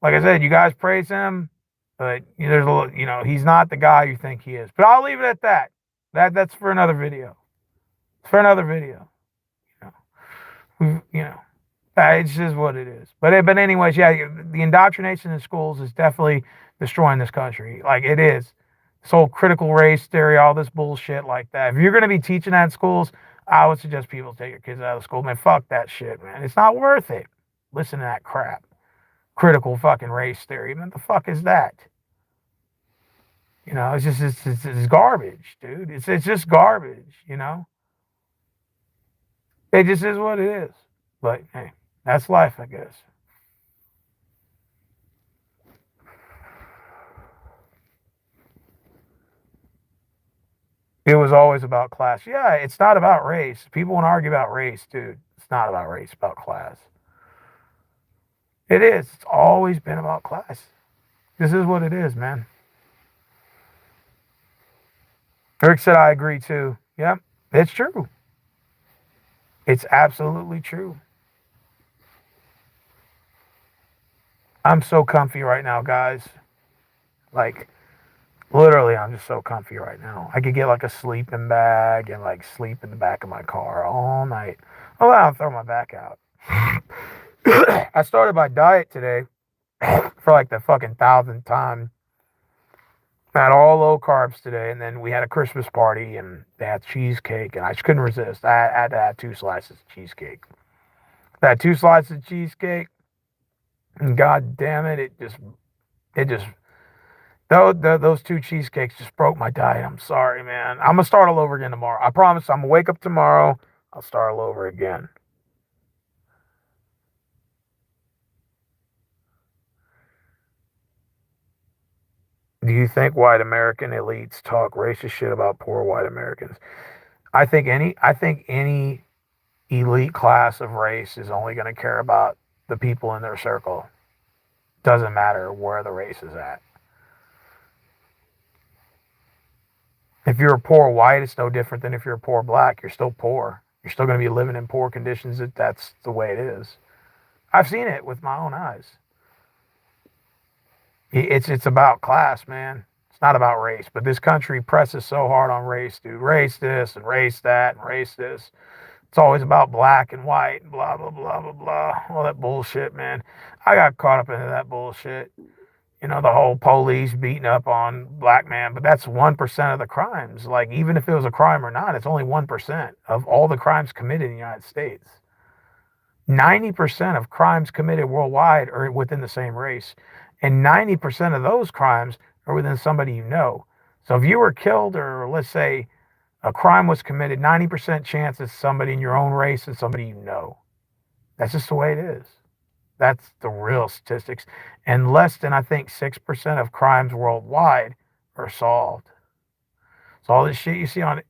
like I said, you guys praise him, but there's a little, he's not the guy you think he is. But I'll leave it at that. That's for another video. It's for another video. You know, it's just what it is. But anyways, yeah, the indoctrination in schools is definitely destroying this country. Like it is. This whole critical race theory, all this bullshit like that. If you're gonna be teaching that in schools, I would suggest people take your kids out of school. Man, fuck that shit, man. It's not worth it. Listen to that crap. Critical fucking race theory. What the fuck is that? It's just it's garbage, dude. It's just garbage. It just is what it is. But hey, that's life, I guess. It was always about class. Yeah, it's not about race. People want to argue about race, dude. It's not about race, it's about class. It is. It's always been about class. This is what it is, man. Eric said, I agree too. Yep, it's true. It's absolutely true. I'm so comfy right now, guys. Like, Literally, I'm just so comfy right now. I could get like a sleeping bag and like sleep in the back of my car all night. Oh, I'll throw my back out. I started my diet today for like the fucking thousandth time. I had all low carbs today, and then we had a Christmas party, and they had cheesecake, and I just couldn't resist. I had to have 2 slices of cheesecake. I had 2 slices of cheesecake, and god damn it, it just those 2 cheesecakes just broke my diet. I'm sorry, man. I'm gonna start all over again tomorrow. I promise. I'm gonna wake up tomorrow. I'll start all over again. Do you think white American elites talk racist shit about poor white Americans? I think any elite class of race is only going to care about the people in their circle. Doesn't matter where the race is at. If you're a poor white, it's no different than if you're a poor black. You're still poor. You're still going to be living in poor conditions. That's the way it is. I've seen it with my own eyes. It's about class, man. It's not about race. But this country presses so hard on race, dude. Race this and race that and race this. It's always about black and white and blah blah blah blah blah. All that bullshit, man. I got caught up into that bullshit. The whole police beating up on black man, but that's 1% of the crimes. Like, even if it was a crime or not, it's only 1% of all the crimes committed in the United States. 90% of crimes committed worldwide are within the same race. And 90% of those crimes are within somebody you know. So if you were killed, or let's say a crime was committed, 90% chance it's somebody in your own race and somebody you know. That's just the way it is. That's the real statistics. And less than, I think, 6% of crimes worldwide are solved. So all this shit you see on,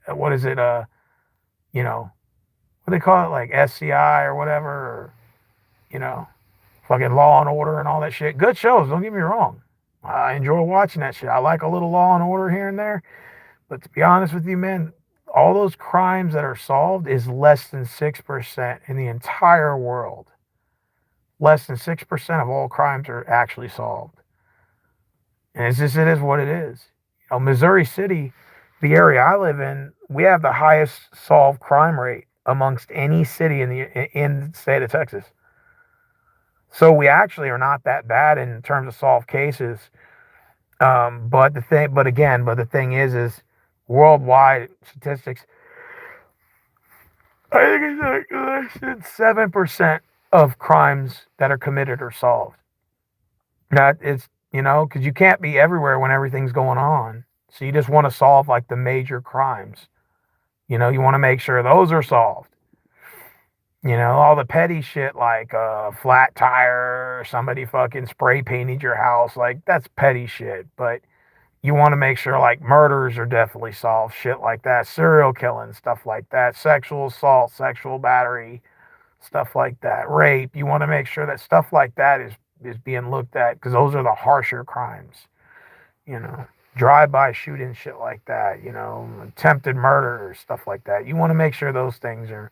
what is it, you know, what do they call it, like SCI or whatever, or, you know, fucking Law and Order and all that shit. Good shows, don't get me wrong. I enjoy watching that shit. I like a little Law and Order here and there. But to be honest with you, man, all those crimes that are solved is less than 6% in the entire world. Less than 6% of all crimes are actually solved. And it is what it is. Missouri City, the area I live in, we have the highest solved crime rate amongst any city in the state of Texas. So we actually are not that bad in terms of solved cases. But the thing is worldwide statistics, I think it's like less than 7% of crimes that are committed are solved. That is, because you can't be everywhere when everything's going on. So you just want to solve like the major crimes. You want to make sure those are solved. All the petty shit like a flat tire, somebody fucking spray painted your house, like that's petty shit. But you want to make sure like murders are definitely solved, shit like that, serial killing, stuff like that, sexual assault, sexual battery, stuff like that, rape. You want to make sure that stuff like that is being looked at, because those are the harsher crimes. You know, drive-by shooting, shit like that. Attempted murder, stuff like that. You want to make sure those things are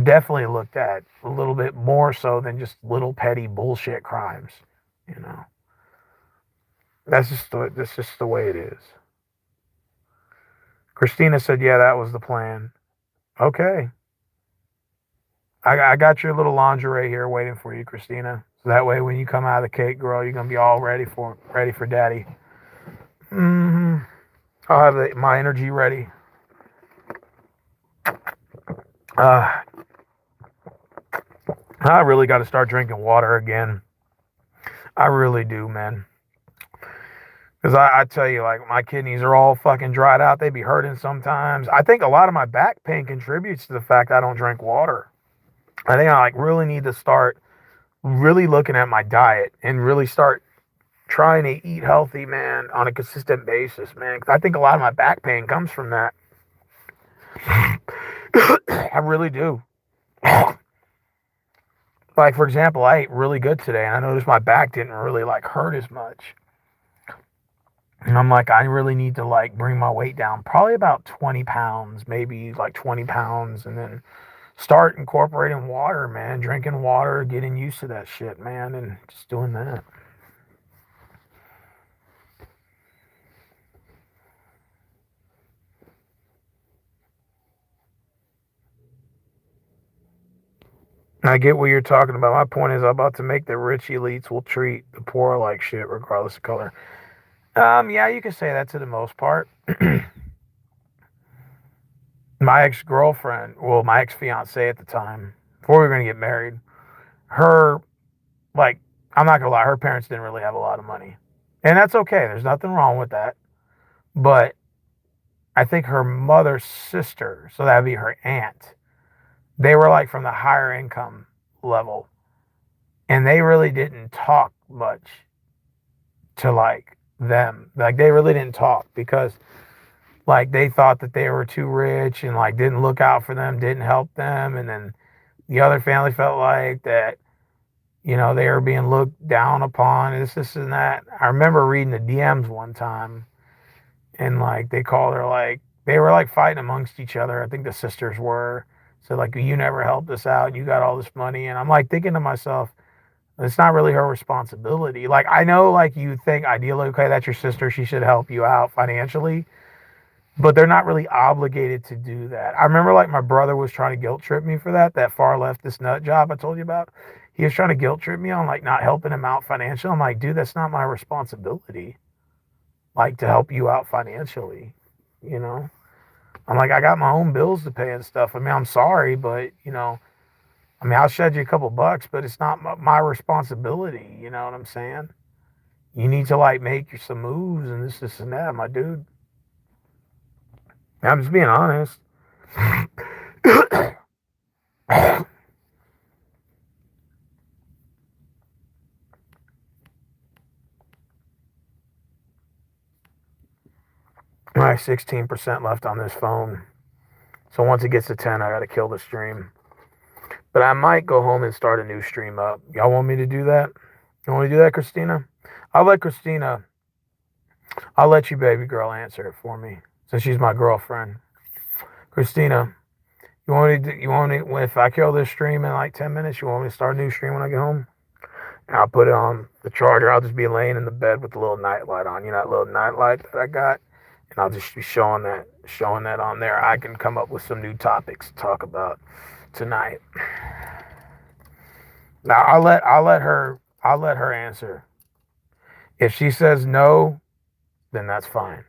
definitely looked at a little bit more so than just little petty bullshit crimes. You know, that's just the way it is. Christina said, "Yeah, that was the plan." Okay, I got your little lingerie here waiting for you, Christina. So that way, when you come out of the cake, girl, you're gonna be all ready for daddy. Mm-hmm. I'll have my energy ready. Uh, I really got to start drinking water again. I really do, man. Because I tell you, like, my kidneys are all fucking dried out. They be hurting sometimes. I think a lot of my back pain contributes to the fact I don't drink water. I think I like really need to start really looking at my diet and really start trying to eat healthy, man, on a consistent basis, man. Because I think a lot of my back pain comes from that. I really do. Like, for example, I ate really good today, and I noticed my back didn't really like hurt as much. And I'm like, I really need to like bring my weight down, probably about 20 pounds, maybe like 20 pounds, and then start incorporating water, man, drinking water, getting used to that shit, man, and just doing that. I get what you're talking about. My point is, I'm about to make the rich elites will treat the poor like shit, regardless of color. Yeah, you can say that to the most part. My ex girlfriend, well, my ex fiance at the time, before we were gonna get married, her like, I'm not gonna lie, her parents didn't really have a lot of money, and that's okay. There's nothing wrong with that. But I think her mother's sister, so that'd be her aunt, they were like from the higher income level, and they really didn't talk much to like them. Like they really didn't talk because like they thought that they were too rich and like didn't look out for them, didn't help them, and then the other family felt like that, they were being looked down upon, this and that. I remember reading the DMs one time, and like they called her like they were like fighting amongst each other. I think the sisters were. So like, you never helped us out. You got all this money, and I'm like thinking to myself, it's not really her responsibility. Like I know, like you think ideally, okay, that's your sister. She should help you out financially, but they're not really obligated to do that. I remember like my brother was trying to guilt trip me for that far leftist nut job I told you about. He was trying to guilt trip me on like not helping him out financially. I'm like, dude, that's not my responsibility. Like to help you out financially, you know. I'm like, I got my own bills to pay and stuff. I mean, I'm sorry, but I mean, I'll shed you a couple bucks, but it's not my responsibility. You know what I'm saying? You need to like make some moves and this and that, my dude. I'm just being honest. All right, 16% left on this phone. So once it gets to 10, I got to kill the stream. But I might go home and start a new stream up. Y'all want me to do that? You want me to do that, Christina? I'll let Christina, I'll let you, baby girl, answer it for me since she's my girlfriend. Christina, you want me, if I kill this stream in like 10 minutes, you want me to start a new stream when I get home? And I'll put it on the charger. I'll just be laying in the bed with the little night light on. That little night light that I got? And I'll just be showing that on there. I can come up with some new topics to talk about tonight. Now I'll let her answer. If she says no, then that's fine.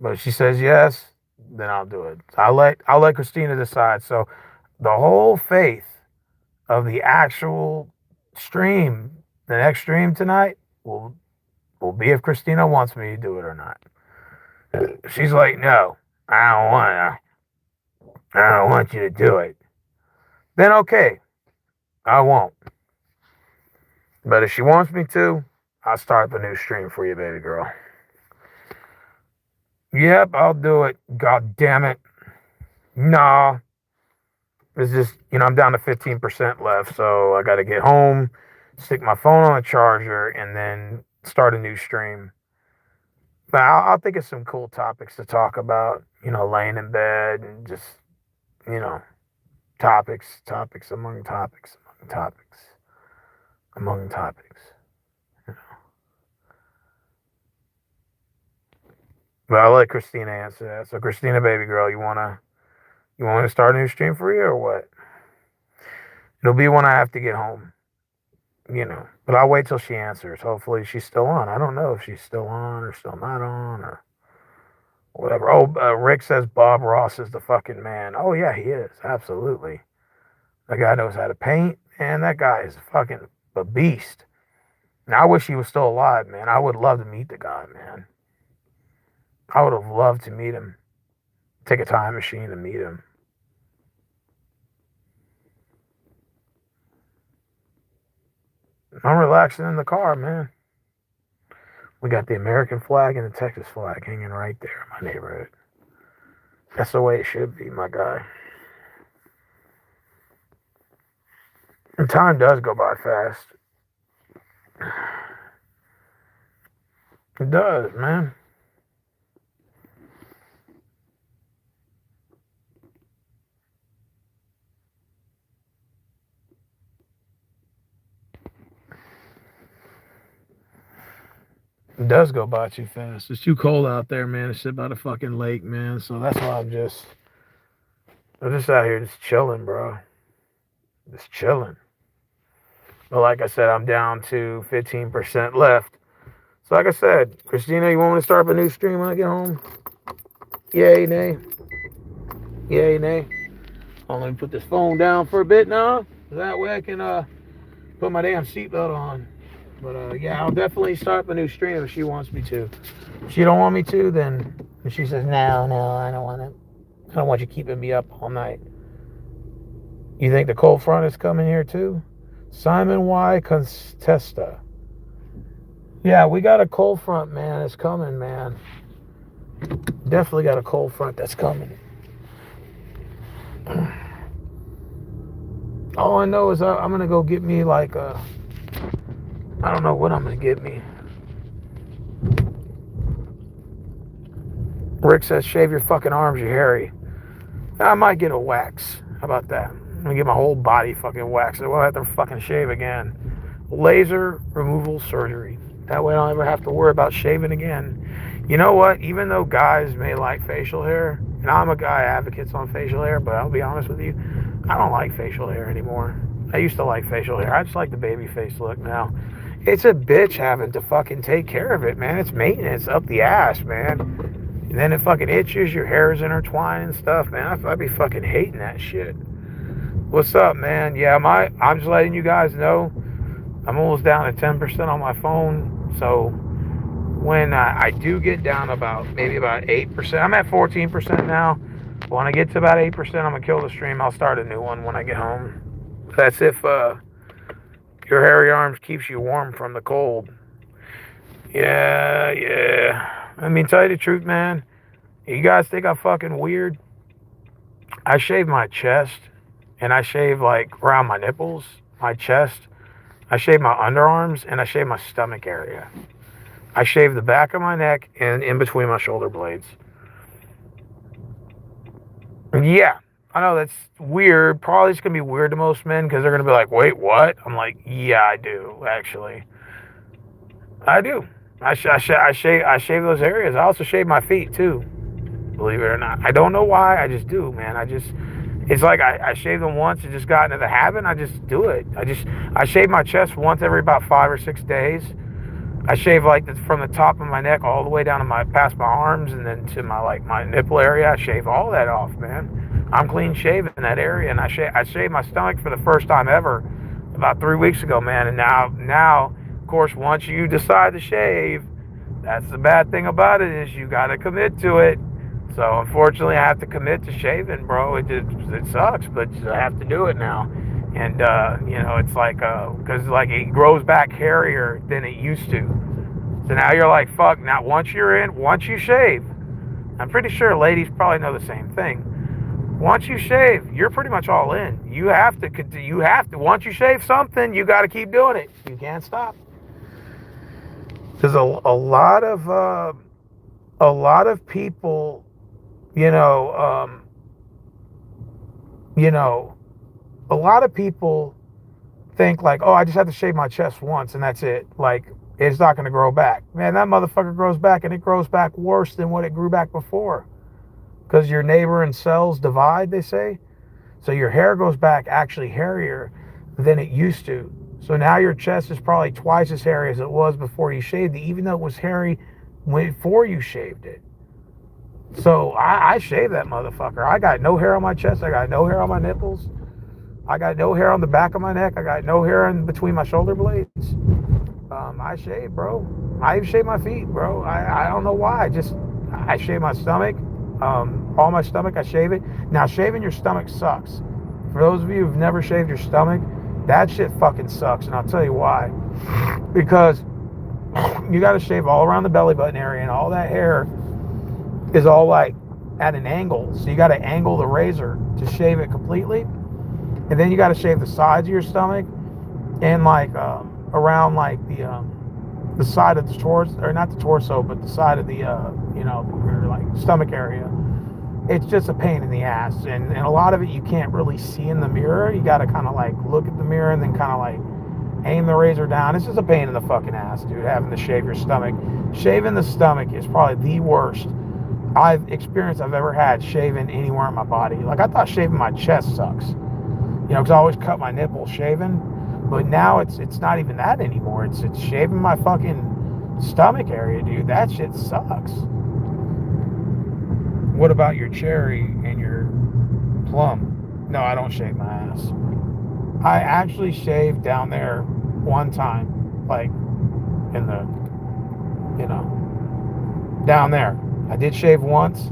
But if she says yes, then I'll do it. I'll let Christina decide. So the whole faith of the actual stream, the next stream tonight, will be if Christina wants me to do it or not. If she's like, no, I don't want you to do it, then okay, I won't. But if she wants me to, I'll start the new stream for you, baby girl. Yep, I'll do it. God damn it. Nah. It's just, I'm down to 15% left, so I got to get home, stick my phone on a charger, and then start a new stream. But I'll think of some cool topics to talk about, laying in bed and just, topics among topics, among topics. But I'll let Christina answer that. So Christina, baby girl, you want to start a new stream for you or what? It'll be when I have to get home, But I'll wait till she answers. Hopefully she's still on. I don't know if she's still on or still not on or whatever. Oh, Rick says Bob Ross is the fucking man. Oh yeah, he is. Absolutely. The guy knows how to paint, and that guy is fucking a beast. And I wish he was still alive, man. I would love to meet the guy, man. I would have loved to meet him. Take a time machine to meet him. I'm relaxing in the car, man. We got the American flag and the Texas flag hanging right there in my neighborhood. That's the way it should be, my guy. And time does go by fast. It does, man. It does go by too fast. It's too cold out there, man, to sit by the fucking lake, man. So that's why I'm just out here just chilling, bro. Just chilling. But like I said, I'm down to 15% left. So like I said, Christina, you want me to start up a new stream when I get home? Yay, nay. Yay, nay. I'm going to put this phone down for a bit now. That way I can put my damn seatbelt on. But yeah, I'll definitely start up a new stream if she wants me to. If she don't want me to, then she says, no, I don't want to. I don't want you keeping me up all night. You think the cold front is coming here too? Simon Y. Contesta. Yeah, we got a cold front, man. It's coming, man. Definitely got a cold front that's coming. All I know is I'm going to go get me like a... I don't know what I'm going to get me. Rick says, shave your fucking arms, you're hairy. I might get a wax. How about that? I'm going to get my whole body fucking waxed. I won't have to fucking shave again. Laser removal surgery. That way I don't ever have to worry about shaving again. You know what? Even though guys may like facial hair, and I'm a guy advocate on facial hair, but I'll be honest with you, I don't like facial hair anymore. I used to like facial hair. I just like the baby face look now. It's a bitch having to fucking take care of it, man. It's maintenance up the ass, man. And then it fucking itches, your hair is intertwined and stuff, man. I'd be fucking hating that shit. What's up, man? Yeah, I'm just letting you guys know I'm almost down to 10% on my phone. So when I do get down maybe about 8%, I'm at 14% now. When I get to about 8%, I'm going to kill the stream. I'll start a new one when I get home. That's if your hairy arms keeps you warm from the cold. Yeah. I mean, tell you the truth, man. You guys think I'm fucking weird? I shave my chest, and I shave like around my nipples, my chest. I shave my underarms, and I shave my stomach area. I shave the back of my neck and in between my shoulder blades. Yeah, I know that's weird. Probably it's going to be weird to most men because they're going to be like, wait, what? I'm like, yeah, I do, actually. I do. I shave those areas. I also shave my feet, too, believe it or not. I don't know why. I just do, man. It's like I shave them once and just got into the habit. I just do it. I shave my chest once every about 5 or 6 days. I shave like from the top of my neck all the way down to past my arms and then to my nipple area. I shave all that off, man. I'm clean shaven in that area, and I shaved my stomach for the first time ever about 3 weeks ago, man. And now, of course, once you decide to shave, that's the bad thing about it is you got to commit to it. So unfortunately, I have to commit to shaving, bro. It sucks, but I have to do it now. And, it's like, because, like, it grows back hairier than it used to. So now you're like, fuck, now once you shave, I'm pretty sure ladies probably know the same thing. Once you shave, you're pretty much all in. You have to, once you shave something, you got to keep doing it. You can't stop. There's a lot of people, a lot of people think like, oh, I just have to shave my chest once and that's it. Like, it's not going to grow back. Man, that motherfucker grows back, and it grows back worse than what it grew back before. Because your neighboring cells divide, they say. So your hair goes back actually hairier than it used to. So now your chest is probably twice as hairy as it was before you shaved it, even though it was hairy before you shaved it. So I shaved that motherfucker. I got no hair on my chest. I got no hair on my nipples. I got no hair on the back of my neck. I got no hair in between my shoulder blades. I shave, bro. I even shave my feet, bro. I don't know why. I shave my stomach. All my stomach, I shave it. Now, shaving your stomach sucks. For those of you who've never shaved your stomach, that shit fucking sucks. And I'll tell you why. Because you got to shave all around the belly button area, and all that hair is all like at an angle. So you got to angle the razor to shave it completely. And then you got to shave the sides of your stomach and like around like the side of the torso, or not the torso, but the side of the like stomach area. It's just a pain in the ass, and a lot of it you can't really see in the mirror. You got to kind of like look at the mirror and then kind of like aim the razor down. It's just a pain in the fucking ass, dude, having to shave your stomach. Shaving the stomach is probably the worst experience I've ever had shaving anywhere in my body. Like, I thought shaving my chest sucks. You know, because I always cut my nipples shaving, but now it's not even that anymore. It's shaving my fucking stomach area, dude. That shit sucks. What about your cherry and your plum? No, I don't shave my ass. I actually shaved down there one time, like in the, you know, down there. I did shave once,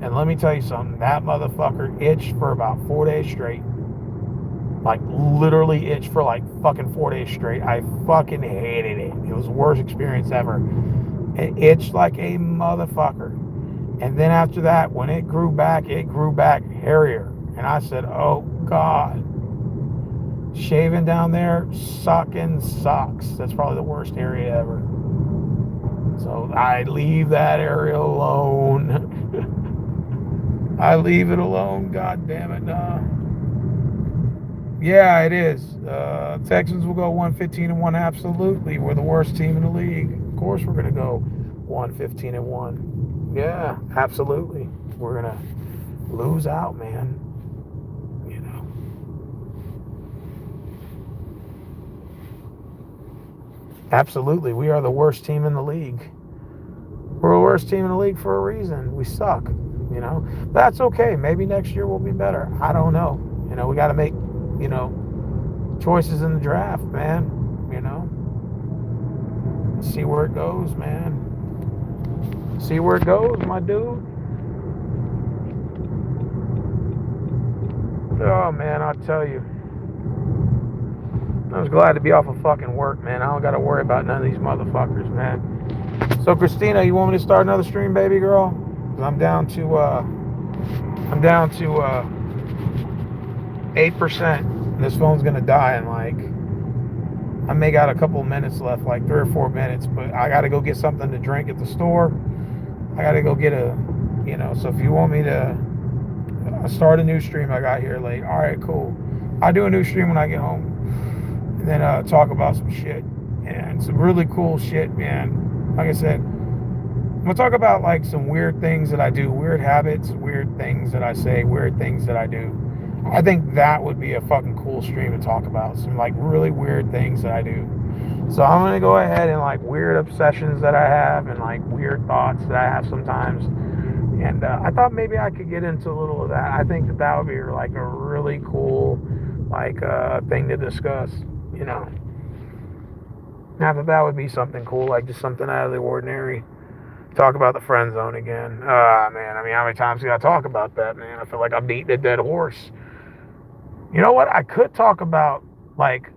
and let me tell you something. That motherfucker itched for about 4 days straight. Like literally itched for like fucking 4 days straight. I fucking hated it. It was the worst experience ever. It itched like a motherfucker. And then after that, when it grew back hairier. And I said, oh God, shaving down there sucking sucks. That's probably the worst area ever. So I leave that area alone. I leave it alone. God damn it. Yeah, it is. Texans will go 115-1. Absolutely. We're the worst team in the league. Of course we're going to go 115-1. Yeah, absolutely. We're going to lose out, man. You know. Absolutely. We are the worst team in the league. We're the worst team in the league for a reason. We suck. You know. That's okay. Maybe next year we'll be better. I don't know. You know, we got to make, you know, choices in the draft, man. You know, see where it goes, man. See where it goes, my dude. Oh man, I'll tell you, I was glad to be off of fucking work, man. I don't got to worry about none of these motherfuckers, man. So Christina, you want me to start another stream, baby girl? 'Cause I'm down to 8%. This phone's gonna die in like, I may got a couple of minutes left, like 3 or 4 minutes, but I gotta go get something to drink at the store. I gotta go get a, you know, so if you want me to start a new stream, I got here late. All right, cool. I'll do a new stream when I get home. And then talk about some shit. And some really cool shit, man. Like I said, I'm gonna talk about like some weird things that I do, weird habits, weird things that I say, weird things that I do. I think that would be a fucking cool stream to talk about. Some like really weird things that I do. So I'm gonna go ahead and like weird obsessions that I have and like weird thoughts that I have sometimes. And I thought maybe I could get into a little of that. I think that that would be like a really cool like thing to discuss. You know, I thought that would be something cool, like just something out of the ordinary. Talk about the friend zone again. Man, I mean, how many times do I talk about that, man? I feel like I'm beating a dead horse. You know what? I could talk about like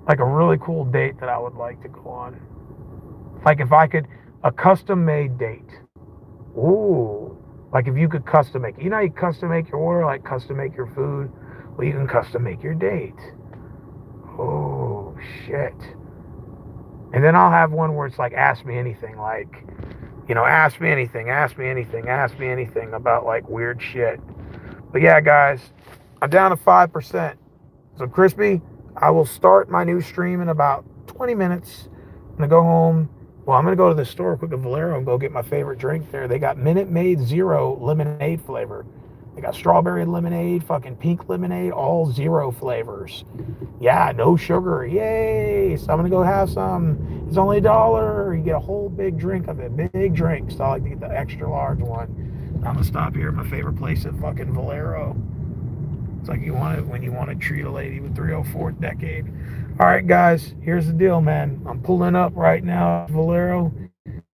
a really cool date that I would like to go on. Like if I could, a custom made date. Ooh. Like if you could custom make, you know how you custom make your order, like custom make your food? Well, you can custom make your date. Oh, shit. And then I'll have one where it's like, ask me anything. Like, you know, ask me anything about like weird shit. But yeah, guys, I'm down to 5%. So Crispy, I will start my new stream in about 20 minutes. I'm going to go home. Well, I'm going to go to the store quick at Valero and go get my favorite drink there. They got Minute Maid Zero lemonade flavor. They got strawberry lemonade, fucking pink lemonade, all zero flavors. Yeah, no sugar. Yay. So I'm going to go have some. It's only $1. You get a whole big drink of it. Big drink. So I like to get the extra large one. I'm going to stop here at my favorite place at fucking Valero. It's like you want it when you want to treat a lady with 304th decade. All right, guys, here's the deal, man. I'm pulling up right now at Valero,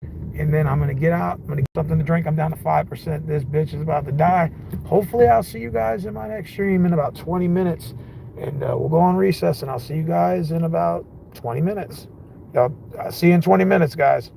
and then I'm going to get out. I'm going to get something to drink. I'm down to 5%. This bitch is about to die. Hopefully, I'll see you guys in my next stream in about 20 minutes, and we'll go on recess, and I'll see you guys in about 20 minutes. I'll see you in 20 minutes, guys.